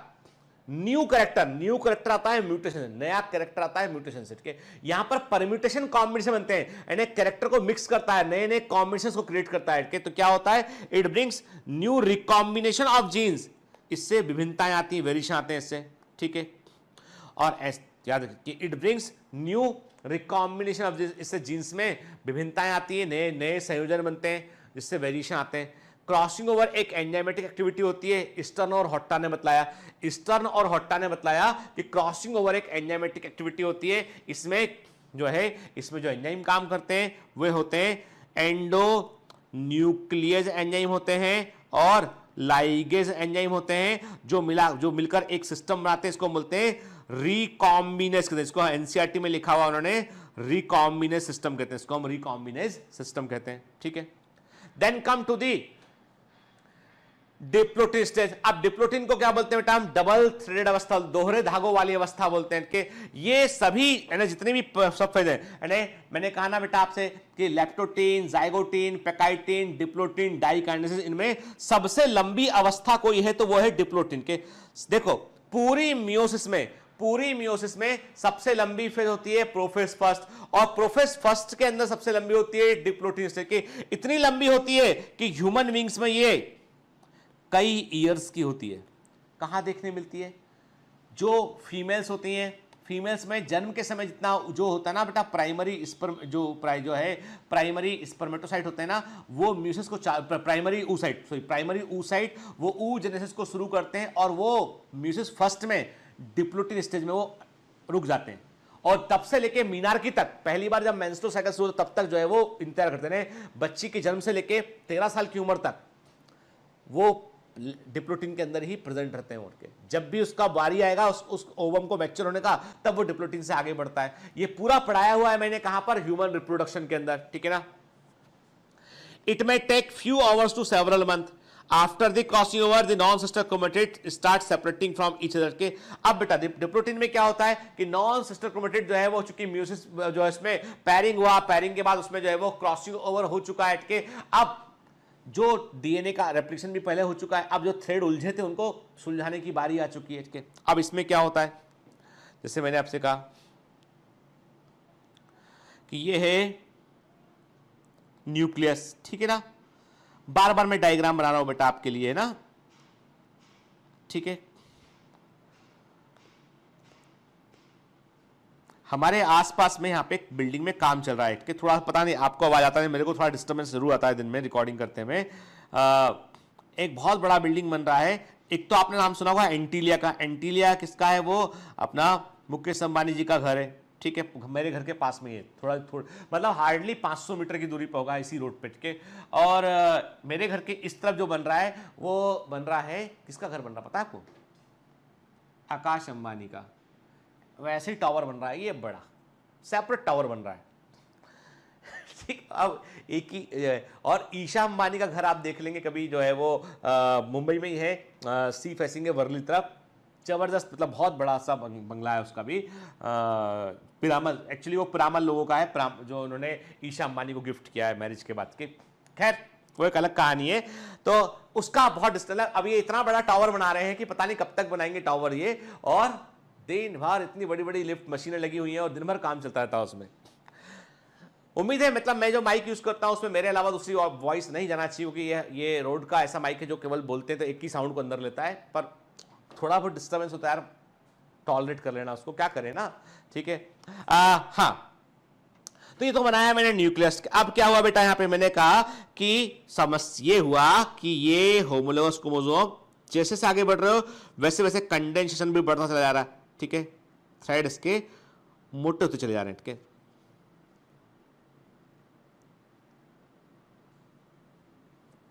न्यू करेक्टर आता है म्यूटेशन से, नया करेक्टर आता है म्यूटेशन से, ठीक है। यहां पर परम्यूटेशन कॉम्बिनेशन बनते हैं, यानी करेक्टर को मिक्स करता है, नए नए कॉम्बिनेशंस को क्रिएट करता है, ठीक है। तो क्या होता है, it brings new recombination of genes, इससे विभिन्नताएं आती हैं, वेरिएशन आते हैं इससे, ठीक है। और याद रखिए, it brings new recombination of genes, इससे जीन्स में विभिन्नताएं आती है, नए नए संयोजन बनते हैं जिससे वेरिएशन आते हैं। क्रॉसिंग ओवर एक एंजाइमेटिक एक्टिविटी होती है, स्टर्न और हॉट्टा ने बतलाया कि क्रॉसिंग ओवर एक एंजाइमेटिक एक्टिविटी होती है। इसमें जो एंजाइम काम करते हैं वे होते हैं एंडो न्यूक्लियस एंजाइम होते हैं और लाइगेज एंजाइम होते हैं, जो मिलकर एक सिस्टम बनाते हैं, इसको बोलते हैं रिकॉम्बिनेज कहते हैं। इसको एनसीईआरटी में लिखा हुआ उन्होंने, रिकॉम्बिनेज सिस्टम कहते हैं, इसको हम रिकॉम्बिनेज सिस्टम कहते हैं, ठीक है। Then come to the diplotene stage. अब डिप्लोटिन को क्या बोलते हैं बेटा, हम डबल थ्रेडेड अवस्था, दोहरे धागों वाली अवस्था बोलते हैं कि ये सभी जितने भी सब फेज हैं, मैंने कहा ना बेटा आपसे कि लेप्टोटीन, जाइगोटीन, पैकाइटिन, डिप्लोटिन, डाइकाइनेसिस, इनमें सबसे लंबी अवस्था कोई है तो वो है डिप्लोटिन के। देखो पूरी मियोसिस में पूरी मियोसिस में सबसे लंबी फेज होती है प्रोफेज फर्स्ट, और प्रोफेज फर्स्ट के अंदर सबसे लंबी होती है डिप्लोटिन स्टेज की। इतनी लंबी होती है कि ह्यूमन बींग्स में ये कई ईयर्स की होती है। कहां देखने मिलती है? जो फीमेल्स होती हैं, फीमेल्स में जन्म के समय जितना जो होता है ना बेटा, प्राइमरी स्पर्मेटोसाइट होते हैं ना, वो म्यूसिस को प्राइमरी ऊसाइट वो ऊ जेनेसिस को शुरू करते हैं, और वो म्यूसिस फर्स्ट में डिप्लोटिन स्टेज में वो रुक जाते हैं। और तब से लेके मीनार्की तक, पहली बार जब मेंस्ट्रुअल साइकिल शुरू होता तब तक जो है वो इंतजार करते हैं। बच्ची के जन्म से लेके 13 साल की उम्र तक वो डिप्लोटिन के अंदर ही प्रेजेंट रहते हैं उनके। जब भी उसका बारी आएगा उस ओवम को मैच्योर होने का, तब वो डिप्लोटिन से आगे बढ़ता है। ये पूरा पढ़ाया हुआ है मैंने कहां पर? ह्यूमन रिप्रोडक्शन के अंदर, ठीक है ना। It may take few hours to several month after the crossing over the non sister chromatid start separating from each other के। अब बेटा डिप्लोटिन में क्या होता है कि नॉन सिस्टर क्रोमेटिड जो है वो चूंकि म्यूसिस जो है इसमें पैरिंग हुआ, पैरिंग के बाद उसमें जो है वो क्रॉसिंग ओवर हो चुका है के, अब जो डीएनए का रेप्लिकेशन भी पहले हो चुका है, अब जो थ्रेड उलझे थे उनको सुलझाने की बारी आ चुकी है के। अब इसमें क्या होता है, जैसे मैंने आपसे कहा कि ये है न्यूक्लियस, ठीक है ना। बार बार मैं डायग्राम बना रहा हूं बेटा आपके लिए ना, ठीक है। हमारे आसपास में यहाँ पे एक बिल्डिंग में काम चल रहा है कि थोड़ा पता नहीं आपको आवाज आता है, मेरे को थोड़ा डिस्टर्बेंस जरूर आता है दिन में रिकॉर्डिंग करते में। एक बहुत बड़ा बिल्डिंग बन रहा है। एक तो आपने नाम सुना होगा एंटीलिया का। एंटीलिया किसका है? वो अपना मुकेश अंबानी जी का घर है, ठीक है। मेरे घर के पास में ही है, थोड़ा मतलब हार्डली 500 मीटर की दूरी पर होगा इसी रोड पे के। और मेरे घर के इस तरफ जो बन रहा है वो बन रहा है, किसका घर बन रहा पता है आपको? आकाश अंबानी का। वैसे ही टावर बन रहा है, ये बड़ा सेपरेट टावर बन रहा है, ठीक। अब एक ही, और ईशा अंबानी का घर आप देख लेंगे कभी, जो है वो मुंबई में ही है, सी फेसिंग है वर्ली तरफ। जबरदस्त, मतलब बहुत बड़ा सा बंगला है उसका भी। पिरामल, एक्चुअली वो पिरामल लोगों का है, जो उन्होंने ईशा अंबानी को गिफ्ट किया है मैरिज के बाद के। खैर वो एक अलग कहानी है। तो उसका बहुत डिस्टेंस, अब ये इतना बड़ा टावर बना रहे हैं कि पता नहीं कब तक बनाएंगे टावर ये, और दिन भर इतनी बड़ी बड़ी लिफ्ट मशीनें लगी हुई हैं और दिन भर काम चलता रहता है उसमें। उम्मीद है, मतलब मैं जो माइक यूज करता हूं उसमें मेरे अलावा दूसरी वॉइस नहीं जाना चाहिए, क्योंकि ये रोड का ऐसा माइक है जो केवल बोलते हैं तो एक ही साउंड को अंदर लेता है, पर थोड़ा बहुत डिस्टर्बेंस होता है यार, टॉलरेट कर लेना उसको, क्या करें ना, ठीक है। हाँ, तो ये तो बनाया मैंने न्यूक्लियस। अब क्या हुआ बेटा, यहां पे मैंने कहा कि समस्या ये हुआ कि ये होमोलोगस क्रोमोसोम जैसे से आगे बढ़ रहे हो वैसे वैसे कंडेंसेशन भी बढ़ता चला जा रहा है, ठीक है। थ्रेड इसके मोटे होते चले जा रहे हैं, ठीक है।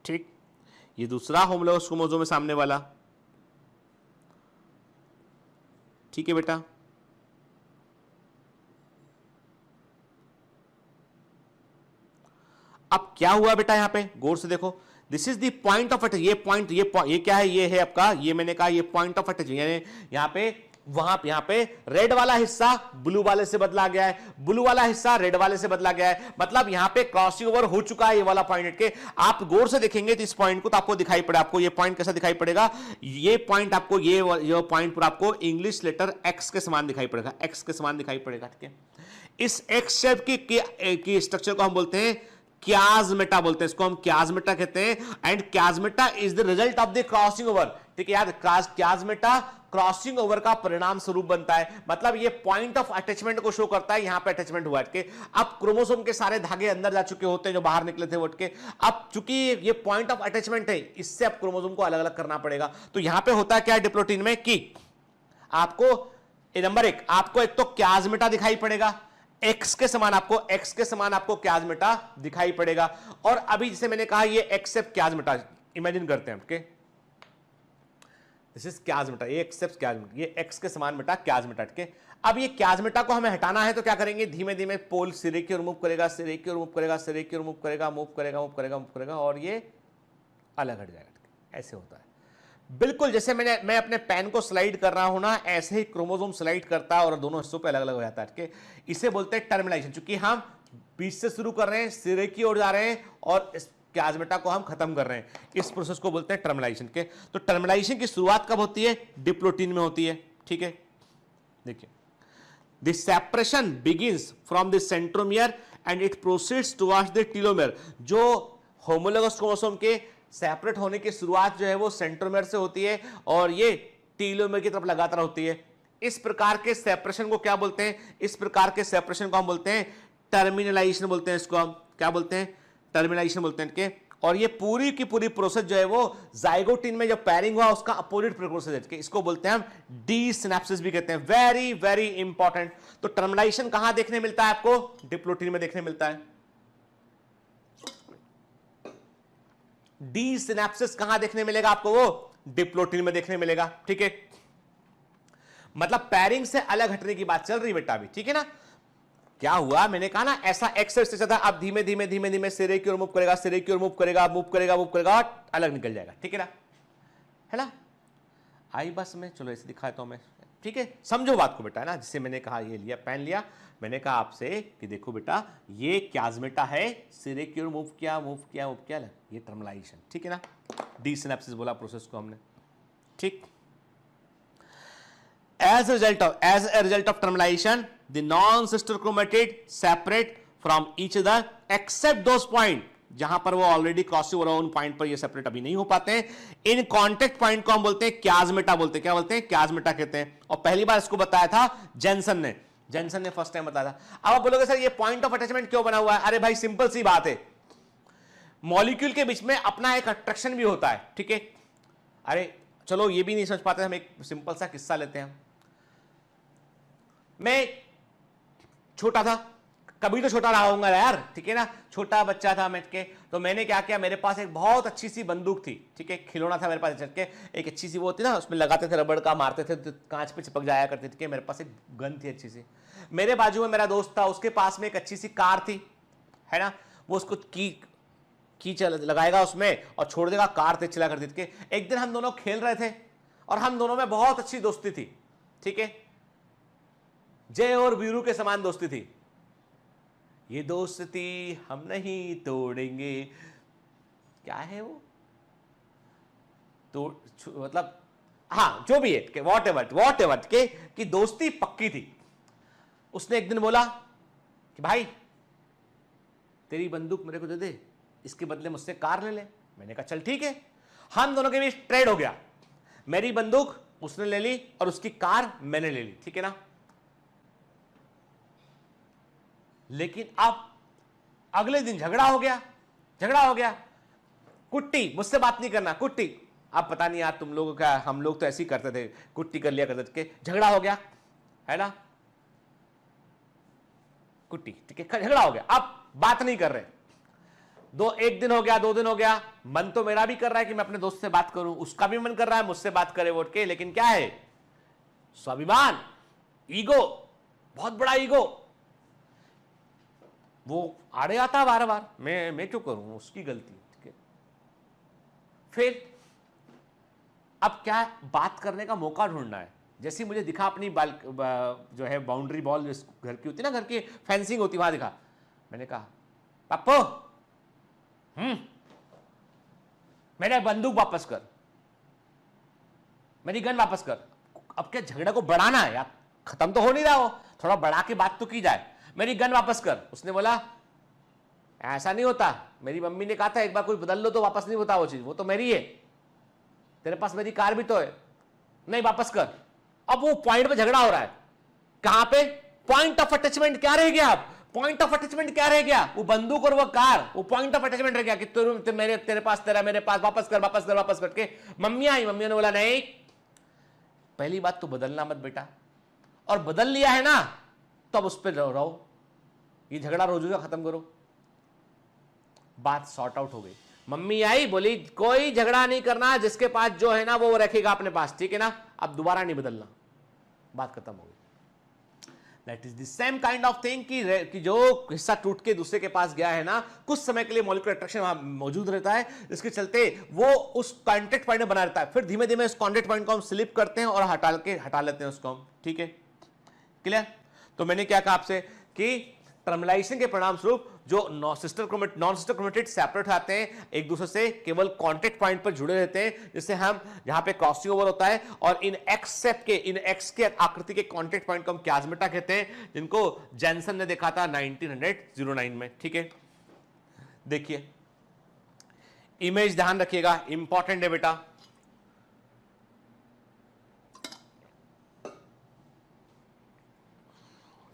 ठीक, ये दूसरा होमोलोगस क्रोमोसोम है सामने वाला, ठीक है बेटा। अब क्या हुआ बेटा, यहां पे गौर से देखो, this is the point of attach. ये क्या है, ये है आपका, ये मैंने कहा ये पॉइंट ऑफ अटैच, यानी यहां पे यहां पे रेड वाला हिस्सा ब्लू वाले से बदला गया है, ब्लू वाला हिस्सा रेड वाले से बदला गया है, मतलब यहां पे क्रॉसिंग ओवर हो चुका है ये वाला पॉइंट के। आप गौर से देखेंगे तो इस पॉइंट को तो आपको दिखाई पड़े, आपको ये पॉइंट कैसा दिखाई पड़ेगा, ये पॉइंट आपको ये पॉइंट पर आपको इंग्लिश लेटर एक्स के समान दिखाई पड़ेगा, एक्स के समान दिखाई पड़ेगा, ठीक है। इस एक्स शेप की स्ट्रक्चर को हम बोलते हैं क्याजमेटा, बोलते हैं इसको हम क्याजमेटा कहते हैं। And chiasmata is the result of the crossing over, ठीक है यार। क्याजमेटा क्रॉसिंग ओवर का परिणाम स्वरूप बनता है, मतलब ये पॉइंट ऑफ अटैचमेंट को शो करता है, यहां पे अटैचमेंट हुआ है। अब क्रोमोसोम के सारे धागे अंदर जा चुके होते हैं जो बाहर निकले थे वोट के। अब चूंकि ये पॉइंट ऑफ अटैचमेंट है, इससे अब क्रोमोसोम को अलग अलग करना पड़ेगा। तो यहां पे होता है क्या डिप्लोटिन में कि आपको नंबर एक, आपको एक तो क्याजमेटा दिखाई पड़ेगा, एक्स के समान आपको क्याजमेटा दिखाई पड़ेगा। और अभी जैसे मैंने कहा ये एक्स से क्याजमेटा इमेजिन करते हैं, ओके, दिस इज क्याजमेटा, ये एक्स से क्याजमेटा, ये एक्स के समान बेटा क्याजमेटा के। अब ये क्याजमेटा को हमें हटाना है तो क्या करेंगे, धीमे धीमे पोल सिरे की ओर मूव करेगा, सिरे की ओर मूव करेगा, सिरे की ओर मूव करेगा, मूव करेगा, मूव करेगा, मूव करेगा, और ये अलग हट जाएगा। ऐसे होता है बिल्कुल, जैसे मैं अपने पेन को स्लाइड कर रहा हूं ना, ऐसे ही क्रोमोसोम स्लाइड करता है और दोनों हिस्सों पे अलग अलग हो जाता है। इसे बोलते हैं टर्मिनेशन। चूंकि हम बीच से शुरू कर रहे हैं, सिरे की ओर जा रहे हैं और इस क्याजमेटा को हम खत्म कर रहे हैं, इस प्रोसेस को बोलते हैं टर्मिनेशन के। तो टर्मिनेशन की शुरुआत कब होती है, डिप्लोटिन में होती है, ठीक है। देखिए, the separation begins from the centromere and it proceeds towards the telomere. जो होमोलोगस क्रोमोसोम के सेपरेट होने की शुरुआत जो है वो सेंट्रोमियर से होती है और ये टीलोमियर की तरफ लगातार होती है। इस प्रकार के सेपरेशन को क्या बोलते हैं? इस प्रकार के सेपरेशन को हम बोलते हैं टर्मिनलाइजेशन बोलते हैं। इसको हम क्या बोलते हैं? टर्मिनलाइजेशन बोलते हैं के। और ये पूरी की पूरी प्रोसेस जो है वो जाइगोटिन में जो पैरिंग हुआ उसका अपोजिट प्रोसेस है, इसको बोलते हैं हम डी सिनेप्सिस भी कहते हैं। Very very important. तो टर्मिनलाइजेशन कहां देखने मिलता है आपको? डिप्लोटिन में देखने मिलता है। डी सिनेप्सिस कहां देखने मिलेगा आपको? वो डिप्लोटिन में देखने मिलेगा। ठीक है, मतलब पैरिंग से अलग हटने की बात चल रही बेटा अभी, ठीक है ना। क्या हुआ? मैंने कहा ना ऐसा एक्सरसाइज था, अब धीमे धीमे धीमे धीमे सिरे की ओर मूव करेगा, सिरे की ओर मूव करेगा, मूव करेगा, मूव करेगा, अलग निकल जाएगा। ठीक है ना, है ना। आई बस में, चलो ऐसे दिखाता हूं मैं। ठीक है, समझो बात को बेटा, है ना। जिससे मैंने कहा ये लिया, पेन लिया, मैंने कहा आपसे कि देखो बेटा ये क्याज्मेटा है, सिरे की ओर मूव किया, मूव किया, मूव किया, ये टर्मिनलाइजेशन। ठीक है ना, डी सिनेप्सिस बोला प्रोसेस को हमने। ठीक, as a result of termination, the non-sister chromatid separate from each other except those point जहां पर वो ऑलरेडी क्रॉस ओवर उन पॉइंट पर ये सेपरेट अभी नहीं हो पाते हैं। इन कॉन्टेक्ट पॉइंट को हम बोलते हैं क्याज्मेटा बोलते हैं। क्या बोलते हैं? क्याज्मेटा कहते हैं। और पहली बार इसको बताया था जेनसन ने फर्स्ट टाइम बताया था। अब आप बोलोगे सर ये पॉइंट ऑफ अटैचमेंट क्यों बना हुआ है? अरे भाई सिंपल सी बात है, मॉलिक्यूल के बीच में अपना एक अट्रैक्शन भी होता है। ठीक है, अरे चलो ये भी नहीं समझ पाते, हम एक सिंपल सा किस्सा लेते हैं। मैं छोटा था, कभी तो छोटा रहा होऊंगा यार, ठीक है ना। छोटा बच्चा था मैं के, तो मैंने क्या किया, मेरे पास एक बहुत अच्छी सी बंदूक थी। ठीक है, खिलौना था मेरे पास के, एक अच्छी सी वो होती ना, उसमें लगाते थे रबड़ का, मारते थे तो कांच पे चिपक जाया करती थी। मेरे पास एक गन थी अच्छी सी। मेरे बाजू में मेरा दोस्त था, उसके पास में एक अच्छी सी कार थी, है ना। वो उसको की लगाएगा उसमें और छोड़ देगा, कार तेज चला करती थी। एक दिन हम दोनों खेल रहे थे और हम दोनों में बहुत अच्छी दोस्ती थी। ठीक है, जय और वीरू के समान दोस्ती थी। ये दोस्ती हम नहीं तोड़ेंगे, क्या है वो तो मतलब, हाँ जो भी है, वॉट एवर कि दोस्ती पक्की थी। उसने एक दिन बोला कि भाई तेरी बंदूक मेरे को दे दे, इसके बदले मुझसे कार ले ले। मैंने कहा चल ठीक है। हम दोनों के बीच ट्रेड हो गया, मेरी बंदूक उसने ले ली और उसकी कार मैंने ले ली। ठीक है ना। लेकिन अब अगले दिन झगड़ा हो गया। कुट्टी, मुझसे बात नहीं करना, कुट्टी। अब पता नहीं यार तुम लोगों का, हम लोग तो ऐसे ही करते थे, कुट्टी कर लिया करते थे। झगड़ा हो गया, है ना, कुट्टी। ठीक है, झगड़ा हो गया, अब बात नहीं कर रहे। एक दिन हो गया, 2 दिन हो गया, मन तो मेरा भी कर रहा है कि मैं अपने दोस्त से बात करूं, उसका भी मन कर रहा है मुझसे बात करे वोट के। लेकिन क्या है, स्वाभिमान, ईगो, बहुत बड़ा ईगो, वो आड़े आता बार बार। मैं क्यों करूं, उसकी गलती। ठीक है, फिर अब क्या, बात करने का मौका ढूंढना है। जैसे मुझे दिखा अपनी जो है बाउंड्री बॉल घर की होती ना, घर की फेंसिंग होती, वहां दिखा। मैंने कहा पापो मेरा बंदूक वापस कर, मेरी गन वापस कर। अब क्या झगड़ा को बढ़ाना है यार, खत्म तो हो नहीं रहा हो, थोड़ा बढ़ा के बात तो की जाए। मेरी गन वापस कर। उसने बोला ऐसा नहीं होता, मेरी मम्मी ने कहा था एक बार कोई बदल लो तो वापस नहीं होता वो चीज, वो तो मेरी है, तेरे पास मेरी कार भी तो है, नहीं वापस कर। अब वो पॉइंट पे झगड़ा हो रहा है। कहां पे? पॉइंट ऑफ अटैचमेंट क्या रह गया? अब पॉइंट ऑफ अटैचमेंट क्या रह गया? वो बंदूक और वो कार, वो पॉइंट ऑफ अटैचमेंट रह गया कि तेरे पास तेरा, मेरे पास, वापस कर करके। मम्मी ने बोला नहीं, पहली बात तो बदलना मत बेटा, और बदल लिया है ना तो अब उस पर रहो, ये झगड़ा रोजू खत्म करो। बात सॉर्ट आउट हो गई। मम्मी आई, बोली कोई झगड़ा नहीं करना, जिसके पास जो है ना वो रखेगा अपने पास, ठीक है ना, अब दोबारा नहीं बदलना। बात खत्म हो गई। That is the same kind of thing कि जो हिस्सा टूट के दूसरे के पास गया है ना, कुछ समय के लिए मॉलिक्यूलर अट्रैक्शन वहां मौजूद रहता है, इसके चलते वो उस कॉन्टेक्ट पॉइंट में बना रहता है। फिर धीमे धीमे उस कॉन्टेक्ट पॉइंट को हम स्लिप करते हैं और हटा लेते हैं उसको हम। ठीक है, क्लियर। तो मैंने क्या कहा आपसे कि टर्मिनलाइजेशन के परिणाम स्वरूप जो नॉन सिस्टर क्रोमेटिड सेपरेट आते हैं एक दूसरे से, केवल कांटेक्ट पॉइंट पर जुड़े रहते हैं, जिससे हम जहां पे क्रॉसिंग ओवर होता है, और इन एक्स के आकृति के कांटेक्ट पॉइंट को हम क्याजमेटा कहते हैं, जिनको जेनसन ने देखा था 1909 में। ठीक है, देखिए इमेज ध्यान रखिएगा, इंपॉर्टेंट है बेटा।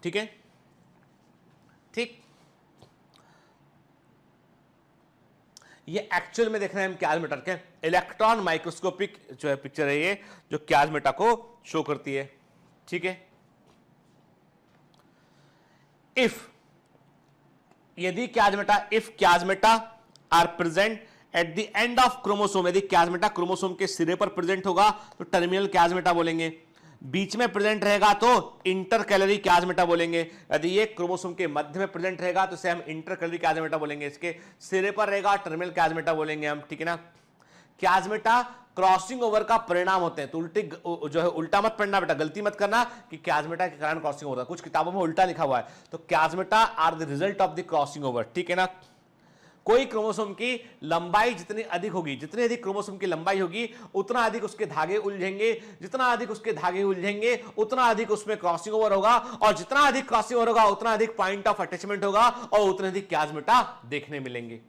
ठीक है, ठीक, ये एक्चुअल में देख रहे हैं हम क्याजमेटा के, इलेक्ट्रॉन माइक्रोस्कोपिक जो है पिक्चर है ये, जो क्याजमेटा को शो करती है। ठीक है, यदि chiasmata are present at the end of chromosome, यदि क्याजमेटा क्रोमोसोम के सिरे पर प्रेजेंट होगा तो टर्मिनल क्याजमेटा बोलेंगे, बीच में प्रेजेंट रहेगा तो इंटरकैलरी क्याजमेटा बोलेंगे, यदि ये क्रोमोसोम के मध्य में प्रेजेंट रहेगा तो इसे हम इंटरकैलरी क्याजमेटा बोलेंगे, इसके सिरे पर रहेगा टर्मिनल क्याजमेटा बोलेंगे हम। ठीक है ना, क्याजमेटा क्रॉसिंग ओवर का परिणाम होते हैं, तो जो है उल्टा मत पढ़ना बेटा, गलती मत करना कि क्याजमेटा के कारण क्रॉसिंग ओवर, कुछ किताबों में उल्टा लिखा हुआ है, तो chiasmata are the result of the crossing over. ठीक है ना, कोई क्रोमोसोम की लंबाई जितनी अधिक होगी, जितनी अधिक क्रोमोसोम की लंबाई होगी उतना अधिक उसके धागे उलझेंगे, जितना अधिक उसके धागे उलझेंगे उतना अधिक उसमें क्रॉसिंग ओवर होगा, और जितना अधिक क्रॉसिंग ओवर होगा उतना अधिक पॉइंट ऑफ अटैचमेंट होगा और उतने अधिक क्याजमेटा देखने मिलेंगे।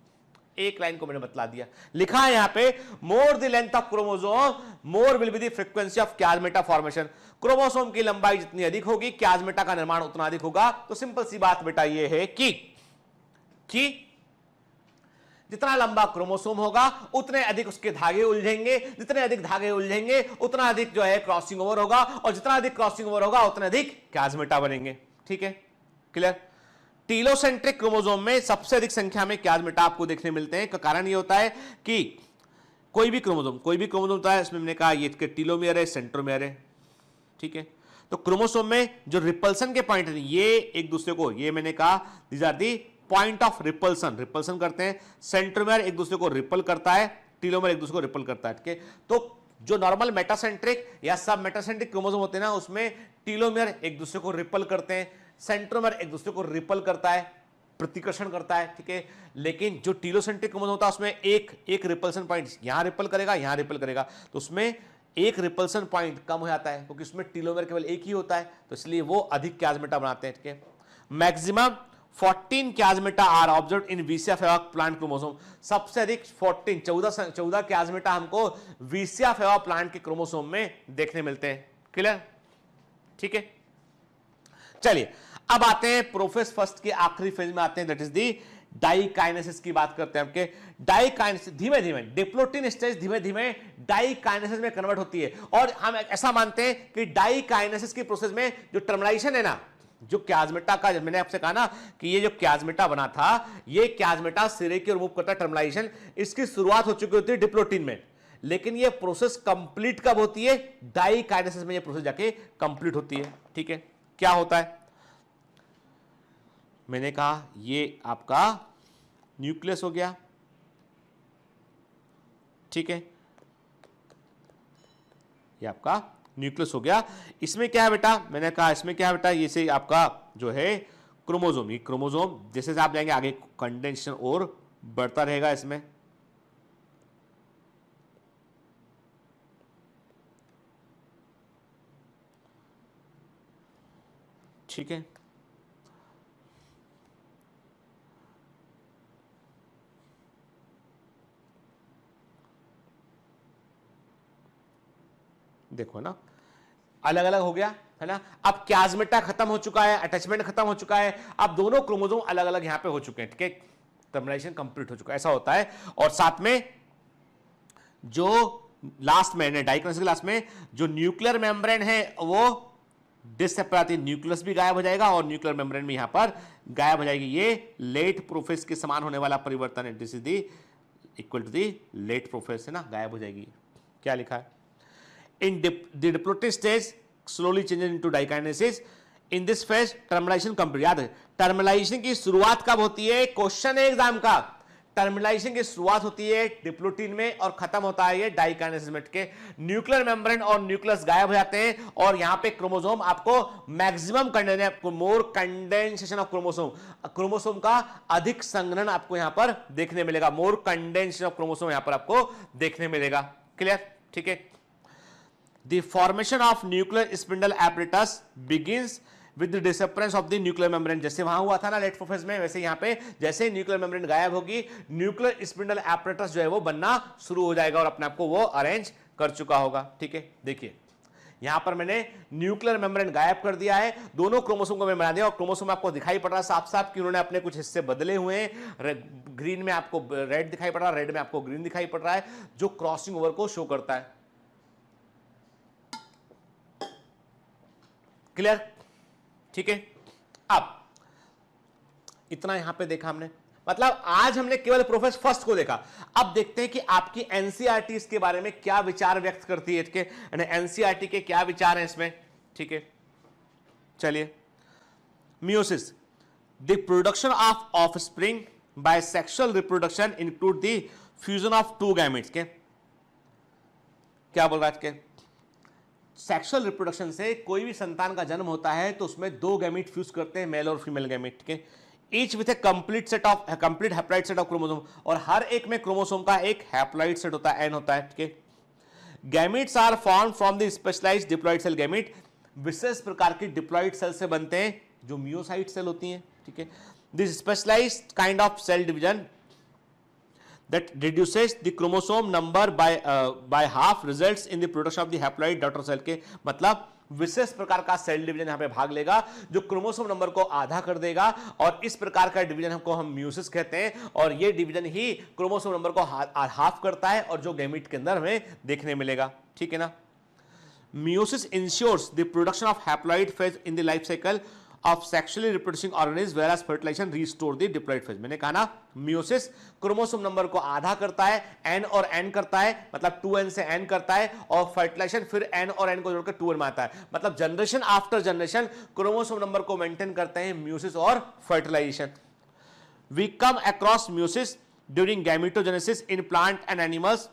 एक लाइन को मैंने बतला दिया, लिखा है यहां पे, more the length of chromosome more will be the frequency of chiasmata formation. Chromosome की लंबाई जितनी अधिक होगी क्याजमेटा का निर्माण उतना अधिक होगा। तो सिंपल सी बात बेटा ये है कि जितना लंबा क्रोमोसोम होगा उतने अधिक उसके धागे उलझेंगे, जितने अधिक धागे उलझेंगे उतना अधिक जो है क्रॉसिंग ओवर होगा, और जितना अधिक क्रॉसिंग ओवर होगा उतने अधिक क्याजमेटा बनेंगे। ठीक है, क्लियर। टीलोसेंट्रिक क्रोमोसोम में सबसे अधिक संख्या में क्याजमेटा आपको देखने मिलते हैं। का कारण यह होता है कि कोई भी क्रोमोसोम होता है, इसमें मैंने कहा ये टीलोमियर है, सेंट्रोमियर है। ठीक है, तो क्रोमोसोम में जो रिपल्सन के पॉइंट है, ये एक दूसरे को, ये मैंने कहा these are the point of repulsion करते हैं। सेंट्रोमियर एक दूसरे को रिपल करता है, टीलोमियर एक दूसरे को रिपल करता है। ठीक है, तो जो नॉर्मल मेटासेंट्रिक या सब मेटासेंट्रिक क्रोमोसोम होते हैं ना, उसमें टीलोमियर एक दूसरे को रिपल करते हैं, सेंट्रोमियर एक दूसरे को रिपल करता है, प्रतिकर्षण करता है। ठीक है, लेकिन जो टीलोसेंट्रिक क्रोमोसोम होता है उसमें एक रिपल्सन पॉइंट यहां रिपल करेगा, यहां रिपल करेगा, तो उसमें एक रिपल्सन पॉइंट कम हो जाता है, क्योंकि उसमें टीलोमियर केवल एक ही होता है, तो इसलिए वो अधिक क्याजमेटा बनाते हैं। ठीक है, maximum 14 chiasmata are observed in Vicia faba plant chromosome. सबसे अधिक 14 क्याजमेटा हमको वीसिया फेवा प्लांट के क्रोमोसोम में देखने मिलते हैं। क्लियर, ठीक है। चलिए अब आते हैं प्रोफेस फर्स्ट के आखिरी फेज में आते हैं, दैट इज दी डाइकाइनेसिस की बात करते हैं। आपके डाइकाइनेसिस धीमे धीमे, डिप्लोटिन स्टेज धीमे धीमे डाइकाइनेसिस में कन्वर्ट होती है, और हम ऐसा मानते हैं कि डाइकाइनेसिस की प्रोसेस में जो टर्मिनेशन है ना, जो क्याजमेटा का, मैंने आपसे कहा ना कि ये जो क्याजमेटा बना था, ये क्याजमेटा सिरे के रिमूव करता है टर्मिनेशन, इसकी शुरुआत हो चुकी होती है डिप्लोटिन में, लेकिन ये प्रोसेस कंप्लीट कब होती है? डाइकाइनेसिस में ये प्रोसेस जाके कंप्लीट होती है। ठीक है, क्या होता है? मैंने कहा ये आपका न्यूक्लियस हो गया, ठीक है, ये आपका न्यूक्लियस हो गया। इसमें क्या है बेटा? मैंने कहा इसमें क्या है बेटा, ये से आपका जो है क्रोमोसोम, ये क्रोमोसोम जैसे से आप जाएंगे आगे कंडेंसेशन और बढ़ता रहेगा इसमें, ठीक है। देखो ना, अलग अलग हो गया है ना। अब क्याजमेटा खत्म हो चुका है, अटैचमेंट खत्म हो चुका है, अब दोनों क्रोमोसोम अलग अलग यहां पे हो चुके हैं। ठीक है, टर्मिनेशन कंप्लीट हो चुका है, ऐसा होता है। और साथ में जो लास्ट में डाइकाइनेसिस के लास्ट में जो न्यूक्लियर मेम्ब्रेन है वो डिससेपरेट, न्यूक्लियस भी गायब हो जाएगा और न्यूक्लियर मेम्ब्रेन भी यहां पर गायब हो जाएगी। ये लेट प्रोफेस के समान होने वाला परिवर्तन है, this is the equal to the late prophase, है ना, गायब हो जाएगी। क्या लिखा है? In the diplotic stage slowly changes into dikinesis. In this phase termination complete. याद है टर्मिनेशन की शुरुआत कब होती है? क्वेश्चन है एग्जाम का, टर्मिनलाइजेशन की शुरुआत होती है डिप्लोटीन में और खत्म होता है ये डाइकाइनेसिस में के। न्यूक्लियर मेम्ब्रेन और न्यूक्लियस गायब हो जाते हैं और यहां पे क्रोमोसोम आपको maximum more condensation of chromosome, chromosome का अधिक संघनन आपको यहां पर देखने मिलेगा। मोर कंडेंसेशन ऑफ क्रोमोसोम यहां पर आपको देखने मिलेगा। क्लियर? ठीक है। The formation of nuclear spindle apparatus begins with the disappearance of the nuclear membrane. जैसे वहां हुआ था ना लेट फोर फेज में, वैसे यहां पे जैसे न्यूक्लियर मेम्ब्रेन गायब होगी, न्यूक्लियर स्पिंडल एपरेटस जो है वो बनना शुरू हो जाएगा और अपने आप को वो अरेंज कर चुका होगा। ठीक है, देखिए यहां पर मैंने न्यूक्लियर मेम्ब्रेन गायब कर दिया है, दोनों क्रोमोसोम को मैं बना दिया और क्रोमोसोम आपको दिखाई पड़ रहा है साफ साफ कि उन्होंने अपने कुछ हिस्से बदले हुए हैं। ग्रीन में आपको रेड दिखाई पड़ रहा है, रेड में आपको ग्रीन दिखाई पड़ रहा है, जो क्रॉसिंग ओवर को शो करता है। क्लियर? ठीक है। अब इतना यहां पे देखा हमने, मतलब आज हमने केवल प्रोफेस फर्स्ट को देखा। अब देखते हैं कि आपकी एनसीईआरटी इसके बारे में क्या विचार व्यक्त करती है, इसके एनसीईआरटी के क्या विचार हैं इसमें। ठीक है, चलिए। Meiosis, the production of offspring by sexual reproduction include the fusion of two gametes के। क्या बोल रहा है इसके? सेक्सुअल रिप्रोडक्शन से कोई भी संतान का जन्म होता है तो उसमें दो गैमेट फ्यूज करते हैं, मेल और फीमेल गैमेट के, each with A complete haploid set of chromosome, और हर एक में क्रोमोसोम का एक हैप्लॉइड सेट होता है, एन होता है। ठीक है। Gametes are form from the specialised diploid cell gamete, विशेष प्रकार की डिप्लॉइड सेल से बनते हैं जो मियोसाइट सेल होती हैं। ठीक है। This specialised kind of cell division that reduces the chromosome number by half results in the production of the haploid daughter cell के, मतलब विशेष प्रकार का सेल डिवीजन यहां पे भाग लेगा जो क्रोमोसोम नंबर को आधा कर देगा और इस प्रकार का डिवीजन हमको हम म्यूसिस कहते हैं और ये डिवीजन ही क्रोमोसोम नंबर को हाफ करता है और जो गैमेट के अंदर हमें देखने मिलेगा। ठीक है ना। Meiosis ensures the production of haploid phase in the life cycle of sexually reproducing organism whereas fertilisation restore the diploid phase. मैंने कहा ना मियोसिस क्रोमोसोम नंबर को आधा करता है, एन और एन करता है, मतलब 2n से n करता है, और फर्टिलाइजेशन फिर n और n को जोड़कर 2n में आता है, मतलब generation after generation chromosome number को मेंटेन करते हैं म्यूसिस और fertilisation. We come across meiosis during gametogenesis in plant and animals.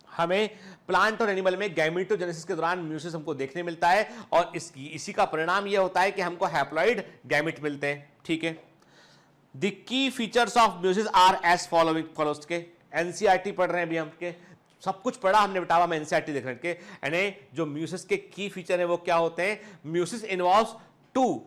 हमें प्लांट और एनिमल में गैमेटोजेनेसिस के दौरान म्यूसिस हमको देखने मिलता है और इसी का परिणाम यह होता है कि हमको हैप्लॉइड गैमेट मिलते हैं। ठीक है। The key features of meiosis are as follows के। एनसीईआरटी पढ़ रहे हैं अभी हम के, सब कुछ पढ़ा हमने बेटा, हम एनसीईआरटी देख रहे हैं के, यानी जो म्यूसिस के की फीचर है वो क्या होते हैं। Meiosis involves two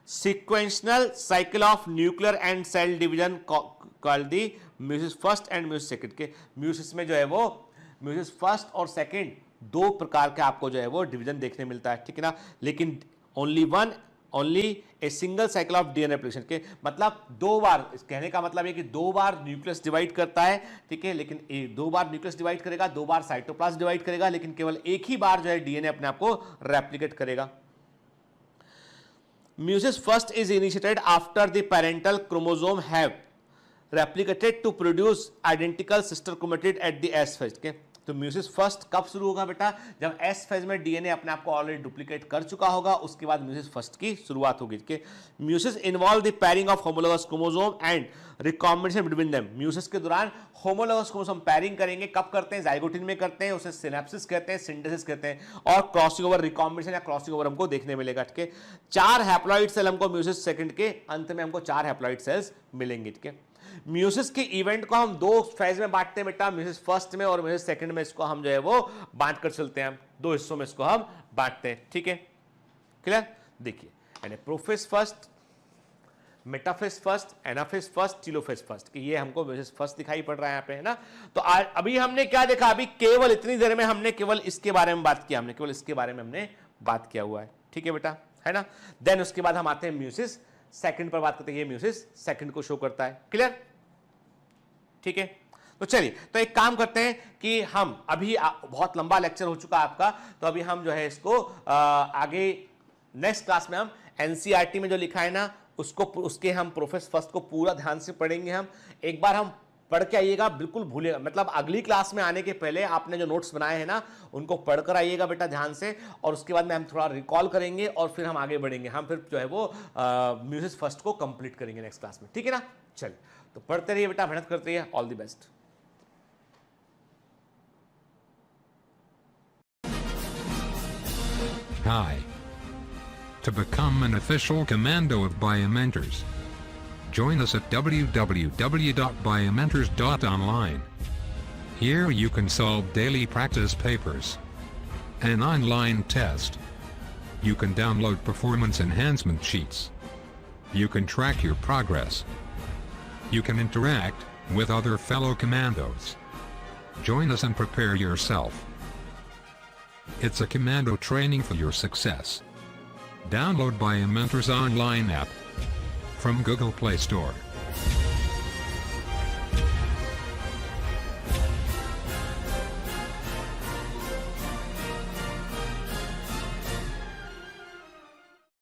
sequential cycle of nuclear and cell division called the meiosis first and meiosis second के। म्यूसिस में जो है वो म्यूसिस फर्स्ट और सेकंड दो प्रकार के आपको जो है वो डिवीजन देखने मिलता है। ठीक है ना। लेकिन only a single cycle of DNA replication के, मतलब दो बार, कहने का मतलब है कि दो बार न्यूक्लियस डिवाइड करता है। ठीक है। लेकिन दो बार न्यूक्लियस डिवाइड करेगा, दो बार साइटोप्लाज्म डिवाइड करेगा, लेकिन केवल एक ही बार जो है डीएनए अपने आप को रेप्लिकेट करेगा। Meiosis first is initiated after the parental chromosome have replicated to produce identical sister chromatid at the S phase के। तो म्यूसिस फर्स्ट कब शुरू होगा बेटा? जब एस फेज में डीएनए अपने आप को ऑलरेडी डुप्लीकेट कर चुका होगा, उसके बाद म्यूसिस फर्स्ट की शुरुआत होगी। Meiosis involve the pairing of homologous chromosome and recombination between them. Meiosis के दौरान होमोलोगस क्रोमोसोम पैरिंग करेंगे, कब करते हैं? जाइगोटिन में करते हैं, उसे सिनेप्सिस कहते हैं, सिंथेसिस कहते हैं, और क्रॉसिंग ओवर, रिकॉम्बिनेशन या क्रॉसिंग ओवर हमको देखने मिलेगा। ठीक है। 4 हैप्लॉइड सेल हमको म्यूसिस सेकंड के अंत में हमको 4 हैप्लॉइड सेल्स मिलेंगे। ठीक है। म्यूसिस के इवेंट को हम दो फेज में बांटते हैं बेटा, म्यूसिस फर्स्ट में और म्यूसिस सेकंड में। इसको हम जो है वो बांट कर चलते हैं, दो हिस्सों में इसको हम बांटते हैं। ठीक है। क्लियर? देखिए, यानी prophase first, metaphase first, anaphase first, telophase first, कि ये हमको म्यूसिस फर्स्ट दिखाई पड़ रहा है यहाँ पे, है ना। तो अभी हमने क्या देखा? अभी केवल इतनी देर में हमने केवल इसके बारे में बात किया, हमने केवल इसके बारे में हमने बात किया हुआ है। ठीक है बेटा, है ना। देन उसके बाद हम आते हैं म्यूसिस सेकंड पर बात करते हैं। ये म्यूसिस सेकंड को शो करता है। क्लियर? ठीक है। तो चलिए, तो एक काम करते हैं कि हम अभी बहुत लंबा लेक्चर हो चुका आपका, तो अभी हम जो है इसको आगे नेक्स्ट क्लास में हम एनसीईआरटी में जो लिखा है ना उसको, उसके हम प्रोफेस फर्स्ट को पूरा ध्यान से पढ़ेंगे। हम एक बार हम पढ़ के आइएगा, बिल्कुल भूलिएगा, मतलब अगली क्लास में आने के पहले आपने जो नोट्स बनाए हैं ना उनको पढ़कर आइएगा बेटा ध्यान से, और उसके बाद में हम थोड़ा रिकॉल करेंगे और फिर हम आगे बढ़ेंगे, हम फिर जो है वो म्यूजिक फर्स्ट को कंप्लीट करेंगे नेक्स्ट क्लास में, ठीक है ना। चलिए तो पढ़ते रहिए बेटा, मेहनत करते रहिए, all the best. Hi. To become an official commando of Biomentors, join us at www.biomentors.online. Here you can solve daily practice papers, an online test. You can download performance enhancement sheets. You can track your progress. You can interact with other fellow commandos. Join us and prepare yourself. It's a commando training for your success. Download Biomentors online app from Google Play Store.